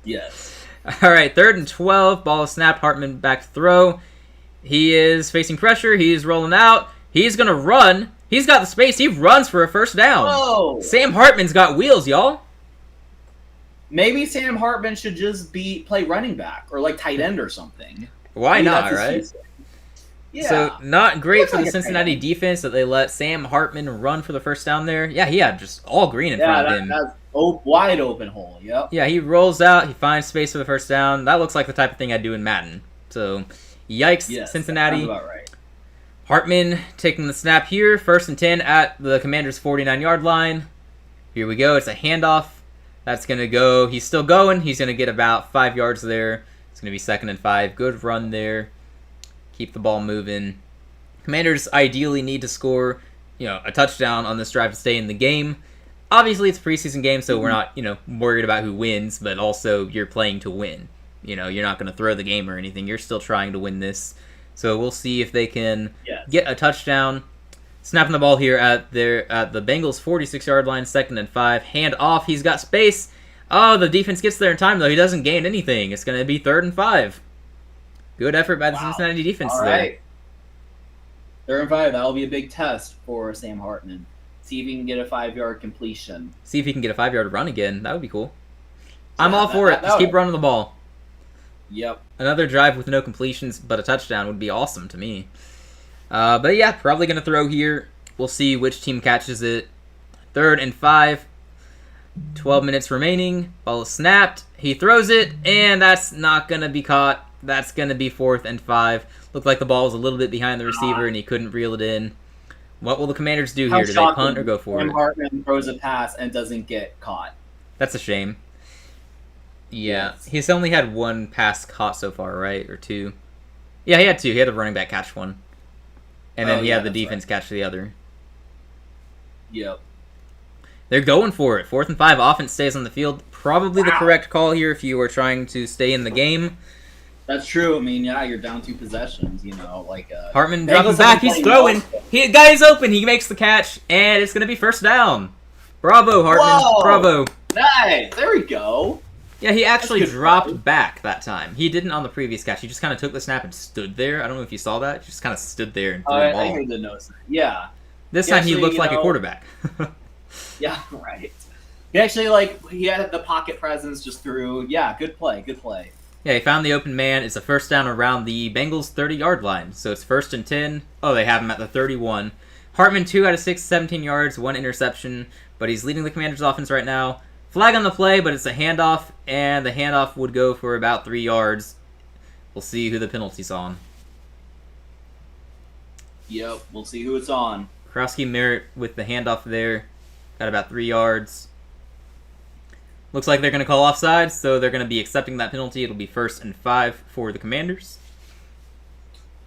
Yes. All right, 3rd and 12. Ball is snapped. Hartman back to throw. He is facing pressure. He's rolling out. He's going to run. He's got the space. He runs for a first down. Whoa. Sam Hartman's got wheels, y'all. Maybe Sam Hartman should just play running back or like tight end or something. Why not, right? Yeah. So, not great for the Cincinnati defense that they let Sam Hartman run for the first down there. Yeah, he had just all green in front of him. That's wide open hole, yep. Yeah, he rolls out. He finds space for the first down. That looks like the type of thing I'd do in Madden. So, yikes, yes, Cincinnati. That sounds about right. Hartman taking the snap here. 1st and 10 at the Commanders' 49-yard line. Here we go. It's a handoff. That's going to go. He's still going. He's going to get about 5 yards there. It's going to be 2nd and 5. Good run there. Keep the ball moving. Commanders ideally need to score, a touchdown on this drive to stay in the game. Obviously, it's a preseason game, so we're not, worried about who wins, but also you're playing to win. You're not going to throw the game or anything. You're still trying to win this. So we'll see if they can get a touchdown. Snapping the ball here at the Bengals' 46-yard line, 2nd and 5. Hand off. He's got space. Oh, the defense gets there in time, though. He doesn't gain anything. It's going to be 3rd and 5. Good effort by the Cincinnati defense All there. Right. 3rd and 5. That'll be a big test for Sam Hartman. See if he can get a 5-yard completion. See if he can get a 5-yard run again. That would be cool. I'm all for it. Just keep running the ball. Yep. Another drive with no completions, but a touchdown would be awesome to me. But yeah, probably going to throw here. We'll see which team catches it. 3rd and 5. 12 minutes remaining. Ball is snapped. He throws it, and that's not going to be caught. That's going to be 4th and 5. Looked like the ball was a little bit behind the receiver, and he couldn't reel it in. What will the Commanders do here? Do they punt or go for it? Sam Hartman throws a pass and doesn't get caught. That's a shame. Yeah, he's only had 1 pass caught so far, right? Or 2? Yeah, he had 2. He had the running back catch 1. And then he had the defense catch the other. Yep. They're going for it. 4th and 5. Offense stays on the field. Probably the correct call here if you were trying to stay in the game. That's true. I mean, yeah, you're down 2 possessions, Hartman dropping back. He's throwing. Guy's open. He makes the catch, and it's going to be 1st down. Bravo, Hartman. Whoa! Bravo. Nice. There we go. Yeah, he actually dropped back that time. He didn't on the previous catch. He just kind of took the snap and stood there. I don't know if you saw that. He just kind of stood there and threw the ball. I heard the notes. Yeah. This time he looked like a quarterback. Yeah, right. He actually, he had the pocket presence, just threw. Yeah, good play. Yeah, he found the open man. It's a first down around the Bengals' 30-yard line. So it's 1st and 10. Oh, they have him at the 31. Hartman, 2 out of 6, 17 yards, 1 interception. But he's leading the Commanders' offense right now. Flag on the play, but it's a handoff, and the handoff would go for about 3 yards. We'll see who the penalty's on. Yep, we'll see who it's on. Krowski Merritt with the handoff there. Got about 3 yards. Looks like they're going to call offsides, so they're going to be accepting that penalty. It'll be 1st and 5 for the Commanders.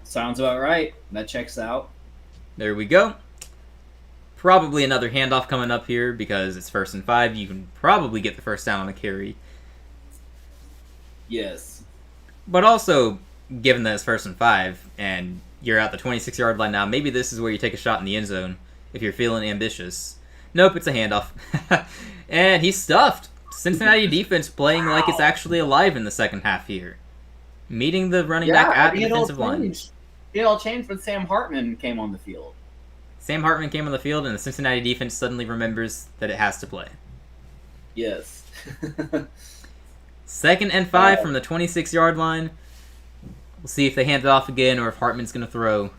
Sounds about right. That checks out. There we go. Probably another handoff coming up here because it's 1st and 5. You can probably get the first down on a carry. Yes. But also, given that it's 1st and 5 and you're at the 26-yard line now, maybe this is where you take a shot in the end zone if you're feeling ambitious. Nope, it's a handoff. And he's stuffed. Cincinnati defense playing like it's actually alive in the second half here. Meeting the running back at the defensive line. It all changed when Sam Hartman came on the field. Sam Hartman came on the field, and the Cincinnati defense suddenly remembers that it has to play. Yes. 2nd and 5 from the 26-yard line. We'll see if they hand it off again or if Hartman's going to throw.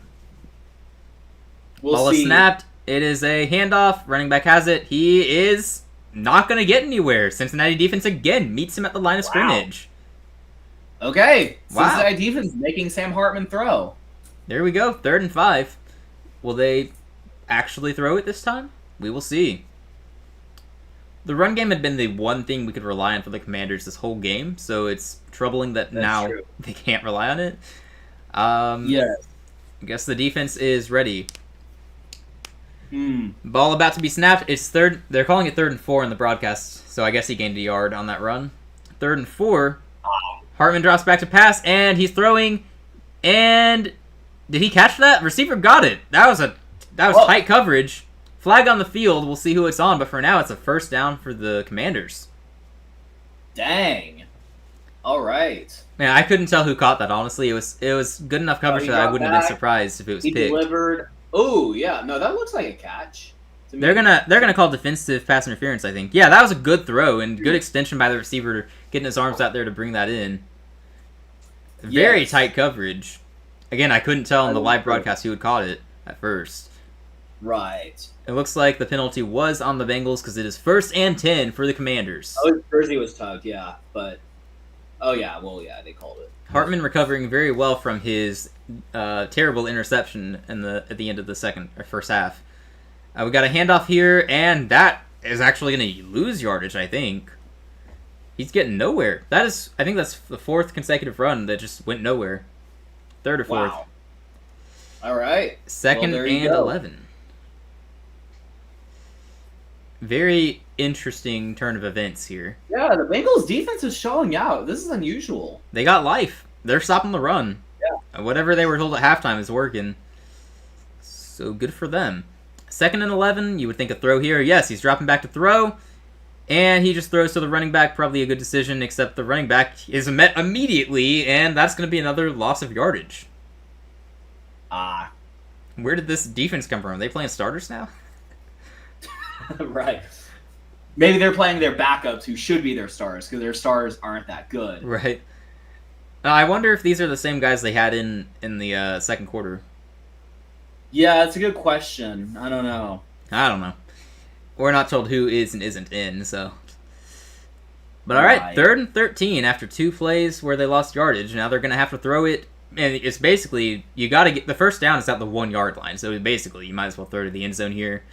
Ball is snapped. It is a handoff. Running back has it. He is not going to get anywhere. Cincinnati defense again meets him at the line of scrimmage. Okay. Wow. Cincinnati defense making Sam Hartman throw. There we go. 3rd and 5. Will they actually throw it this time? We will see. The run game had been the one thing we could rely on for the Commanders this whole game, so it's troubling that now they can't rely on it. Yes. I guess the defense is ready. Ball about to be snapped. It's third. They're calling it 3rd and 4 in the broadcast, so I guess he gained a yard on that run. 3rd and 4. Hartman drops back to pass, and he's throwing. And did he catch that? Receiver got it. That was tight coverage. Flag on the field. We'll see who it's on, but for now, it's a first down for the Commanders. Dang. All right. Man, I couldn't tell who caught that. Honestly, it was good enough coverage that I wouldn't have been surprised if it was picked. Delivered. Oh yeah, no, that looks like a catch. They're gonna call defensive pass interference, I think. Yeah, that was a good throw and good extension by the receiver, getting his arms out there to bring that in. Very tight coverage. Again, I couldn't tell in the live broadcast who had caught it at first. Right. It looks like the penalty was on the Bengals because it is 1st and 10 for the Commanders. Oh, his jersey was tugged, yeah, but they called it. Hartman recovering very well from his terrible interception at the end of the first half. We got a handoff here, and that is actually going to lose yardage, I think. He's getting nowhere. I think that's the 4th consecutive run that just went nowhere. 3rd or 4th. Wow. All right. 2nd and 11. Very interesting turn of events here. Yeah, the Bengals defense is showing out. This is unusual. They got life. They're stopping the run. Yeah. Whatever they were told at halftime is working. So good for them. 2nd and 11, you would think a throw here. Yes, he's dropping back to throw. And he just throws to the running back. Probably a good decision, except the running back is met immediately, and that's going to be another loss of yardage. Where did this defense come from? Are they playing starters now? Right. Maybe they're playing their backups who should be their stars because their stars aren't that good. Right. I wonder if these are the same guys they had in the second quarter. Yeah, that's a good question. I don't know. We're not told who is and isn't in, so. But all right, 3rd and 13 after 2 plays where they lost yardage. Now they're going to have to throw it. And it's basically, you got to get the first down is at the 1-yard line. So basically, you might as well throw to the end zone here.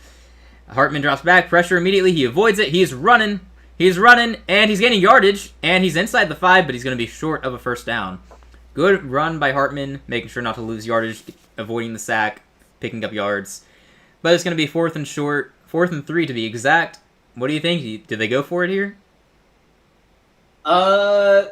Hartman drops back, pressure immediately. He avoids it. He's running, and he's getting yardage. And he's inside the 5, but he's going to be short of a first down. Good run by Hartman, making sure not to lose yardage, avoiding the sack, picking up yards. But it's going to be 4th and short, 4th and 3 to be exact. What do you think? Did they go for it here?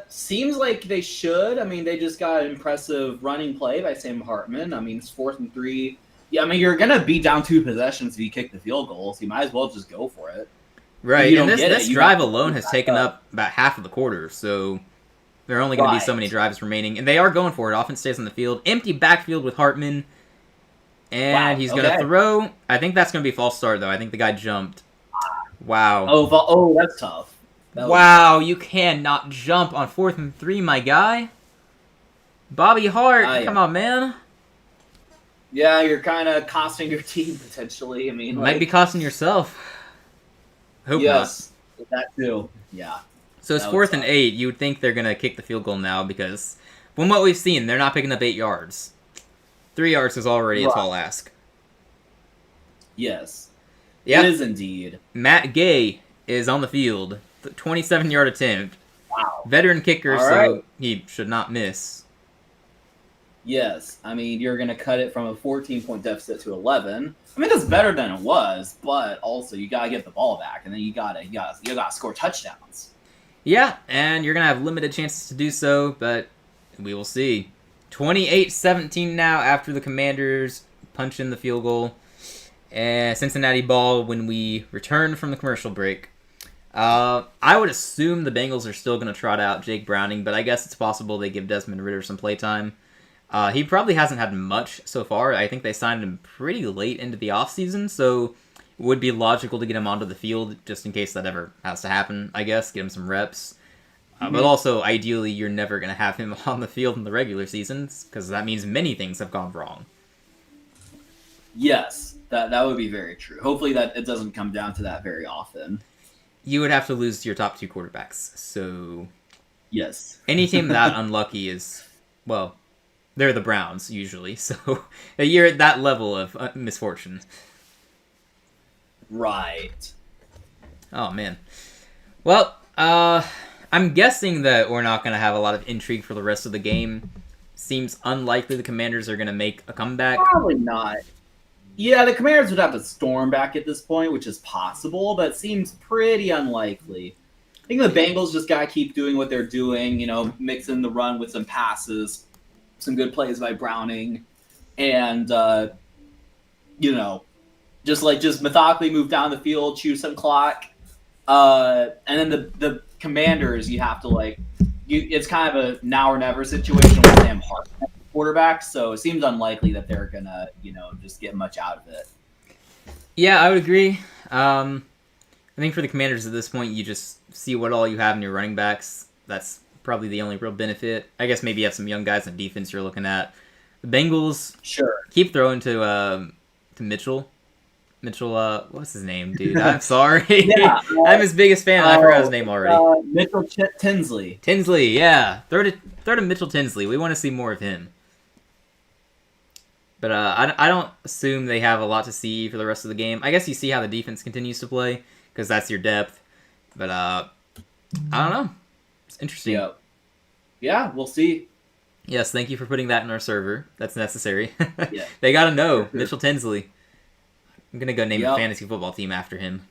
Seems like they should. I mean, they just got an impressive running play by Sam Hartman. I mean, it's 4th and 3. Yeah, I mean, you're going to be down 2 possessions if you kick the field goal, so you might as well just go for it. Right, and this drive alone has taken up about half of the quarter, so there are only going to be so many drives remaining. And they are going for it. Offense stays on the field. Empty backfield with Hartman. And he's going to throw. I think that's going to be a false start, though. I think the guy jumped. Wow. Oh, that's tough. Wow, you cannot jump on 4th and 3, my guy. Bobby Hart, come on, man. Yeah, you're kind of costing your team, potentially. I mean, might be costing yourself. Hope not. That too. Yeah. So it's 4th and 8. You would think they're going to kick the field goal now because from what we've seen, they're not picking up 8 yards. 3 yards is already a tall ask. Yes. Yep. It is indeed. Matt Gay is on the field. 27-yard attempt. Wow. Veteran kicker, so he should not miss. Yes, I mean you're going to cut it from a 14-point deficit to 11. I mean that's better than it was, but also you got to get the ball back, and then you got to score touchdowns. Yeah, and you're gonna have limited chances to do so, but we will see. 28-17 now after the Commanders punch in the field goal. Cincinnati ball when we return from the commercial break. I would assume the Bengals are still going to trot out Jake Browning, but I guess it's possible they give Desmond Ridder some playtime. He probably hasn't had much so far. I think they signed him pretty late into the offseason, so it would be logical to get him onto the field just in case that ever has to happen, I guess. Get him some reps. But also, ideally, you're never going to have him on the field in the regular seasons, because that means many things have gone wrong. Yes, that would be very true. Hopefully that it doesn't come down to that very often. You would have to lose your top two quarterbacks, so... Yes. Any team that unlucky is, well, they're the Browns, usually, so you're at that level of misfortune. Right. Oh, man. Well, I'm guessing that we're not going to have a lot of intrigue for the rest of the game. Seems unlikely the Commanders are going to make a comeback. Probably not. Yeah, the Commanders would have to storm back at this point, which is possible, but seems pretty unlikely. I think the Bengals just got to keep doing what they're doing, mixing the run with some passes, some good plays by Browning, and, just methodically move down the field, chew some clock. And then the Commanders, you have to, it's kind of a now or never situation with Sam Hart quarterback, so it seems unlikely that they're gonna, just get much out of it. Yeah, I would agree. I think for the Commanders at this point, you just see what all you have in your running backs. That's probably the only real benefit. I guess maybe you have some young guys on defense you're looking at. The Bengals keep throwing to Mitchell. What's his name, dude? I'm sorry. Yeah, I'm his biggest fan. I forgot his name already. Mitchell Tinsley. Tinsley, yeah. Throw to Mitchell Tinsley. We want to see more of him. But I don't assume they have a lot to see for the rest of the game. I guess you see how the defense continues to play, because that's your depth. But I don't know. It's interesting. Yeah, we'll see. Yes, thank you for putting that in our server. That's necessary. Yeah. They got to know. Mitchell Tinsley. I'm going to go name a fantasy football team after him.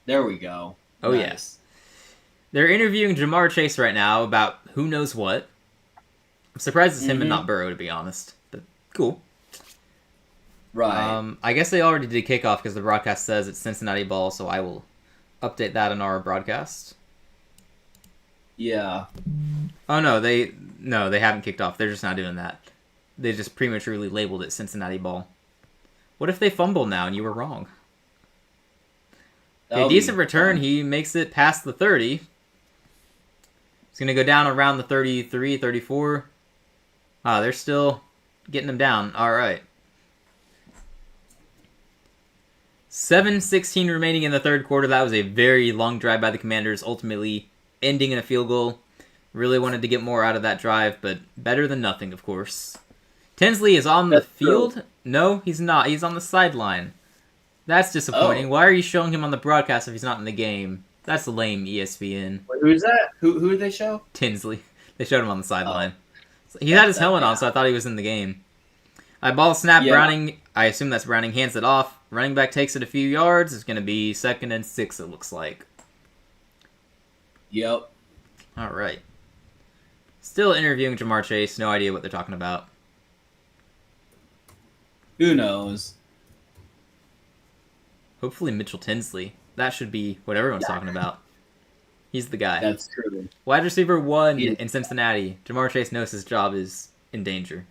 There we go. Oh, nice. Yes. They're interviewing Jamar Chase right now about who knows what. I'm surprised it's him and not Burrow, to be honest. But cool. Right. I guess they already did kickoff because the broadcast says it's Cincinnati ball, so I will update that in our broadcast. Yeah. Oh, no, they haven't kicked off. They're just not doing that. They just prematurely labeled it Cincinnati ball. What if they fumble now and you were wrong? Okay, decent return. Fun. He makes it past the 30. He's going to go down around the 33, 34. Ah, they're still getting him down. All right. 7:16 remaining in the third quarter. That was a very long drive by the Commanders, ultimately ending in a field goal. Really wanted to get more out of that drive, but better than nothing, of course. Tinsley is on the field. True. No, he's not. He's on the sideline. That's disappointing. Why are you showing him on the broadcast if he's not in the game? That's lame, ESPN. Wait, who's that? Who did they show? Tinsley. They showed him on the sideline. So he had his helmet on, so I thought he was in the game. Ball snap, Browning. I assume that's Browning. Hands it off. Running back takes it a few yards. It's going to be 2nd and 6, it looks like. Yep. All right. Still interviewing Jamar Chase. No idea what they're talking about. Who knows? Hopefully Mitchell Tinsley. That should be what everyone's talking about. He's the guy. That's true. Wide receiver 1 in Cincinnati. Jamar Chase knows his job is in danger.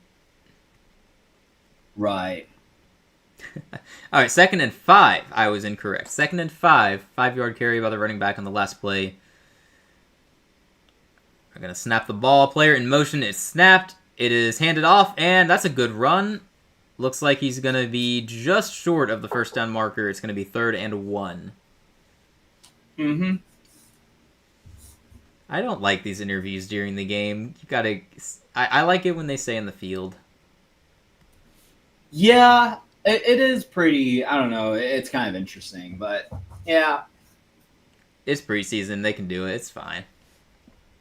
Right. All right, 2nd and 5. I was incorrect. 2nd and 5. 5-yard carry by the running back on the last play. I'm going to snap the ball. Player in motion. It's snapped. It is handed off, and that's a good run. Looks like he's going to be just short of the first down marker. It's going to be 3rd and 1. Mm-hmm. I don't like these interviews during the game. You gotta. I like it when they stay in the field. Yeah, it is pretty. I don't know. It's kind of interesting, but yeah. It's preseason. They can do it. It's fine.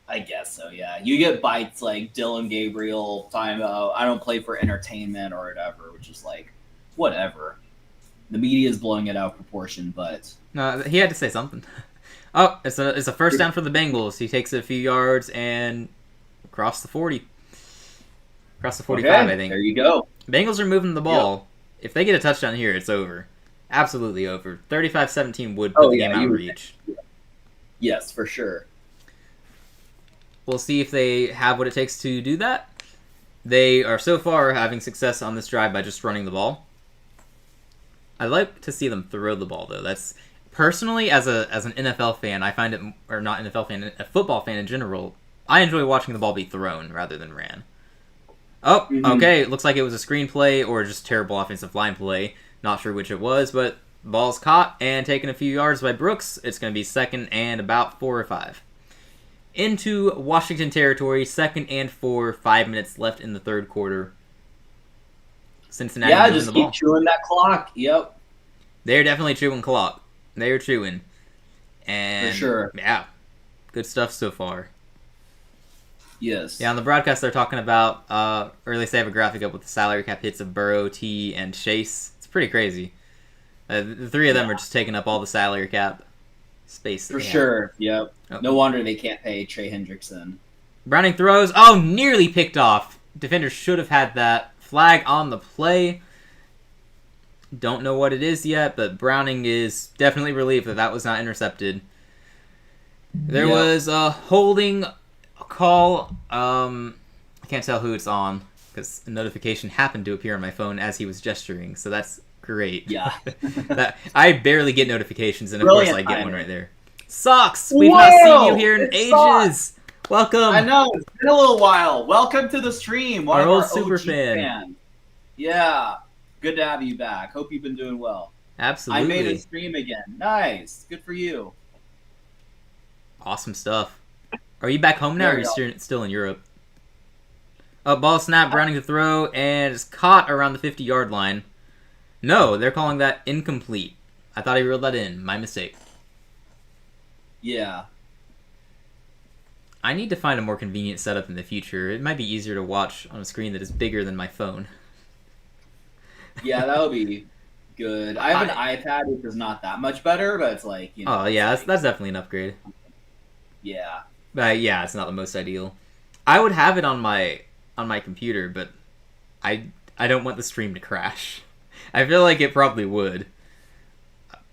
I guess so, yeah. You get bites like Dylan Gabriel talking about, I don't play for entertainment or whatever, which is like, whatever. The media is blowing it out of proportion, but... No, he had to say something. Oh, it's a first down for the Bengals. He takes it a few yards and across the 40. Across the 45, okay, I think. There you go. Bengals are moving the ball. Yep. If they get a touchdown here, it's over. Absolutely over. 35-17 would put the game out of reach. Yes, for sure. We'll see if they have what it takes to do that. They are so far having success on this drive by just running the ball. I'd like to see them throw the ball, though. That's personally, as an NFL fan, I find it, or not NFL fan, a football fan in general, I enjoy watching the ball be thrown rather than ran. Oh, okay. Looks like it was a screenplay or just terrible offensive line play. Not sure which it was, but ball's caught and taken a few yards by Brooks. It's going to be second and about 4 or 5. Into Washington territory, 2nd and 4, 5 minutes left in the third quarter. Cincinnati moving just the keep ball. chewing that clock. Yep. They're definitely chewing clock. They're chewing. And for sure. Yeah. Good stuff so far. Yes. Yeah, on the broadcast they're talking about, or at least they have a graphic up with the salary cap hits of Burrow, T, and Chase. It's pretty crazy. The three of them are just taking up all the salary cap space. For sure. Yep. Oh. No wonder they can't pay Trey Hendrickson. Browning throws. Oh, nearly picked off. Defender should have had that. Flag on the play. Don't know what it is yet, but Browning is definitely relieved that was not intercepted. There was a holding call. I can't tell who it's on because a notification happened to appear on my phone as he was gesturing, so that's great. Yeah. I barely get notifications, and of Brilliant course I get timing. one right there. Socks! We've not seen you here in ages! Socks. Welcome! I know, it's been a little while. Welcome to the stream. Our old OG super fan. Yeah. Good to have you back. Hope you've been doing well. Absolutely. I made a stream again. Nice. Good for you. Awesome stuff. Are you back home now, or are you still in Europe? Oh, ball snap, Browning to throw, and it's caught around the 50-yard line. No, they're calling that incomplete. I thought I reeled that in. My mistake. Yeah. I need to find a more convenient setup in the future. It might be easier to watch on a screen that is bigger than my phone. Yeah, that would be good. I have an iPad, which is not that much better, but it's like, you know. Oh, yeah, that's definitely an upgrade. Yeah. But yeah, it's not the most ideal. I would have it on my computer, but I don't want the stream to crash. I feel like it probably would.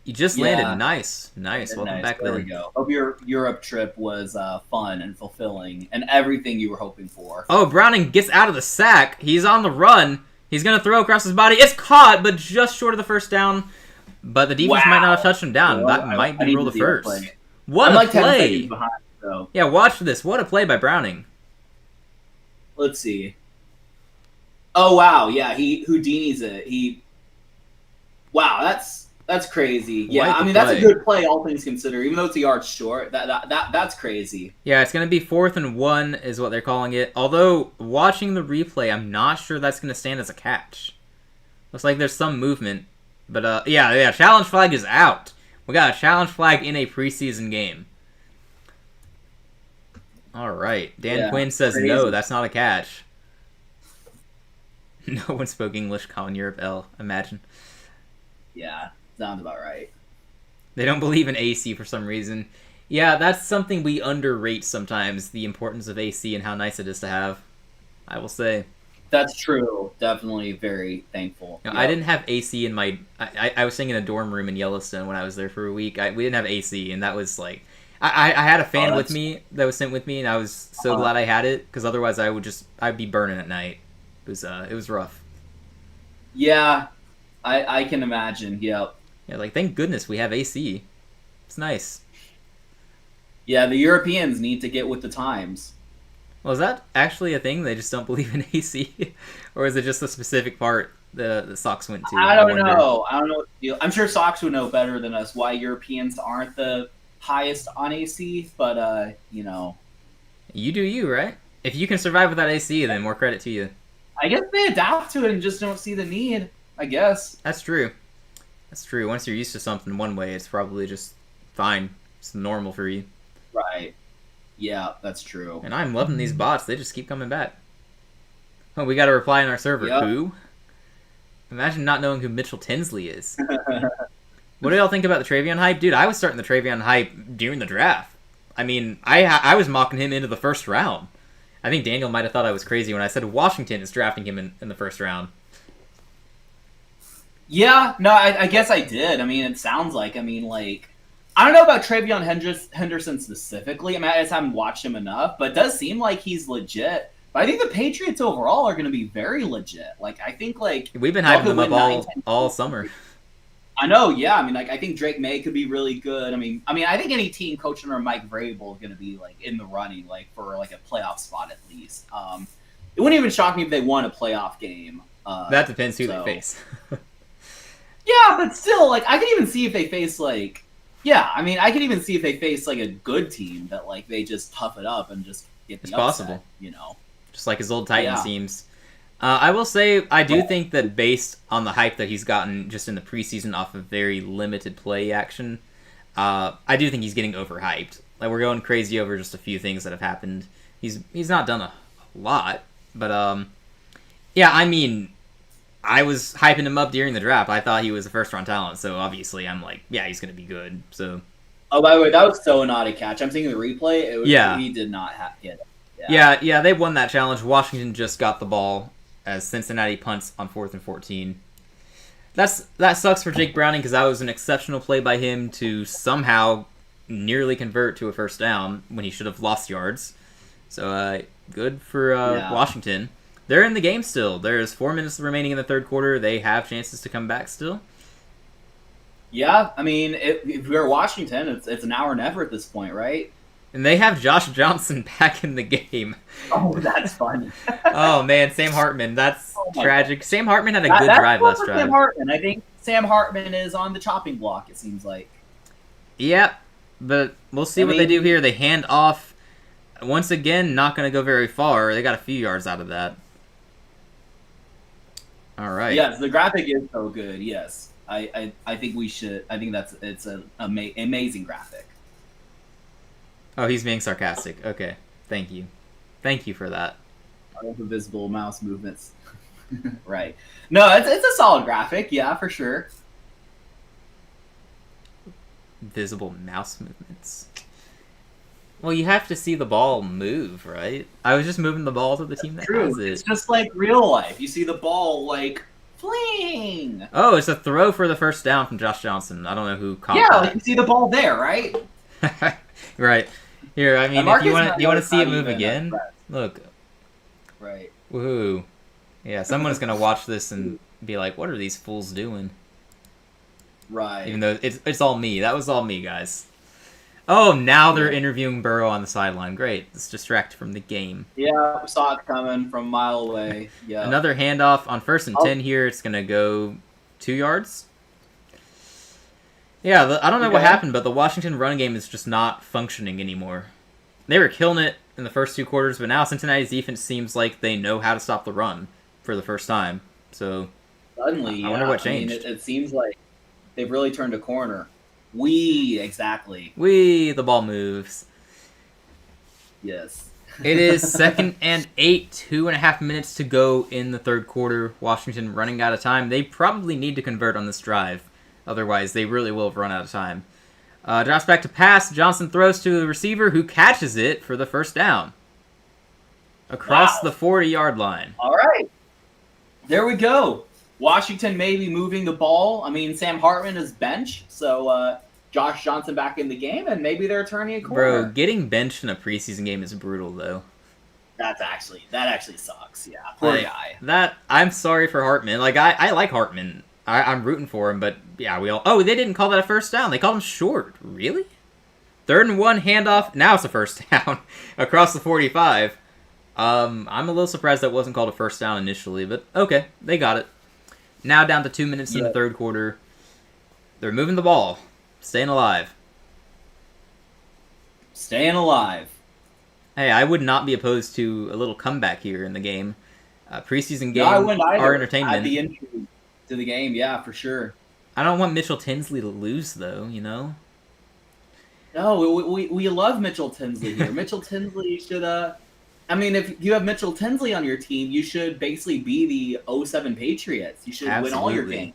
You just landed. Nice. Welcome back there. We go. Hope your Europe trip was fun and fulfilling and everything you were hoping for. Oh, Browning gets out of the sack. He's on the run. He's going to throw across his body. It's caught, but just short of the first down. But the defense might not have touched him down. That might be ruled the first. What a play. Behind, so. Yeah, watch this. What a play by Browning. Let's see. Oh, wow. Yeah, he Houdini's it. Wow, that's crazy. Yeah, I mean, that's a good play, all things considered. Even though it's a yard short, that's crazy. Yeah, it's going to be 4th and 1 is what they're calling it. Although, watching the replay, I'm not sure that's going to stand as a catch. Looks like there's some movement. But, yeah, challenge flag is out. We got a challenge flag in a preseason game. All right. Dan Quinn says, crazy. No, that's not a catch. No one spoke English, Colin Europe L. Imagine. Yeah. Sounds about right. They don't believe in AC for some reason. Yeah, that's something we underrate sometimes, the importance of AC and how nice it is to have, I will say. That's true. Definitely very thankful. You know, I didn't have AC in my... I was staying in a dorm room in Yellowstone when I was there for a week. We didn't have AC, and that was like... I had a fan with me that was sent with me, and I was so glad I had it, because otherwise I'd be burning at night. It was rough. Yeah, I can imagine, yep. Yeah, like, thank goodness we have AC. It's nice. Yeah, the Europeans need to get with the times. Well, is that actually a thing? They just don't believe in AC? Or is it just a specific part the Sox went to? I don't know. I don't know what the deal. I'm sure Sox would know better than us why Europeans aren't the highest on AC, but, you know. You do you, right? If you can survive without AC, then more credit to you. I guess they adapt to it and just don't see the need, I guess. That's true. That's true. Once you're used to something one way, it's probably just fine. It's normal for you. Right. Yeah, that's true. And I'm loving these bots. They just keep coming back. Oh, we got a reply in our server. Yep. Who? Imagine not knowing who Mitchell Tinsley is. What do y'all think about the Travion hype? Dude, I was starting the Travion hype during the draft. I mean, I was mocking him into the first round. I think Daniel might have thought I was crazy when I said Washington is drafting him in the first round. Yeah, no, I guess I did. I mean, it sounds like, I don't know about Travion Henderson specifically. I mean, I just haven't watched him enough, but it does seem like he's legit. But I think the Patriots overall are going to be very legit. Like, I think, like... We've been hyping them up all summer. I know, yeah. I mean, like, I think Drake May could be really good. I mean, I think any team coached under Mike Vrabel is going to be, like, in the running, like, for, like, a playoff spot at least. It wouldn't even shock me if they won a playoff game. That depends who they face. Yeah, but still, like, I could even see if they face, like... Yeah, I mean, I could even see if they face, like, a good team that, like, they just tough it up and just get the it's upset, possible. You know? Just like his old Titans teams. I will say, I do think that based on the hype that he's gotten just in the preseason off of very limited play action, I do think he's getting overhyped. Like, we're going crazy over just a few things that have happened. He's not done a lot, but, yeah, I mean... I was hyping him up during the draft. I thought he was a first-round talent, so obviously I'm like, yeah, he's going to be good. So. Oh, by the way, that was so not a catch. I'm seeing the replay. He did not get it. Yeah, they won that challenge. Washington just got the ball as Cincinnati punts on 4th and 14. That sucks for Jake Browning because that was an exceptional play by him to somehow nearly convert to a first down when he should have lost yards. So good for Washington. They're in the game still. There's 4 minutes remaining in the third quarter. They have chances to come back still. Yeah, I mean, if we're Washington, it's an hour never at this point, right? And they have Josh Johnson back in the game. Oh, that's funny. Oh, man, Sam Hartman. That's tragic. God. Sam Hartman had a good drive last drive. Sam Hartman. I think Sam Hartman is on the chopping block, it seems like. Yep, but we'll see what they do here. They hand off. Once again, not going to go very far. They got a few yards out of that. All right. Yes, the graphic is so good. Yes, I think we should. I think it's an amazing graphic. Oh, he's being sarcastic. Okay, thank you for that. The visible mouse movements. Right. No, it's a solid graphic. Yeah, for sure. Visible mouse movements. Well, you have to see the ball move, right? I was just moving the ball to the team that has it. It's just like real life. You see the ball, like, fling! Oh, it's a throw for the first down from Josh Johnson. I don't know who caught that. Yeah, like you see the ball there, right? Right. Here, I mean, if you want to see it move again, look. Right. Woohoo. Yeah, someone's going to watch this and be like, what are these fools doing? Right. Even though it's all me. That was all me, guys. Oh, now they're interviewing Burrow on the sideline. Great. Let's distract from the game. Yeah, we saw it coming from a mile away. Yeah. Another handoff on 1st and 10 here. It's going to go 2 yards. Yeah, I don't know what happened, but the Washington run game is just not functioning anymore. They were killing it in the first 2 quarters, but now Cincinnati's defense seems like they know how to stop the run for the first time. So suddenly, I wonder what changed. I mean, it seems like they've really turned a corner. Exactly. The ball moves. Yes. It is 2nd and 8, 2.5 minutes to go in the third quarter. Washington running out of time. They probably need to convert on this drive. Otherwise, they really will have run out of time. Drops back to pass. Johnson throws to the receiver who catches it for the first down. Across the 40-yard line. All right. There we go. Washington may be moving the ball. I mean, Sam Hartman is bench, so Josh Johnson back in the game, and maybe they're turning a corner. Bro, getting benched in a preseason game is brutal, though. That actually sucks. Yeah, poor guy. I'm sorry for Hartman. Like I like Hartman. I'm rooting for him, but yeah, they didn't call that a first down. They called him short. Really? 3rd and 1 handoff. Now it's a first down across the 45. I'm a little surprised that wasn't called a first down initially, but okay, they got it. Now down to 2 minutes in the third quarter. They're moving the ball. Staying alive. Staying alive. Hey, I would not be opposed to a little comeback here in the game. Preseason games are entertainment. I'd be intrigued to the game, yeah, for sure. I don't want Mitchell Tinsley to lose, though, you know? No, we love Mitchell Tinsley here. Mitchell Tinsley should I mean, if you have Mitchell Tinsley on your team, you should basically be the '07 Patriots. You should win all your Absolutely. games,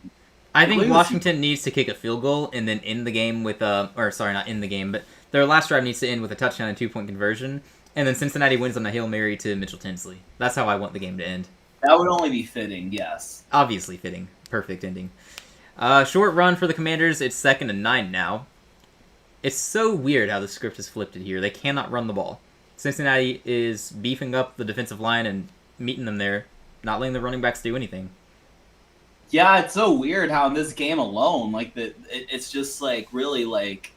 I think including the Super Washington needs to kick a field goal and then end the game with or sorry, not end the game, but their last drive needs to end with a touchdown and 2-point conversion, and then Cincinnati wins on a Hail Mary to Mitchell Tinsley. That's how I want the game to end. That would only be fitting, yes. Obviously fitting. Perfect ending. Short run for the Commanders. It's 2nd and 9 now. It's so weird how the script is flipped here. They cannot run the ball. Cincinnati is beefing up the defensive line and meeting them there, not letting the running backs do anything. Yeah, it's so weird how in this game alone, like it's just like really like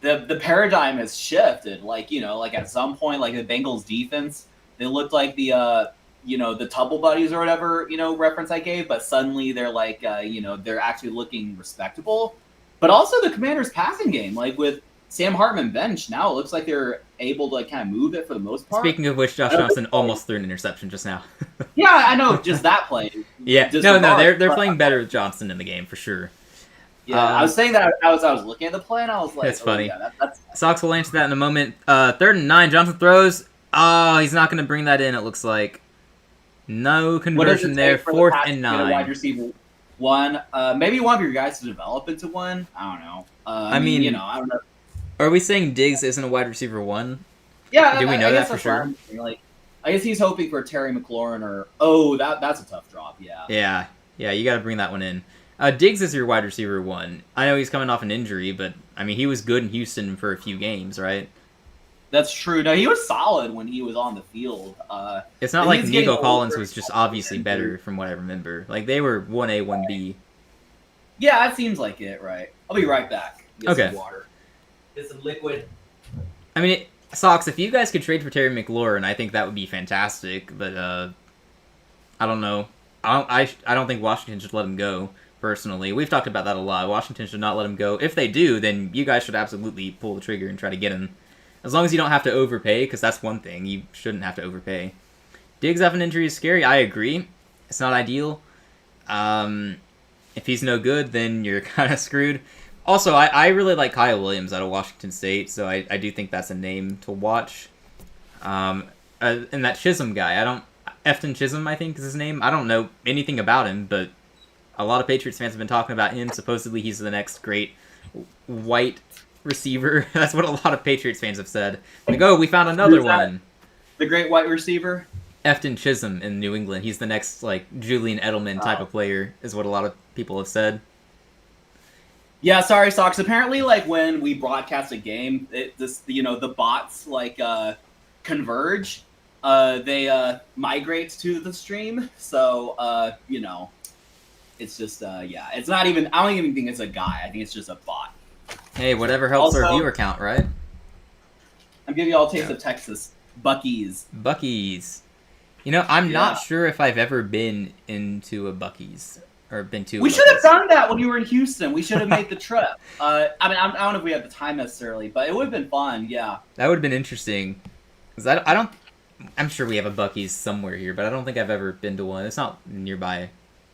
the paradigm has shifted. Like, you know, like at some point, like the Bengals defense, they looked like the the Tubble Buddies or whatever, reference I gave, but suddenly they're like they're actually looking respectable. But also the Commanders passing game, like with Sam Hartman bench, now it looks like they're able to like kind of move it for the most part. Speaking of which, Josh Johnson almost threw an interception just now. Yeah, I know, just that play. Yeah, no, they're playing better with Johnson in the game for sure. Yeah, I was saying that as I was looking at the play, and I was like, that's funny. Yeah, that's... Sox will answer that in a moment. 3rd and 9, Johnson throws. Oh, he's not going to bring that in, it looks like. No conversion there. 4th and 9. Wide receiver one. Maybe one of your guys to develop into one. I don't know. I mean, I don't know. Are we saying Diggs isn't a wide receiver one? Yeah, do we know that for sure? Like, I guess he's hoping for Terry McLaurin or that's a tough drop. Yeah. Yeah. You got to bring that one in. Diggs is your wide receiver one. I know he's coming off an injury, but I mean he was good in Houston for a few games, right? That's true. No, he was solid when he was on the field. It's not like Nico Collins was just obviously better from what I remember. Like they were 1A, 1B. Yeah, that seems like it, right? I'll be right back. Get okay. Some water. Get some liquid. I mean, Sox, if you guys could trade for Terry McLaurin, I think that would be fantastic. But I don't know. I don't think Washington should let him go. Personally, we've talked about that a lot. Washington should not let him go. If they do, then you guys should absolutely pull the trigger and try to get him. As long as you don't have to overpay, because that's one thing. You shouldn't have to overpay. Diggs having an injury is scary. I agree. It's not ideal. If he's no good, then you're kind of screwed. Also, I really like Kyle Williams out of Washington State, so I do think that's a name to watch. And that Chisholm guy, Efton Chisholm, I think is his name. I don't know anything about him, but a lot of Patriots fans have been talking about him. Supposedly he's the next great white receiver. That's what a lot of Patriots fans have said. Like, we found another one. The great white receiver? Efton Chisholm in New England. He's the next, like, Julian Edelman type of player, is what a lot of people have said. Yeah, sorry, Sox. Apparently, like, when we broadcast a game, the bots, like, converge. They migrate to the stream. So, it's just, it's not even, I don't even think it's a guy. I think it's just a bot. Hey, whatever helps our viewer count, right? I'm giving you all a taste of Texas. Buc-ee's. I'm not sure if I've ever been into a Buc-ee's. Or been to. We should have done that when we were in Houston. We should have made the trip. I don't know if we had the time necessarily, but it would have been fun. Yeah. That would have been interesting. Because I'm sure we have a Buc-ee's somewhere here, but I don't think I've ever been to one. It's not nearby,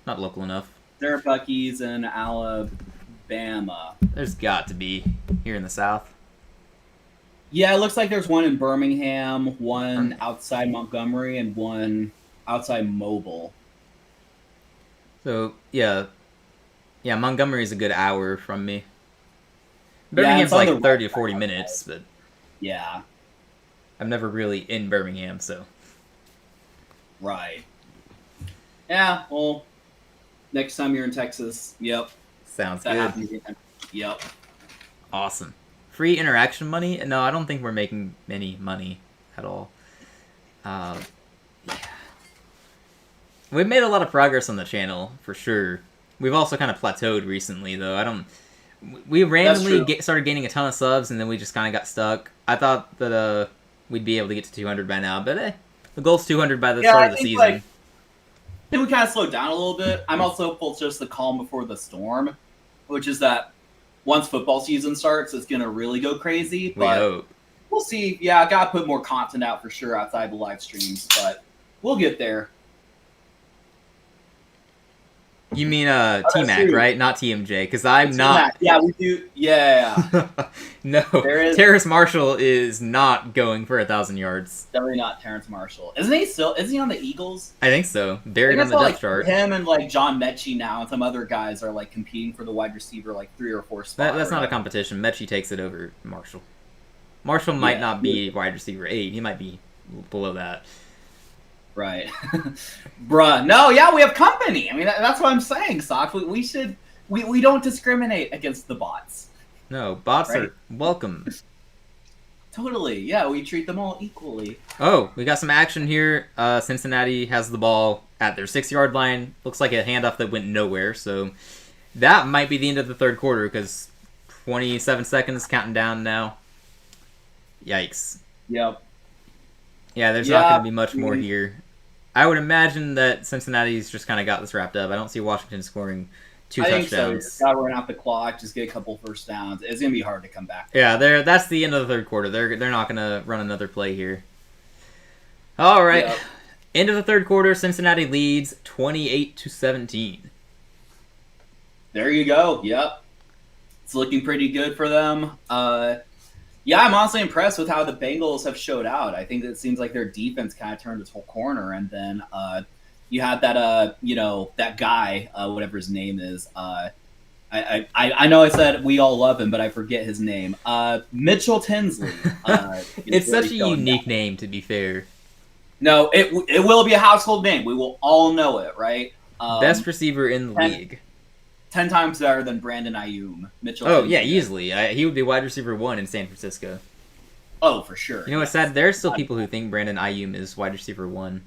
not local enough. There are Buc-ee's in Alabama. There's got to be here in the South. Yeah, it looks like there's one in Birmingham, one outside Montgomery, and one outside Mobile. So, yeah, Montgomery's a good hour from me. Birmingham's like 30 to 40 minutes, but... Yeah. I'm never really in Birmingham, so... Right. Yeah, well, next time you're in Texas, yep. Sounds good. Yep. Awesome. Free interaction money? No, I don't think we're making any money at all. Yeah. We've made a lot of progress on the channel, for sure. We've also kind of plateaued recently, though. We randomly started gaining a ton of subs, and then we just kind of got stuck. I thought that we'd be able to get to 200 by now, but the goal's 200 by the start of the season. I think we kind of slowed down a little bit. I'm also hopeful it's just the calm before the storm, which is that once football season starts, it's going to really go crazy. But we hope. We'll see. Yeah, I got to put more content out for sure outside the live streams, but we'll get there. You mean that's T-Mac, true. right? Not TMJ, because I'm T-Mac. not. Yeah, we do. Yeah. No, There is Terrace Marshall is not going for 1,000 yards. definitely not Terrence Marshall. Isn't he still? Is he on the Eagles? I think so. I Buried think on I the saw depth like chart. him and like John Mechie now, and some other guys are like competing for the wide receiver like 3 or 4 spots. That's not a competition. Mechie takes it over Marshall. Marshall might not be wide receiver 8. He might be below that. Right. Bruh. No, yeah, we have company. I mean, that's what I'm saying, Sock. We should. We don't discriminate against the bots. No, bots Right. are welcome. Totally. Yeah, we treat them all equally. Oh, we got some action here. Cincinnati has the ball at their 6-yard line. Looks like a handoff that went nowhere. So that might be the end of the third quarter because 27 seconds counting down now. Yikes. Yep. Yeah, there's not going to be much more here. I would imagine that Cincinnati's just kind of got this wrapped up. I don't see Washington scoring 2 touchdowns. Think so. Just gotta run out the clock, just get a couple first downs. It's gonna be hard to come back. Yeah, that's the end of the third quarter. They're not gonna run another play here. All right, end of the third quarter. Cincinnati leads 28-17. There you go. Yep, it's looking pretty good for them. Yeah, I'm honestly impressed with how the Bengals have showed out. I think it seems like their defense kind of turned its whole corner, and then you had that that guy, whatever his name is. I know I said we all love him, but I forget his name. Mitchell Tinsley. It's such a unique name, to be fair. No, it will be a household name. We will all know it, right? Best receiver in the league. 10 times better than Brandon Ayuk. Mitchell. Oh, Tinsley. yeah, easily. He would be wide receiver 1 in San Francisco. Oh, for sure. You know what's sad? There are still people who think Brandon Ayuk is wide receiver 1.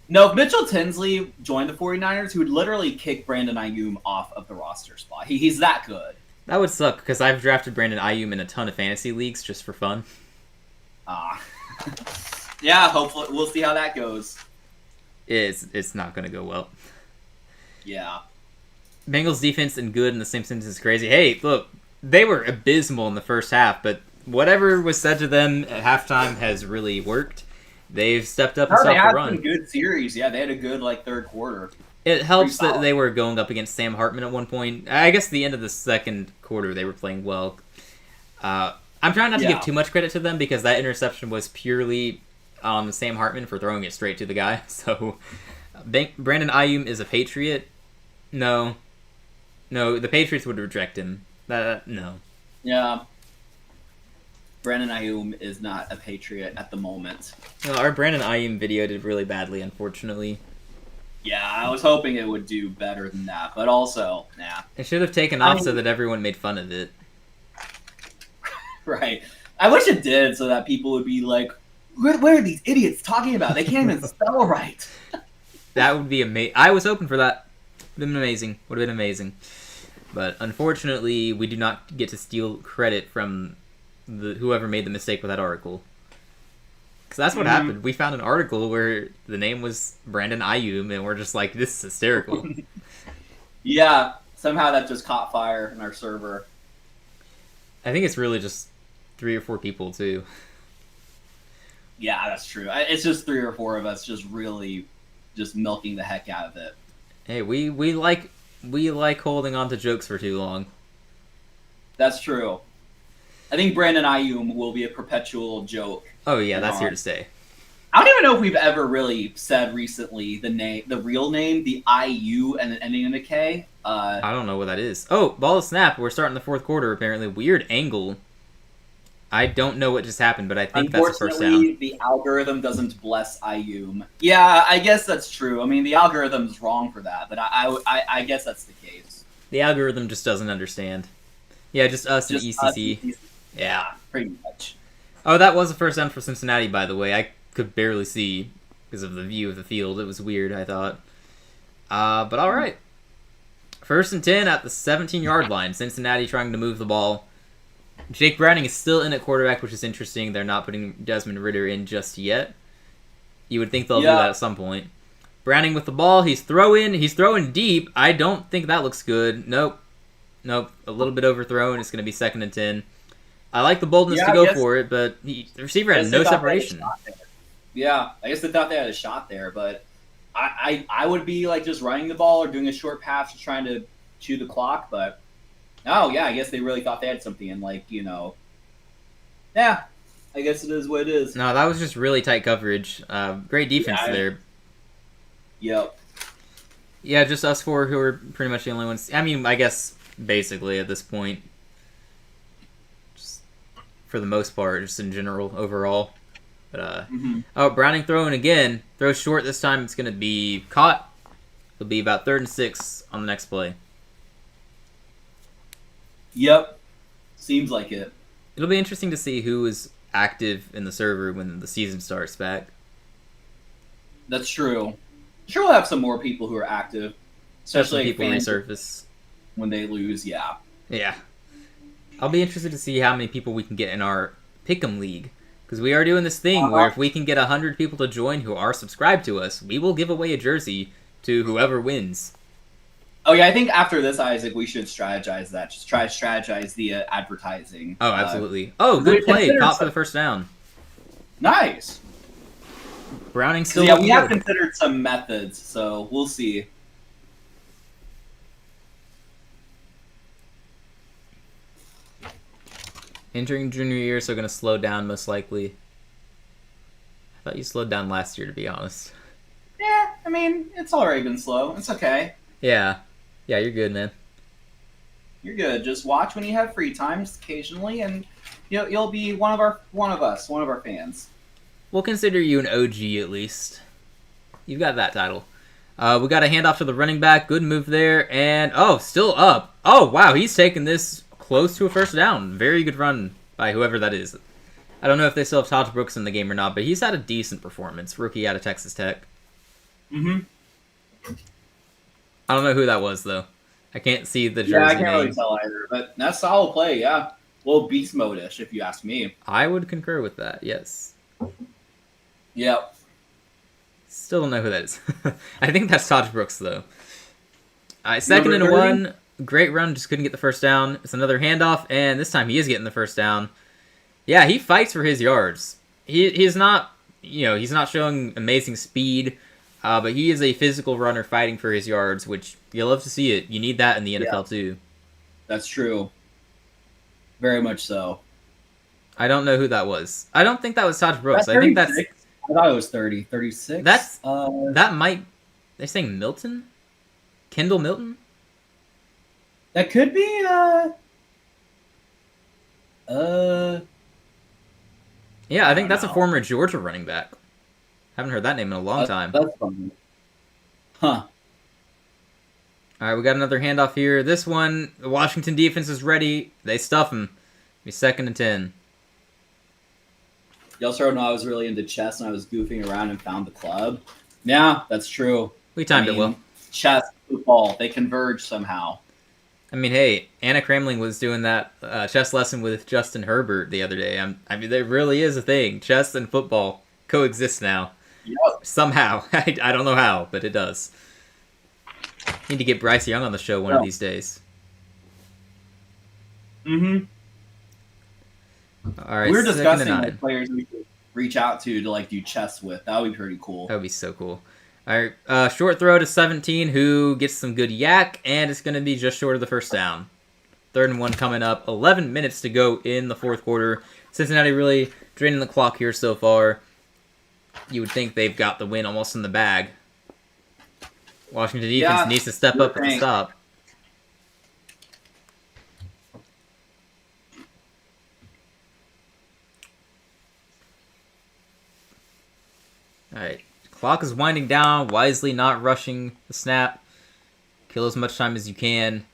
No, if Mitchell Tinsley joined the 49ers, he would literally kick Brandon Ayuk off of the roster spot. He's that good. That would suck, because I've drafted Brandon Ayuk in a ton of fantasy leagues just for fun. Yeah, hopefully. We'll see how that goes. It's not going to go well. Yeah. Bengals defense and good in the same sentence is crazy. Hey, look, they were abysmal in the first half, but whatever was said to them at halftime has really worked. They've stepped up and stopped the run. They had some good series. Yeah, they had a good third quarter. It helps that they were going up against Sam Hartman at one point. I guess the end of the second quarter they were playing well. I'm trying not to give too much credit to them because that interception was purely on Sam Hartman for throwing it straight to the guy. So Brandon Ayuk is a Patriot. No, the Patriots would reject him. No. Yeah. Brandon Ayuk is not a Patriot at the moment. No, our Brandon Ayuk video did really badly, unfortunately. Yeah, I was hoping it would do better than that, but also, nah. It should have taken off so that everyone made fun of it. Right. I wish it did so that people would be like, what are these idiots talking about? They can't even spell right. That would be amazing. I was hoping for that. Would have been amazing. But unfortunately, we do not get to steal credit from whoever made the mistake with that article. Because that's what happened. We found an article where the name was Brandon Ayuk, and we're just like, this is hysterical. Yeah, somehow that just caught fire in our server. I think it's really just 3 or 4 people, too. Yeah, that's true. It's just 3 or 4 of us just really just milking the heck out of it. Hey, we like holding on to jokes for too long. That's true. I think Brandon Ayuk will be a perpetual joke. Oh yeah, that's here to stay. I don't even know if we've ever really said recently the real name, the IU and then ending in a K. I don't know what that is. Oh, ball of snap. We're starting the fourth quarter, apparently. Weird angle. I don't know what just happened, but I think that's the first down. Unfortunately, the algorithm doesn't bless IU. Yeah, I guess that's true. I mean, the algorithm's wrong for that, but I guess that's the case. The algorithm just doesn't understand. Yeah, just us and ECC. Yeah. Pretty much. Oh, that was a first down for Cincinnati, by the way. I could barely see because of the view of the field. It was weird, I thought. But all right. 1st and 10 at the 17-yard line. Cincinnati trying to move the ball. Jake Browning is still in at quarterback, which is interesting. They're not putting Desmond Ridder in just yet. You would think they'll do that at some point. Browning with the ball. He's throwing deep. I don't think that looks good. Nope. A little bit overthrown. It's going to be 2nd and 10. I like the boldness to go for it, but the receiver had no separation. Yeah, I guess they thought they had a shot there, but I would be like just running the ball or doing a short pass, just trying to chew the clock. But oh yeah, I guess they really thought they had something, and like yeah, I guess it is what it is. No, that was just really tight coverage. Great defense there. Yep. Yeah, just us four who are pretty much the only ones. I mean, I guess basically at this point, just for the most part, just in general overall. But oh, Browning throwing again. Throws short this time. It's going to be caught. It'll be about 3rd and 6 on the next play. Yep. Seems like it. It'll be interesting to see who is active in the server when the season starts back. That's true. Sure, we'll have some more people who are active, especially people resurface when they lose. Yeah. Yeah. I'll be interested to see how many people we can get in our Pick'em League. Because we are doing this thing where if we can get 100 people to join who are subscribed to us, we will give away a jersey to whoever wins. Oh, yeah, I think after this, Isaac, we should strategize that. Just try to strategize the advertising. Oh, absolutely. Good play. Caught for the first down. Nice. Browning still yeah, we have considered some methods, so we'll see. Entering junior year, so going to slow down most likely. I thought you slowed down last year, to be honest. Yeah, I mean, it's already been slow. It's okay. Yeah. Yeah, you're good, man. You're good. Just watch when you have free times occasionally, and you'll be one of our fans. We'll consider you an OG at least. You've got that title. We got a handoff to the running back. Good move there, and still up. Oh wow, he's taking this close to a first down. Very good run by whoever that is. I don't know if they still have Todd Brooks in the game or not, but he's had a decent performance. Rookie out of Texas Tech. I don't know who that was, though. I can't see the jersey Yeah, I can't name. really tell either, but that's solid play, yeah. A little beast mode-ish, if you ask me. I would concur with that, yes. Yep. Still don't know who that is. I think that's Todd Brooks, though. All right, 2nd and 1. Great run, just couldn't get the first down. It's another handoff, and this time he is getting the first down. Yeah, he fights for his yards. He's not, he's not showing amazing speed, but he is a physical runner fighting for his yards, which you love to see it. You need that in the NFL, too. That's true. Very much so. I don't know who that was. I don't think that was Todd Brooks. I think that's... I thought it was 30. 36? That might... They're saying Milton? Kendall Milton? That could be, Yeah, I think that's a former Georgia running back. Haven't heard that name in a long time. That's funny. Huh. All right, we got another handoff here. This one, the Washington defense is ready. They stuff him. It'll be 2nd and 10. You also know I was really into chess and I was goofing around and found the club. Yeah, that's true. We timed it well. Chess, football, they converge somehow. I mean, hey, Anna Kramling was doing that chess lesson with Justin Herbert the other day. I mean, there really is a thing. Chess and football coexist now. Yep. Somehow. I don't know how, but it does. Need to get Bryce Young on the show one of these days. Mm-hmm. All right, we're discussing like players we could reach out to like do chess with. That would be pretty cool. That would be so cool. All right, short throw to 17, who gets some good yak, and it's going to be just short of the first down. 3rd and 1 coming up. 11 minutes to go in the 4th quarter. Cincinnati really draining the clock here so far. You would think they've got the win almost in the bag. Washington defense needs to step up at the stop. All right. Clock is winding down. Wisely not rushing the snap. Kill as much time as you can.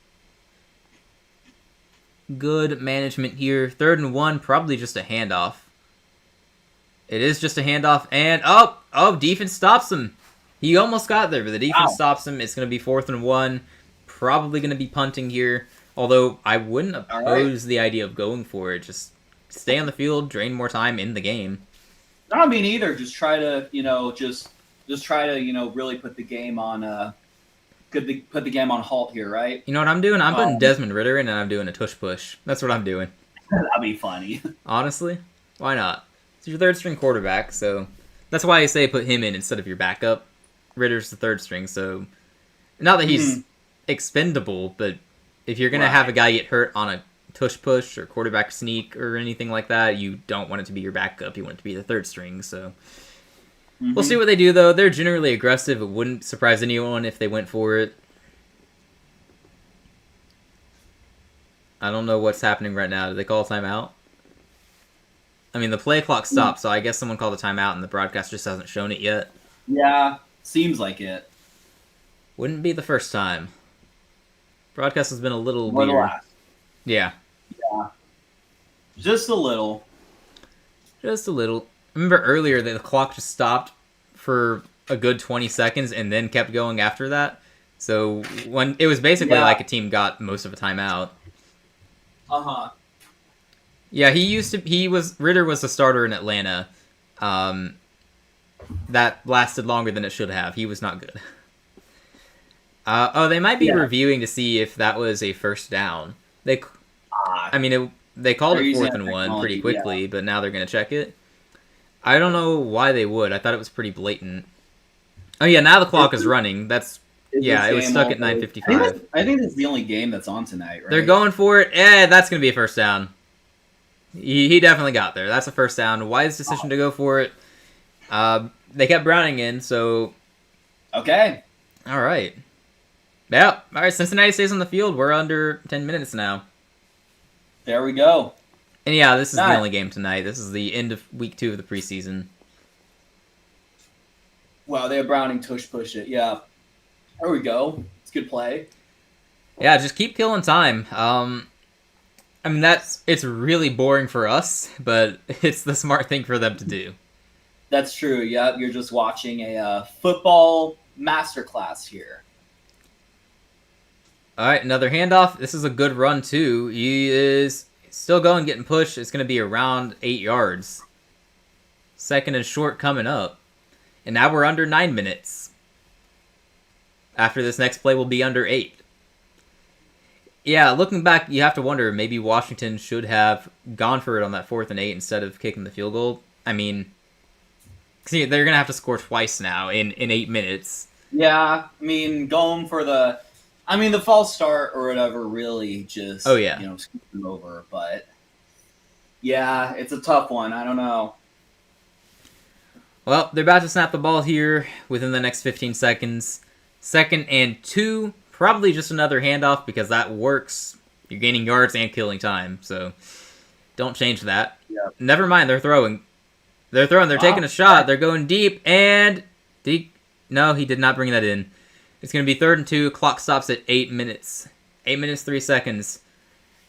Good management here. 3rd and 1, probably just a handoff. It is just a handoff, and defense stops him. He almost got there, but the defense stops him. It's going to be 4th and 1. Probably going to be punting here. Although I wouldn't oppose the idea of going for it. Just stay on the field, drain more time in the game. I mean, either. Just try to, just try to, really put the game on, put the game on halt here, right? You know what I'm doing? I'm putting Desmond Ridder in, and I'm doing a tush push. That's what I'm doing. That'd be funny. Honestly, why not? It's your 3rd string quarterback, so that's why I say put him in instead of your backup. Ritter's the third string, so not that he's expendable, but if you're gonna have a guy get hurt on a tush push or quarterback sneak or anything like that, you don't want it to be your backup. You want it to be the third string. So we'll see what they do, though. They're generally aggressive. It wouldn't surprise anyone if they went for it. I don't know what's happening right now. Did they call a timeout? I mean, the play clock stopped, so I guess someone called a timeout and the broadcast just hasn't shown it yet. Yeah, seems like it. Wouldn't be the first time. Broadcast has been a little weird. Last. Yeah. Yeah. Just a little. Just a little. Remember earlier that the clock just stopped for a good 20 seconds and then kept going after that? So when it was basically like a team got most of a timeout. Uh-huh. Yeah, Ritter was the starter in Atlanta. That lasted longer than it should have. He was not good. They might be reviewing to see if that was a first down. They called it 4th and 1 pretty quickly, but now they're going to check it. I don't know why they would. I thought it was pretty blatant. Oh yeah, now the clock is running. It was stuck at 9:55. I think this is the only game that's on tonight, right? They're going for it. That's going to be a first down. He definitely got there. That's a first down. Wise decision to go for it. They kept Browning in, so... Okay. All right. Yeah. All right, Cincinnati stays on the field. We're under 10 minutes now. There we go. And yeah, this is the only game tonight. This is the end of week 2 of the preseason. Wow, they have Browning tush push it. Yeah. There we go. It's good play. Yeah, just keep killing time. I mean, it's really boring for us, but it's the smart thing for them to do. That's true. Yeah, you're just watching a football masterclass here. All right, another handoff. This is a good run, too. He is still going, getting pushed. It's going to be around 8 yards. Second and short coming up. And now we're under 9 minutes. After this next play, we'll be under 8. Yeah, looking back, you have to wonder, maybe Washington should have gone for it on that 4th and 8 instead of kicking the field goal. I mean, see, they're going to have to score twice now in 8 minutes. Yeah, I mean, going for the false start or whatever really just, scoop them over. But, yeah, it's a tough one. I don't know. Well, they're about to snap the ball here within the next 15 seconds. 2nd and 2. Probably just another handoff because that works. You're gaining yards and killing time, so don't change that. Yep. Never mind, they're throwing. They're taking a shot. They're going deep, and... No, he did not bring that in. It's going to be 3rd and 2. Clock stops at 8 minutes. 8 minutes, 3 seconds.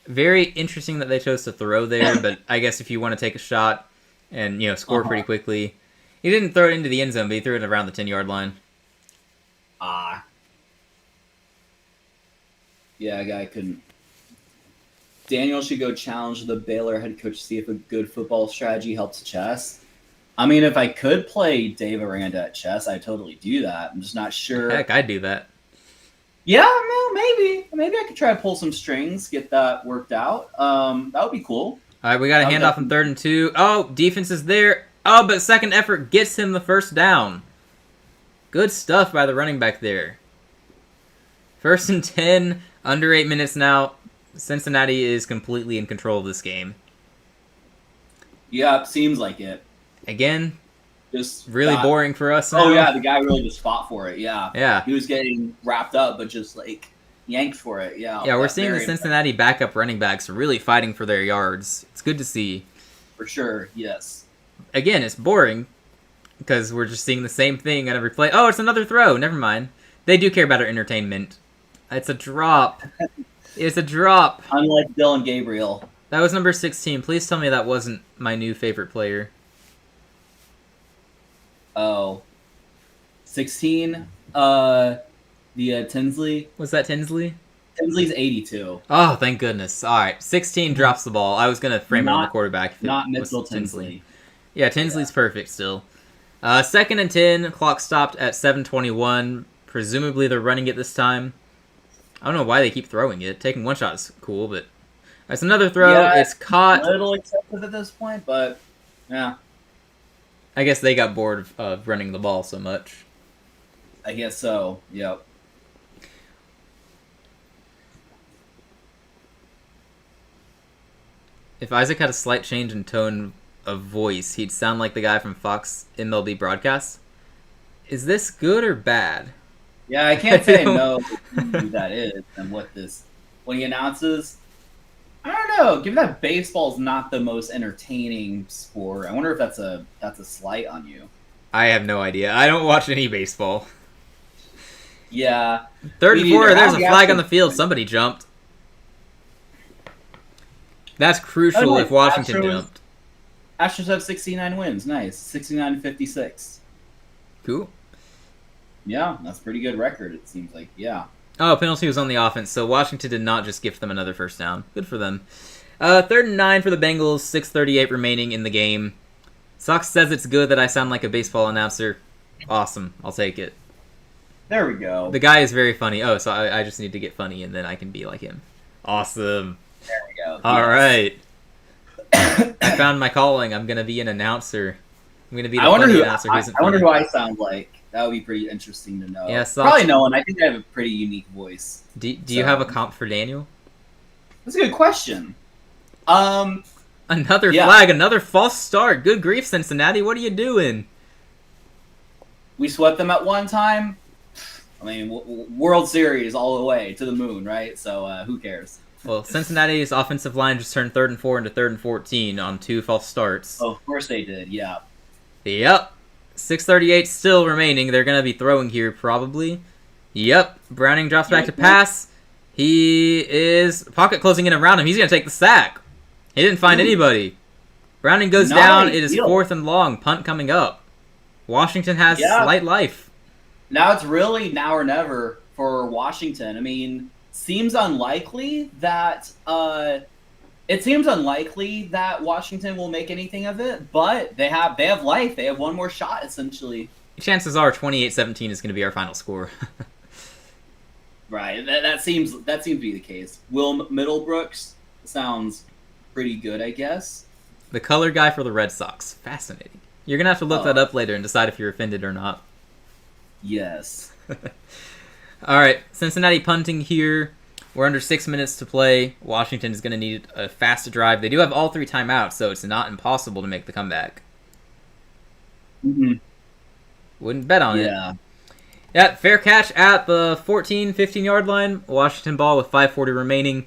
Very interesting that they chose to throw there, but I guess if you want to take a shot and, score pretty quickly. He didn't throw it into the end zone, but he threw it around the 10-yard line. Yeah, guy couldn't. Daniel should go challenge the Baylor head coach to see if a good football strategy helps chess. I mean, if I could play Dave Aranda at chess, I'd totally do that. I'm just not sure. Heck, I'd do that. Yeah, no, maybe. Maybe I could try to pull some strings, get that worked out. That would be cool. All right, we got a handoff in 3rd and 2. Oh, defense is there. Oh, but second effort gets him the first down. Good stuff by the running back there. 1st and 10, under 8 minutes now. Cincinnati is completely in control of this game. Yeah, it seems like it. Again, just really boring for us now. Oh, yeah, the guy really just fought for it, yeah. Yeah. He was getting wrapped up, but just, yanked for it, yeah. Yeah, we're seeing the Cincinnati backup running backs really fighting for their yards. It's good to see. For sure, yes. Again, it's boring because we're just seeing the same thing at every play. Oh, it's another throw. Never mind. They do care about our entertainment. It's a drop. It's a drop. Unlike Dylan Gabriel. That was number 16. Please tell me that wasn't my new favorite player. Oh. 16? Tinsley? Was that Tinsley? Tinsley's 82. Oh, thank goodness. All right. 16 drops the ball. I was going to frame it on the quarterback. If not it Mitchell was Tinsley. Yeah, Tinsley's perfect still. 2nd and 10. Clock stopped at 7:21. Presumably they're running it this time. I don't know why they keep throwing it. Taking one shot is cool, but that's another throw. Yeah, it's caught. A little excessive at this point, but yeah. I guess they got bored of running the ball so much. I guess so. Yep. If Isaac had a slight change in tone of voice, he'd sound like the guy from Fox MLB broadcasts. Is this good or bad? Yeah, I can't say no who that is and what this when he announces. I don't know. Given that baseball's not the most entertaining sport, I wonder if that's a slight on you. I have no idea. I don't watch any baseball. Yeah. 34, there's a flag on the field. Somebody jumped. That's crucial if Washington jumped. Astros have 69 wins. Nice. 69-56. Cool. Yeah, that's a pretty good record, it seems like. Yeah. Oh, penalty was on the offense, so Washington did not just gift them another first down. Good for them. 3rd and 9 for the Bengals, 6:38 remaining in the game. Sox says it's good that I sound like a baseball announcer. Awesome. I'll take it. There we go. The guy is very funny. Oh, so I just need to get funny, and then I can be like him. Awesome. There we go. All right. I found my calling. I'm going to be an announcer. I'm going to be the funny announcer who isn't funny. I wonder who I sound like. That would be pretty interesting to know. Yeah, probably no one. I think I have a pretty unique voice. Do you have a comp for Daniel? That's a good question. Another flag, another false start. Good grief, Cincinnati. What are you doing? We swept them at one time. I mean, World Series all the way to the moon, right? So who cares? Well, Cincinnati's offensive line just turned 3rd and 4 into 3rd and 14 on 2 false starts. Oh, of course they did, yeah. Yep. 6:38 still remaining. They're going to be throwing here, probably. Yep. Browning drops back to pass. He is pocket closing in around him. He's going to take the sack. He didn't find anybody. Browning goes down. It is 4th and long. Punt coming up. Washington has slight life. Now it's really now or never for Washington. I mean, seems unlikely that Washington will make anything of it, but they have life. They have one more shot, essentially. Chances are 28-17 is going to be our final score. Right. That seems to be the case. Will Middlebrooks sounds pretty good, I guess. The color guy for the Red Sox. Fascinating. You're going to have to look that up later and decide if you're offended or not. Yes. All right. Cincinnati punting here. We're under 6 minutes to play. Washington is going to need a fast drive. They do have all 3 timeouts, so it's not impossible to make the comeback. Mm-hmm. Wouldn't bet on it. Yeah, fair catch at the 14, 15-yard line. Washington ball with 5:40 remaining.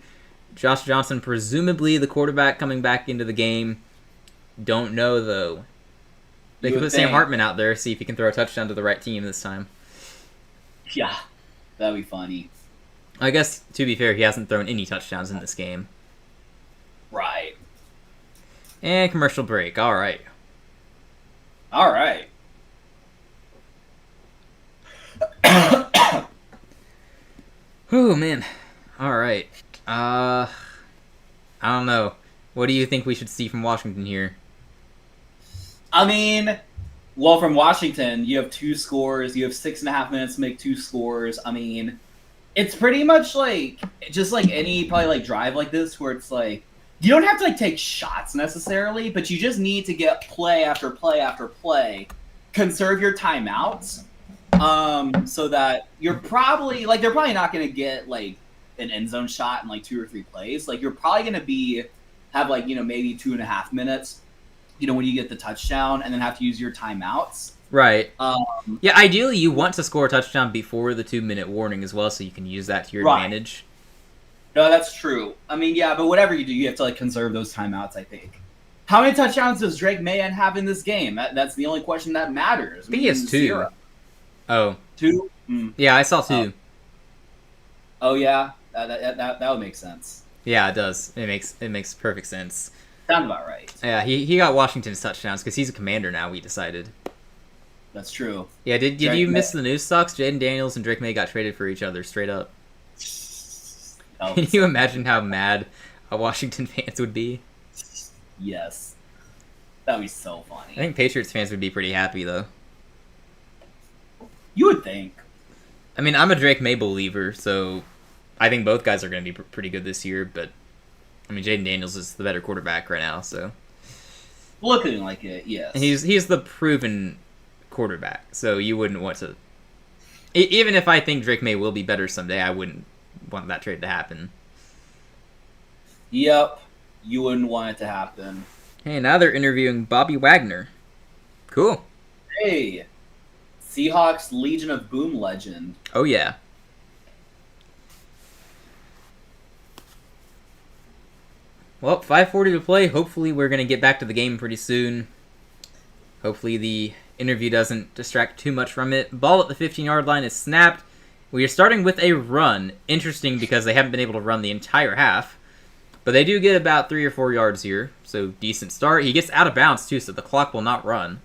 Josh Johnson, presumably the quarterback coming back into the game. Don't know, though. They could put Sam Hartman out there, see if he can throw a touchdown to the right team this time. Yeah, that'd be funny. I guess, to be fair, he hasn't thrown any touchdowns in this game. Right. And commercial break. All right. All right. Oh, man. All right. I don't know. What do you think we should see from Washington here? I mean, well, from Washington, you have 2 scores. You have 6.5 minutes to make 2 scores. I mean, it's pretty much like just like any probably like drive like this where it's like you don't have to like take shots necessarily, but you just need to get play after play after play, conserve your timeouts, so that you're probably like they're probably not going to get like an end zone shot in like 2 or 3 plays. Like you're probably going to have like maybe 2.5 minutes, when you get the touchdown, and then have to use your timeouts. Right. Yeah, ideally you want to score a touchdown before the 2-minute warning as well, so you can use that to your advantage. No, that's true. I mean, yeah, but whatever you do, you have to like conserve those timeouts, I think. How many touchdowns does Drake Mayen have in this game? That's the only question that matters. I think he has 2. 0. Oh. 2? Yeah, I saw 2. Oh yeah? That would make sense. Yeah, it does. It makes perfect sense. Sounds about right. Yeah, he got Washington's touchdowns because he's a commander now, we decided. That's true. Yeah, did you miss the news, Sox? Jayden Daniels and Drake May got traded for each other, straight up. Can you imagine how mad Washington fans would be? Yes. That would be so funny. I think Patriots fans would be pretty happy, though. You would think. I mean, I'm a Drake May believer, so I think both guys are going to be pretty good this year, but I mean, Jayden Daniels is the better quarterback right now, so. Looking like it, yes. He's the proven quarterback, so you wouldn't want to. Even if I think Drake May will be better someday, I wouldn't want that trade to happen. Yep, you wouldn't want it to happen. Hey, now they're interviewing Bobby Wagner. Cool. Hey, Seahawks Legion of Boom legend. Oh, yeah. Well, 5:40 to play. Hopefully we're going to get back to the game pretty soon. Hopefully the interview doesn't distract too much from it. Ball at the 15-yard line is snapped. We are starting with a run. Interesting because they haven't been able to run the entire half. But they do get about 3 or 4 yards here. So decent start. He gets out of bounds too, so the clock will not run.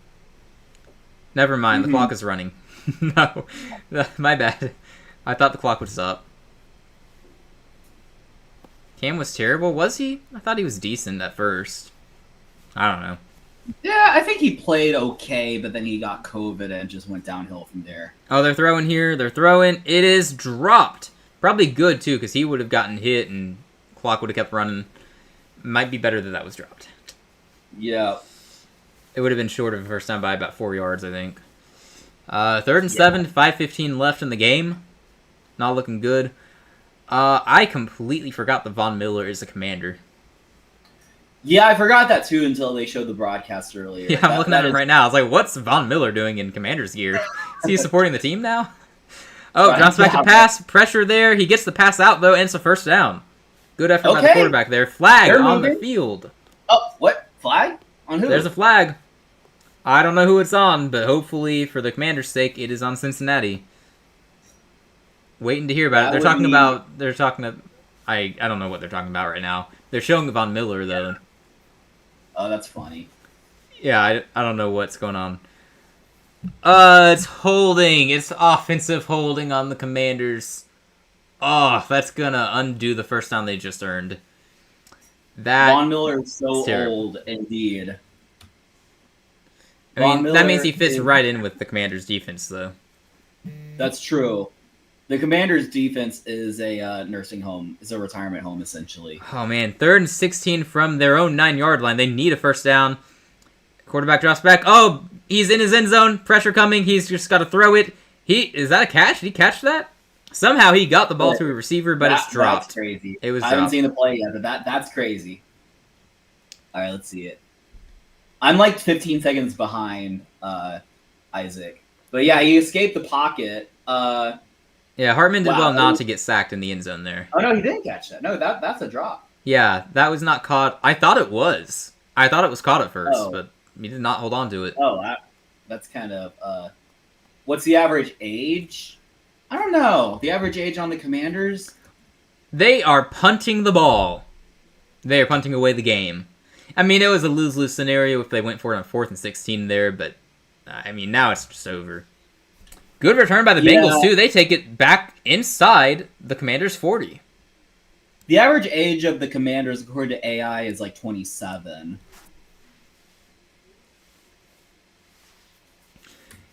Never mind, the clock is running. No, my bad. I thought the clock was up. Cam was terrible, was he? I thought he was decent at first. I don't know. Yeah, I think he played okay, but then he got COVID and just went downhill from there. Oh, they're throwing here. They're throwing. It is dropped. Probably good, too, because he would have gotten hit and clock would have kept running. Might be better that that was dropped. Yeah. It would have been short of a first down by about 4 yards, I think. 3rd and 7, 5:15 left in the game. Not looking good. I completely forgot that Von Miller is a commander. Yeah, I forgot that too until they showed the broadcast earlier. Yeah, I'm looking at him right now. I was like, what's Von Miller doing in commander's gear? Is he supporting the team now? Oh, drops back to pass. Pressure there. He gets the pass out, though, and it's a first down. Good effort by the quarterback there. Flag on the field. Oh, what? Flag? On who? There's a flag. I don't know who it's on, but hopefully, for the Commander's sake, it is on Cincinnati. Waiting to hear about it. I don't know what they're talking about right now. They're showing Von Miller, though. Oh, that's funny. Yeah, I don't know what's going on. It's holding. It's offensive holding on the Commanders. Oh, that's gonna undo the first down they just earned. Von Miller is so old, indeed. I mean, that means he fits right in with the Commanders' defense, though. That's true. The Commanders' defense is a nursing home. It's a retirement home, essentially. Oh, man. 3rd and 16 from their own 9-yard line. They need a first down. Quarterback drops back. Oh, he's in his end zone. Pressure coming. He's just got to throw it. Is that a catch? Did he catch that? Somehow he got the ball to a receiver, but it's dropped. That's crazy. It was I haven't seen the play yet, but that's crazy. All right, let's see it. I'm like 15 seconds behind Isaac. But yeah, he escaped the pocket. Yeah, Hartman did well not to get sacked in the end zone there. Oh, no, he didn't catch that. No, that's a drop. Yeah, that was not caught. I thought it was. I thought it was caught at first, but he did not hold on to it. Oh, that's kind of... what's the average age? I don't know. The average age on the Commanders? They are punting the ball. They are punting away the game. I mean, it was a lose-lose scenario if they went for it on 4th and 16 there, but, I mean, now it's just over. Good return by the Bengals, too. They take it back inside the Commanders' 40. The average age of the Commanders, according to AI, is like 27.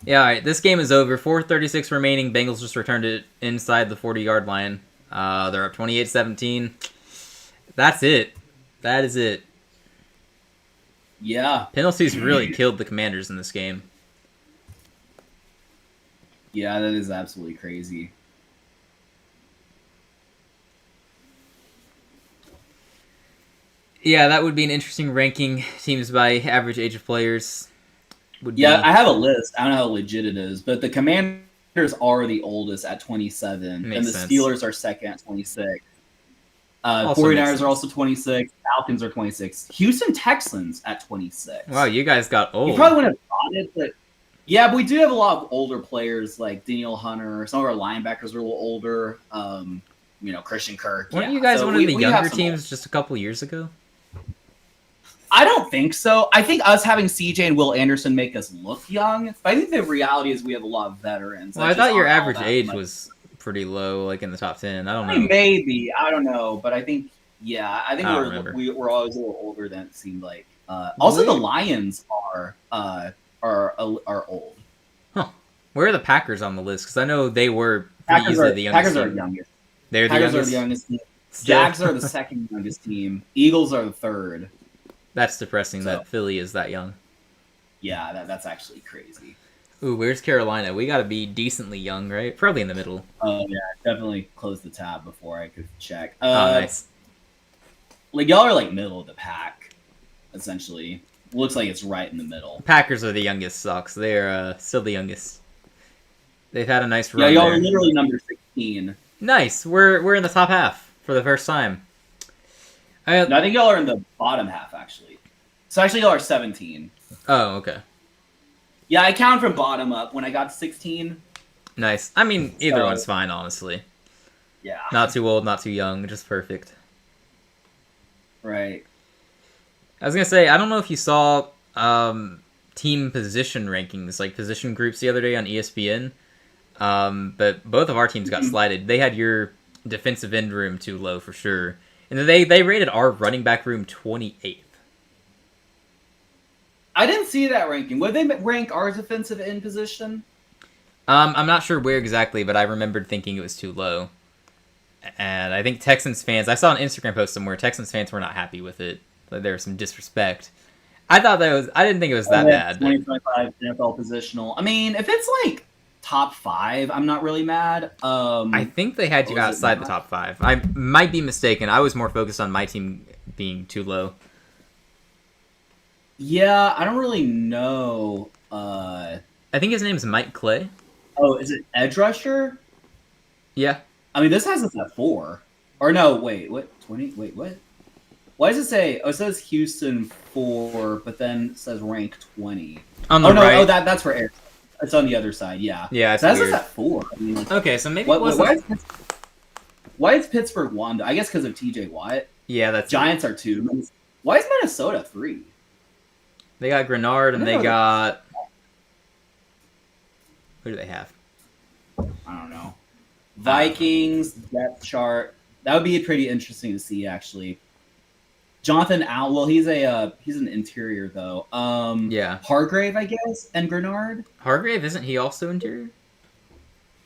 Yeah, all right. This game is over. 4:36 remaining. Bengals just returned it inside the 40-yard line. They're up 28-17. That's it. That is it. Yeah. Penalties really killed the Commanders in this game. Yeah, that is absolutely crazy. Yeah, that would be an interesting ranking. Teams by average age of players. I have a list. I don't know how legit it is, but the Commanders are the oldest at 27, and the Steelers are second at 26. 49ers are also 26. Falcons are 26. Houston Texans at 26. Wow, you guys got old. You probably wouldn't have thought it, but yeah, but we do have a lot of older players like Daniel Hunter. Some of our linebackers are a little older. Christian Kirk. Weren't you guys one of the younger teams just a couple years ago? I don't think so. I think us having CJ and Will Anderson make us look young. But I think the reality is we have a lot of veterans. Well, I thought your average age was pretty low, like in the top 10. I don't know. Maybe. I don't know. But I think, we're always a little older than it seemed like. Also, the Lions are old. Huh. Where are the Packers on the list? Because I know they were pretty easily the youngest Packers are the youngest. They're the Packers youngest? are the youngest team. Jags are the second youngest team. Eagles are the third. That's depressing that Philly is that young. Yeah, that's actually crazy. Ooh, where's Carolina? We got to be decently young, right? Probably in the middle. Oh yeah, definitely close the tab before I could check. Oh, nice. Like y'all are like middle of the pack, essentially. Looks like it's right in the middle. Packers are the youngest, Sox. They're still the youngest. They've had a nice run. Yeah, y'all there. are literally number 16. Nice. We're in the top half for the first time. No, I think y'all are in the bottom half actually. So actually, y'all are 17. Oh, okay. Yeah, I count from bottom up when I got to 16. Nice. I mean, either one's fine, honestly. Yeah. Not too old, not too young, just perfect. Right. I was gonna say, I don't know if you saw team position rankings, like position groups the other day on ESPN, but both of our teams got slighted. They had your defensive end room too low for sure, and they rated our running back room 28th. I didn't see that ranking. Would they rank our defensive end position? I'm not sure where exactly, but I remembered thinking it was too low. And I think Texans fans, I saw an Instagram post somewhere, Texans fans were not happy with it. Like there was some disrespect. I didn't think it was that bad. 2025 NFL positional. I mean, if it's like top 5, I'm not really mad. I think they had you outside the top 5. I might be mistaken. I was more focused on my team being too low. Yeah, I don't really know. I think his name is Mike Clay. Oh, is it edge rusher? Yeah. I mean, this has us at 4. Or no, wait, what? 20? Wait, what? Why does it say? Oh, it says Houston 4, but then it says rank 20. On the right. Oh, that's for Arizona. It's on the other side. Yeah. Yeah, it's that's weird. us at 4. I mean, like, okay, so maybe why is Pittsburgh 1? I guess because of TJ Watt. Yeah, that's Giants are 2. Why is Minnesota 3? They got Grenard and they got. Who do they have? I don't know. Vikings depth chart. That would be pretty interesting to see, actually. Jonathan Al. Well, he's an interior though. Yeah. Hargrave, I guess, and Grenard. Hargrave, isn't he also interior?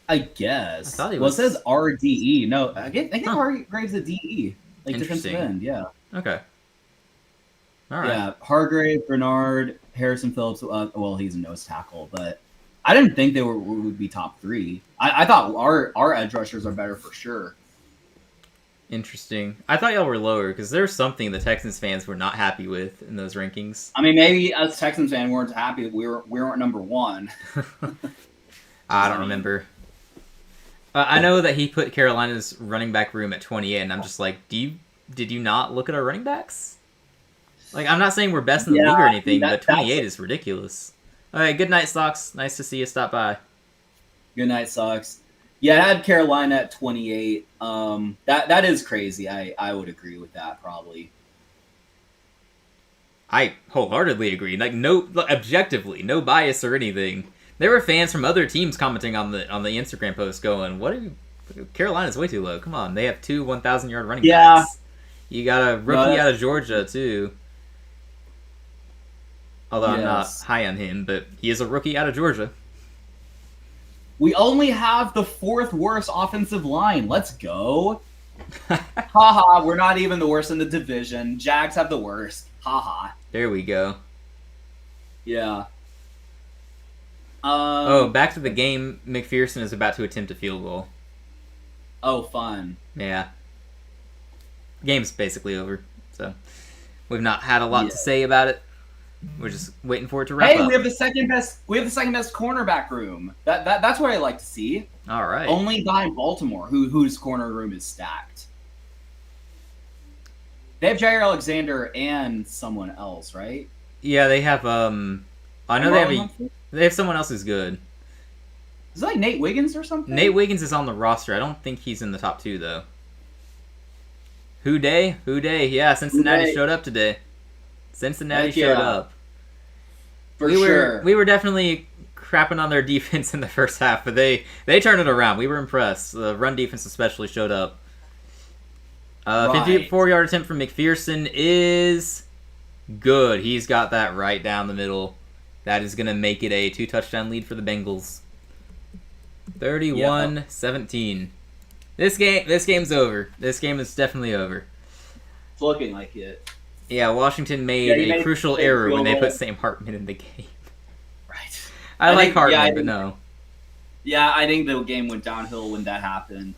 I guess. I thought he was. Well, it says RDE. No, I think Hargrave's a DE, like defensive end. Yeah. Okay. All right. Yeah, Hargrave, Grenard, Harrison Phillips. Well, he's a nose tackle, but I didn't think they would be top 3. I thought our edge rushers are better for sure. Interesting. I thought y'all were lower because there's something the Texans fans were not happy with in those rankings. I mean, maybe us Texans fans weren't happy that we weren't number 1. I don't remember. I know that he put Carolina's running back room at 28, and I'm just like, did you not look at our running backs? Like, I'm not saying we're best in the league or anything, but 28 is ridiculous. All right, good night, Sox. Nice to see you stop by. Good night, Sox. Yeah, I had Carolina at 28. That is crazy. I would agree with that probably. I wholeheartedly agree. Like, objectively, no bias or anything. There were fans from other teams commenting on the Instagram post going, "What are you? Carolina's way too low. Come on, they have 2 1,000-yard running backs. You got a rookie out of Georgia too." Although I'm not high on him, but he is a rookie out of Georgia. We only have the 4th worst offensive line. Let's go. Haha, we're not even the worst in the division. Jags have the worst. Haha. There we go. Yeah. Back to the game. McPherson is about to attempt a field goal. Oh, fun. Yeah. Game's basically over, so we've not had a lot to say about it. We're just waiting for it to wrap up. Hey, we have the second best cornerback room. That's what I like to see. All right. Only behind Baltimore, whose corner room is stacked. They have Jair Alexander and someone else, right? Yeah, they have. I know they have someone else who's good. Is it like Nate Wiggins or something? Nate Wiggins is on the roster. I don't think he's in the top 2 though. Who Day? Yeah, Cincinnati showed up today. Cincinnati showed up. For sure. We were definitely crapping on their defense in the first half, but they turned it around. We were impressed. The run defense especially showed up. 54-yard attempt from McPherson is good. He's got that right down the middle. That is going to make it a 2-touchdown lead for the Bengals. 31-17. This game's over. This game is definitely over. It's looking like it. Yeah, Washington made a crucial error when they put Sam Hartman in the game. Right. I like think, Hartman, but no. Yeah, I think the game went downhill when that happened.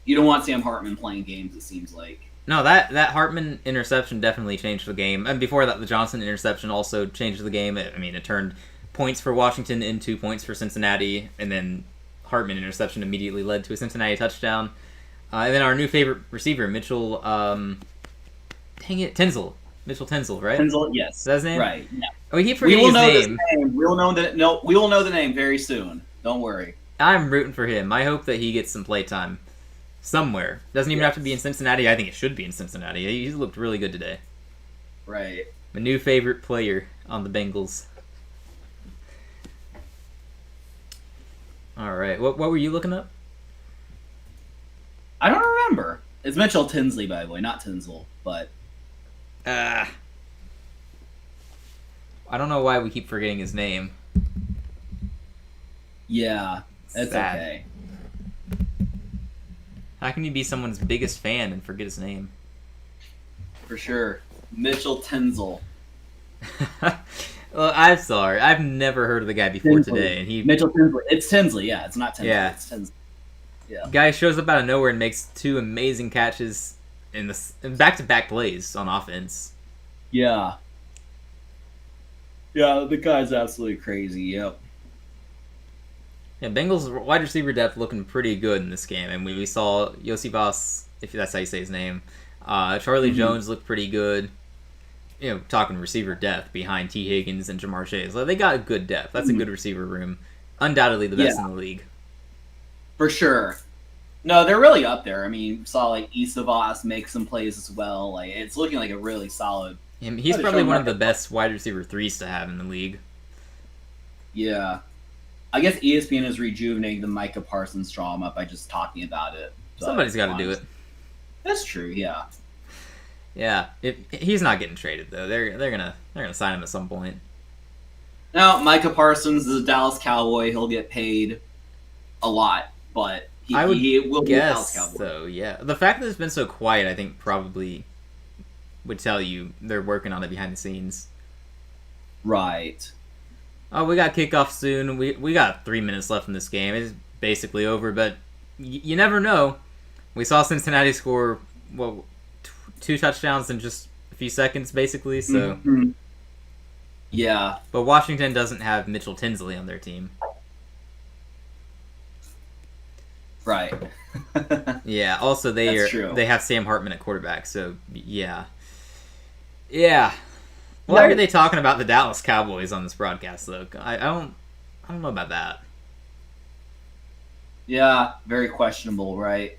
You don't want Sam Hartman playing games, it seems like. No, that Hartman interception definitely changed the game. And before that, the Johnson interception also changed the game. It turned points for Washington into points for Cincinnati, and then Hartman interception immediately led to a Cincinnati touchdown. And then our new favorite receiver, Mitchell, Tinsley. Mitchell Tinsley, right? Tinsley, yes. Is that his name? Right. Yeah. Oh, we keep forgetting his name. We will know the name very soon. Don't worry. I'm rooting for him. I hope that he gets some playtime somewhere. Doesn't even have to be in Cincinnati. I think it should be in Cincinnati. He looked really good today. Right. My new favorite player on the Bengals. All right. What were you looking up? I don't remember. It's Mitchell Tinsley, by the way, not Tinsley, but... I don't know why we keep forgetting his name. Yeah, that's Sad. okay. How can you be someone's biggest fan and forget his name? For sure. Mitchell Tinsley. Well, I'm sorry. I've never heard of the guy before today, and Mitchell Tinsley. It's Tinsley, yeah. It's not Tinsley. Yeah. It's Tinsley. Yeah. Guy shows up out of nowhere and makes two amazing catches in back-to-back plays on offense. Yeah. Yeah, the guy's absolutely crazy, yep. Yeah, Bengals wide receiver depth looking pretty good in this game, and we saw Yosibas, if that's how you say his name. Charlie Jones looked pretty good. You know, talking receiver depth behind T. Higgins and Jamar Chase. They got good depth. That's a good receiver room. Undoubtedly the best in the league. For sure. No, they're really up there. I mean, saw Isavas make some plays as well. It's looking like a really solid. He's probably one of the best wide receiver threes to have in the league. Yeah. I guess ESPN is rejuvenating the Micah Parsons drama by just talking about it. Somebody's got to do it. That's true, yeah. Yeah, he's not getting traded though. They're gonna sign him at some point. Now, Micah Parsons is a Dallas Cowboy. He'll get paid a lot, but he will be a Dallas Cowboy. So yeah, the fact that it's been so quiet, I think, probably would tell you they're working on it behind the scenes. Right. Oh, we got kickoff soon. We got 3 minutes left in this game. It's basically over, but you never know. We saw Cincinnati score 2 touchdowns in just a few seconds, basically. So. Mm-hmm. Yeah. But Washington doesn't have Mitchell Tinsley on their team. Right. Yeah. Also, they have Sam Hartman at quarterback. So yeah. Yeah. Why are they talking about the Dallas Cowboys on this broadcast, though? I don't know about that. Yeah, very questionable, right?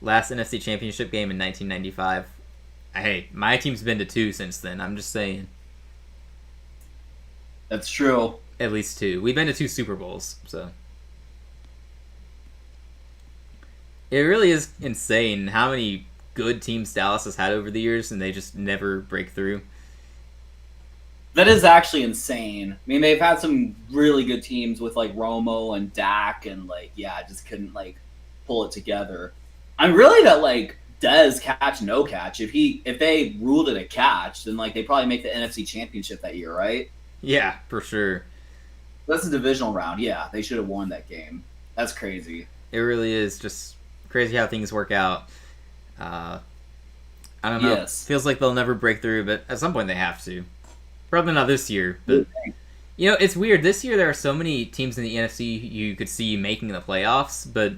Last NFC Championship game in 1995. Hey, my team's been to 2 since then. I'm just saying. That's true. At least 2. We've been to 2 Super Bowls, so. It really is insane how many good teams Dallas has had over the years, and they just never break through. That is actually insane. I mean, they've had some really good teams with Romo and Dak, and just couldn't pull it together. I'm really that Dez catch no catch. If they ruled it a catch, then they probably make the NFC Championship that year, right? Yeah, for sure. That's a divisional round. Yeah, they should have won that game. That's crazy. It really is just crazy how things work out. I don't know. Yes. Feels like they'll never break through, but at some point they have to. Probably not this year, but it's weird. This year there are so many teams in the NFC you could see making the playoffs, but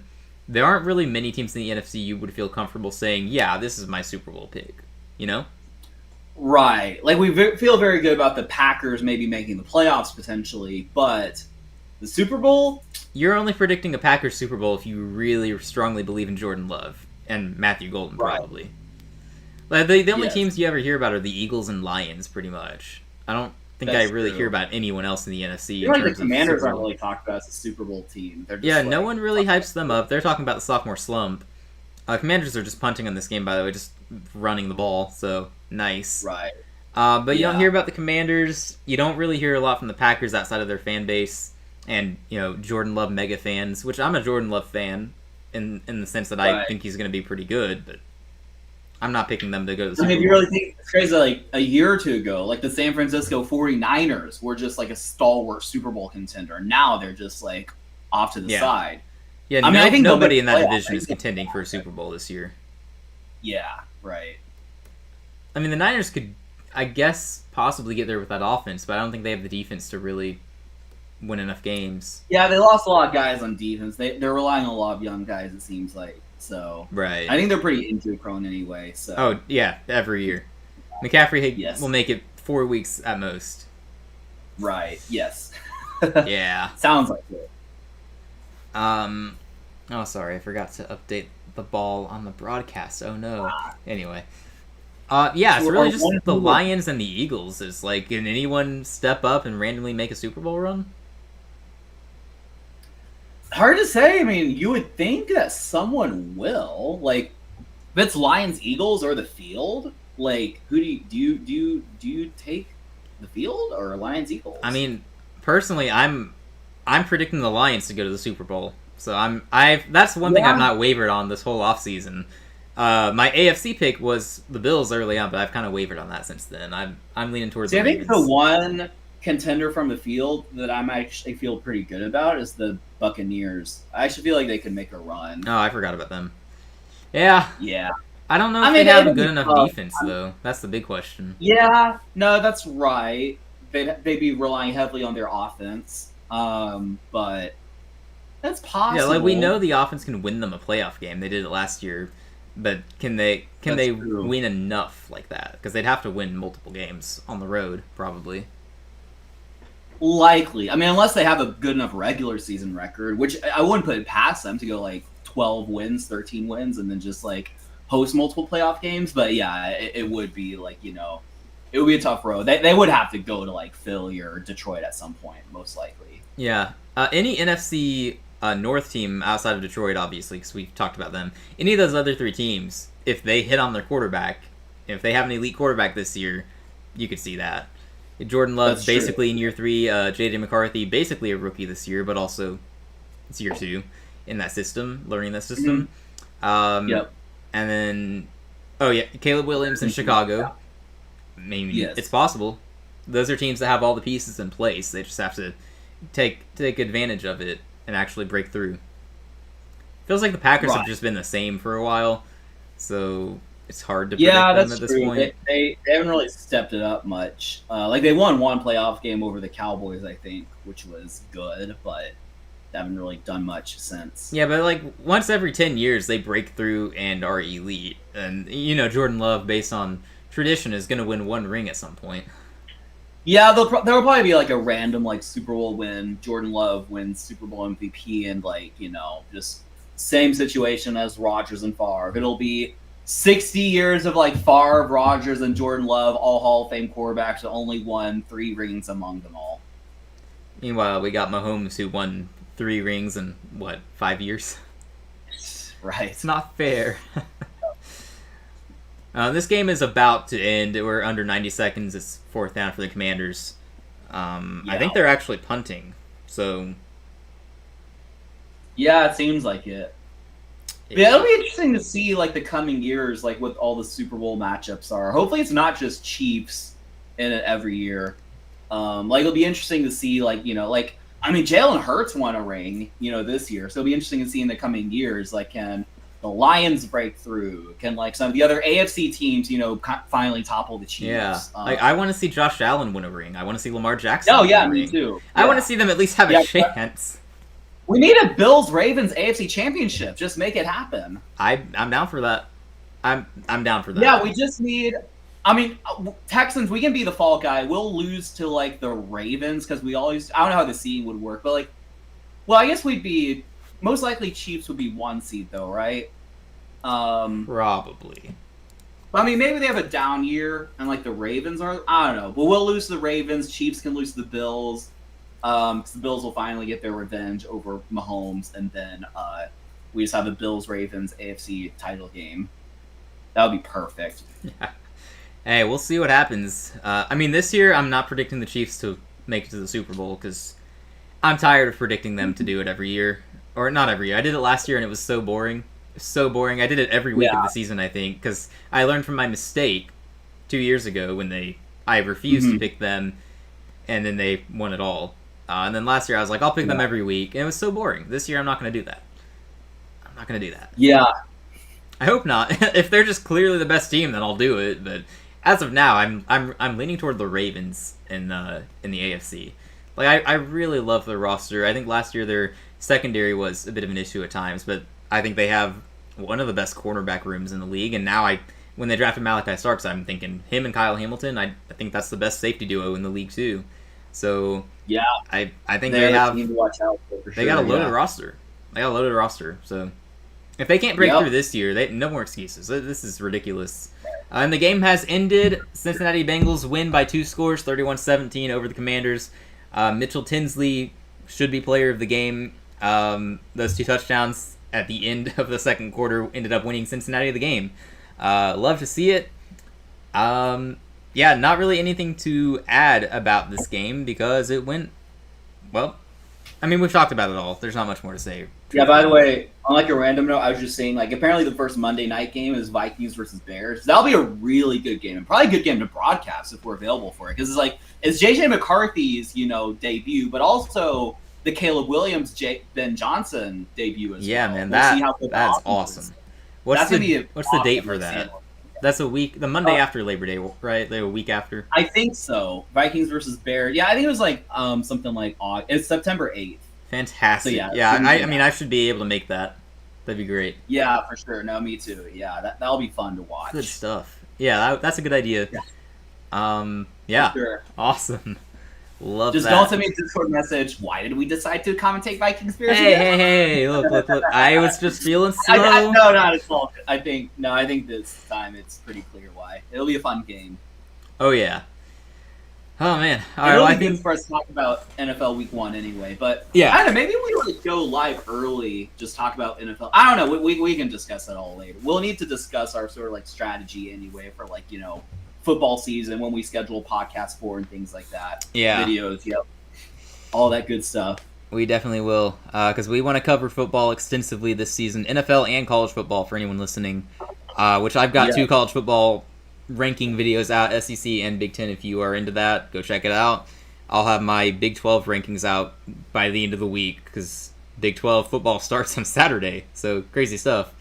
there aren't really many teams in the NFC you would feel comfortable saying, yeah, this is my Super Bowl pick, you know? Right. We feel very good about the Packers maybe making the playoffs potentially, but the Super Bowl? You're only predicting a Packers Super Bowl if you really strongly believe in Jordan Love and Matthew Golden, probably. Right. The only teams you ever hear about are the Eagles and Lions, pretty much. I don't think I really hear about anyone else in the NFC. The Commanders aren't really talked about as a Super Bowl team. They're just no one really hypes them up. They're talking about the sophomore slump. Commanders are just punting on this game, by the way, just running the ball, so nice. Right. But you don't hear about the Commanders. You don't really hear a lot from the Packers outside of their fan base and, Jordan Love mega fans, which I'm a Jordan Love fan in the sense that I think he's going to be pretty good, but I'm not picking them to go to the I Super mean, if you Bowl. really think it's crazy, like a year or two ago, like the San Francisco 49ers were just like a stalwart Super Bowl contender. Now they're just like off to the Yeah. side. Yeah, I mean, I think they'll make nobody the in that playoffs. division is contending for a Super Bowl this year. Yeah, right. I mean, the Niners could, I guess, possibly get there with that offense, but I don't think they have the defense to really win enough games. Yeah, they lost a lot of guys on defense. They're relying on a lot of young guys, it seems like. So Right. I think they're pretty injury prone anyway. So Oh, yeah, every year. McCaffrey Yes. will make it 4 weeks at most. right, yes. Yeah. Sounds like it. Oh, sorry, I forgot to update the ball on the broadcast. Oh, no. Anyway. Yeah, it's really just the Lions and the Eagles. Is like, can anyone step up and randomly make a Super Bowl run? Hard to say. I mean, you would think that someone will. Like, if it's Lions, Eagles, or the field, like, who do you take the field or Lions, Eagles? I mean, personally, I'm predicting the Lions to go to the Super Bowl. So that's one thing I've not wavered on this whole offseason. My AFC pick was the Bills early on, but I've kind of wavered on that since then. I'm leaning towards the Ravens. I think the one contender from the field that I'm actually feel pretty good about is the Buccaneers. I actually feel like they could make a run. Oh, I forgot about them. Yeah. Yeah. I don't know if they have a good enough defense, though. That's the big question. Yeah, no, that's right. They'd be relying heavily on their offense, but that's possible. Yeah, like we know the offense can win them a playoff game. They did it last year, but can they True. win enough like that? Because they'd have to win multiple games on the road, probably. Likely. I mean, unless they have a good enough regular season record, which I wouldn't put it past them to go like 12 wins, 13 wins, and then just like host multiple playoff games. But yeah, it would be like, it would be a tough road. They would have to go to like Philly or Detroit at some point, most likely. Yeah. Any NFC North team outside of Detroit, obviously, because we've talked about them. Any of those other 3 teams, if they hit on their quarterback, if they have an elite quarterback this year, you could see that. Jordan Love's basically in year 3. J.J. McCarthy, basically a rookie this year, but also it's year 2 in that system, learning that system. Yep. And then, Caleb Williams in Chicago. Maybe it's possible. Those are teams that have all the pieces in place. They just have to take advantage of it and actually break through. Feels like the Packers have just been the same for a while, so it's hard to predict them at this point. They haven't really stepped it up much. Like they won one playoff game over the Cowboys, I think, which was good, but they haven't really done much since. Yeah, but like once every 10 years they break through and are elite, and Jordan Love, based on tradition, is going to win one ring at some point. Yeah, there will probably be like a random like Super Bowl win. Jordan Love wins Super Bowl MVP, and like just same situation as Rodgers and Favre. It'll be 60 years of like Favre, Rodgers, and Jordan Love, all Hall of Fame quarterbacks, that only won 3 rings among them all. Meanwhile, we got Mahomes, who won 3 rings in 5 years. Right. It's not fair. This game is about to end. We're under 90 seconds. It's 4th down for the Commanders. I think they're actually punting. So. Yeah, it seems like it. Yeah, it'll be interesting to see like the coming years, like what all the Super Bowl matchups are. Hopefully, it's not just Chiefs in it every year. Like it'll be interesting to see, Jalen Hurts won a ring, this year. So it'll be interesting to see in the coming years, like can the Lions break through? Can like some of the other AFC teams, finally topple the Chiefs? Yeah, I want to see Josh Allen win a ring. I want to see Lamar Jackson. Oh yeah, win a me ring. too. I want to see them at least have a chance. We need a Bills-Ravens AFC Championship. Just make it happen. I'm down for that. I'm down for that. Yeah, we just need. Texans. We can be the fall guy. We'll lose to like the Ravens because we always. I don't know how the seeding would work, but I guess we'd be most likely. Chiefs would be 1 seed though, right? Probably. Maybe they have a down year, and like the Ravens are. I don't know, but we'll lose to the Ravens. Chiefs can lose to the Bills. Because the Bills will finally get their revenge over Mahomes, and then we just have a Bills-Ravens AFC title game. That would be perfect. Yeah. Hey, we'll see what happens. This year I'm not predicting the Chiefs to make it to the Super Bowl because I'm tired of predicting them to do it every year. Or not every year. I did it last year and it was so boring. So boring. I did it every week of Yeah. the season, I think, because I learned from my mistake 2 years ago when I refused to pick them, and then they won it all. And then last year I was like, I'll pick them every week, and it was so boring. This year I'm not going to do that. I'm not going to do that. Yeah. I hope not. If they're just clearly the best team, then I'll do it. But as of now, I'm leaning toward the Ravens in the AFC. Like I really love their roster. I think last year their secondary was a bit of an issue at times, but I think they have one of the best cornerback rooms in the league. And now when they drafted Malachi Starks, I'm thinking him and Kyle Hamilton. I think that's the best safety duo in the league too. So Yeah. I think They're they a have team to watch out for they got a loaded roster. They got a loaded roster. So if they can't break through this year, no more excuses. This is ridiculous. And the game has ended. Cincinnati Bengals win by 2 scores, 31-17 over the Commanders. Mitchell Tinsley should be player of the game. Those 2 touchdowns at the end of the second quarter ended up winning Cincinnati the game. Love to see it. Yeah, not really anything to add about this game because it went, well, I mean, we've talked about it all. There's not much more to say. Yeah, by the way, on like a random note, I was just saying, like, apparently the first Monday night game is Vikings versus Bears. That'll be a really good game, and probably a good game to broadcast if we're available for it. Because it's like, it's J.J. McCarthy's, debut, but also the Caleb Williams, Ben Johnson debut as well. Yeah, man, that's awesome. What's the date for that? That's a week, the Monday after Labor Day, right? Like a week after? I think so. Vikings versus Bears. Yeah, I think it was like something like it's September 8th. Fantastic. So yeah, I mean, I should be able to make that. That'd be great. Yeah, for sure. No, me too. Yeah, that'll be fun to watch. Good stuff. Yeah, that's a good idea. Yeah. Sure. Awesome. Love Just that. don't send me a Discord message. Why did we decide to commentate Vikings Bears? Hey, look. I was just feeling slow. No, not at all. I think this time it's pretty clear why. It'll be a fun game. Oh yeah. Oh man. All right. It'll Well, be good for us to talk about NFL Week 1 anyway. But yeah, I don't know. Maybe we like go live early. Just talk about NFL. I don't know. We can discuss that all later. We'll need to discuss our sort of like strategy anyway for like football season when we schedule podcasts for and things like that. Yeah. Videos. Yep. All that good stuff. We definitely will, because we want to cover football extensively this season, NFL and college football for anyone listening, which I've got 2 college football ranking videos out, SEC and Big Ten. If you are into that, go check it out. I'll have my Big 12 rankings out by the end of the week, because Big 12 football starts on Saturday, so crazy stuff.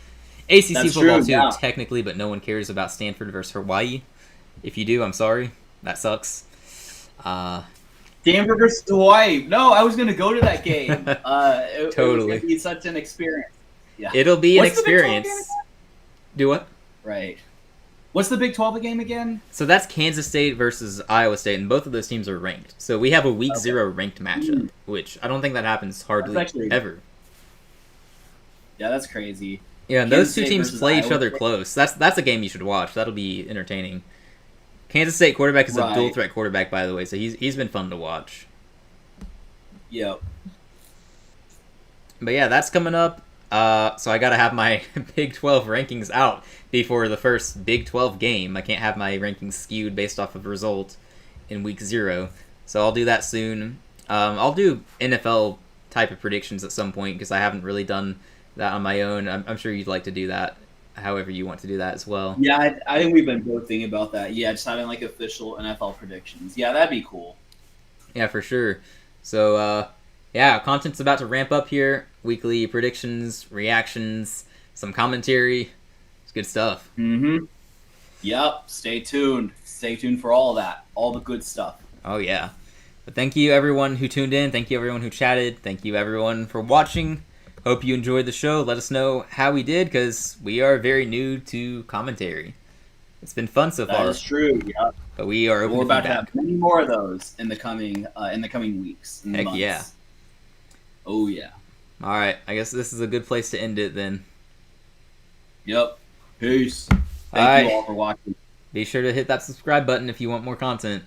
ACC That's football true, too, yeah. technically, but no one cares about Stanford versus Hawaii. If you do, I'm sorry. That sucks. Denver versus Hawaii. No, I was going to go to that game. Totally. It was going to be such an experience. Yeah. It'll be an What's the Big 12 experience. game again? Do what? Right. What's the Big 12 game again? So that's Kansas State versus Iowa State, and both of those teams are ranked. So we have a Week 0 ranked matchup, which I don't think that happens hardly ever. Yeah, that's crazy. Yeah, and Kansas those 2 State teams versus play each Iowa other State. close. That's a game you should watch. That'll be entertaining. Kansas State quarterback is a dual threat quarterback, by the way, so he's been fun to watch. Yep. But yeah, that's coming up. So I gotta have my Big 12 rankings out before the first Big 12 game. I can't have my rankings skewed based off of result in Week 0. So I'll do that soon. I'll do NFL type of predictions at some point because I haven't really done that on my own. I'm sure you'd like to do that however you want to do that as well. Yeah, I think we've been both thinking about that. Yeah, just having like official NFL predictions. Yeah, that'd be cool. Yeah, for sure. So, yeah, content's about to ramp up here. Weekly predictions, reactions, some commentary. It's good stuff. Mm-hmm. Yep. Stay tuned. Stay tuned for all of that. All the good stuff. Oh, yeah. But thank you, everyone who tuned in. Thank you, everyone who chatted. Thank you, everyone, for watching. Hope you enjoyed the show. Let us know how we did, because we are very new to commentary. It's been fun so far. That is true, yeah. But we are open We're to about to feedback. have many more of those in the coming weeks. And Heck months. yeah. Oh, yeah. All right. I guess this is a good place to end it then. Yep. Peace. All Thank you right. all for watching. Be sure to hit that subscribe button if you want more content.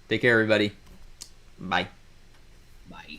Take care, everybody. Bye. Bye.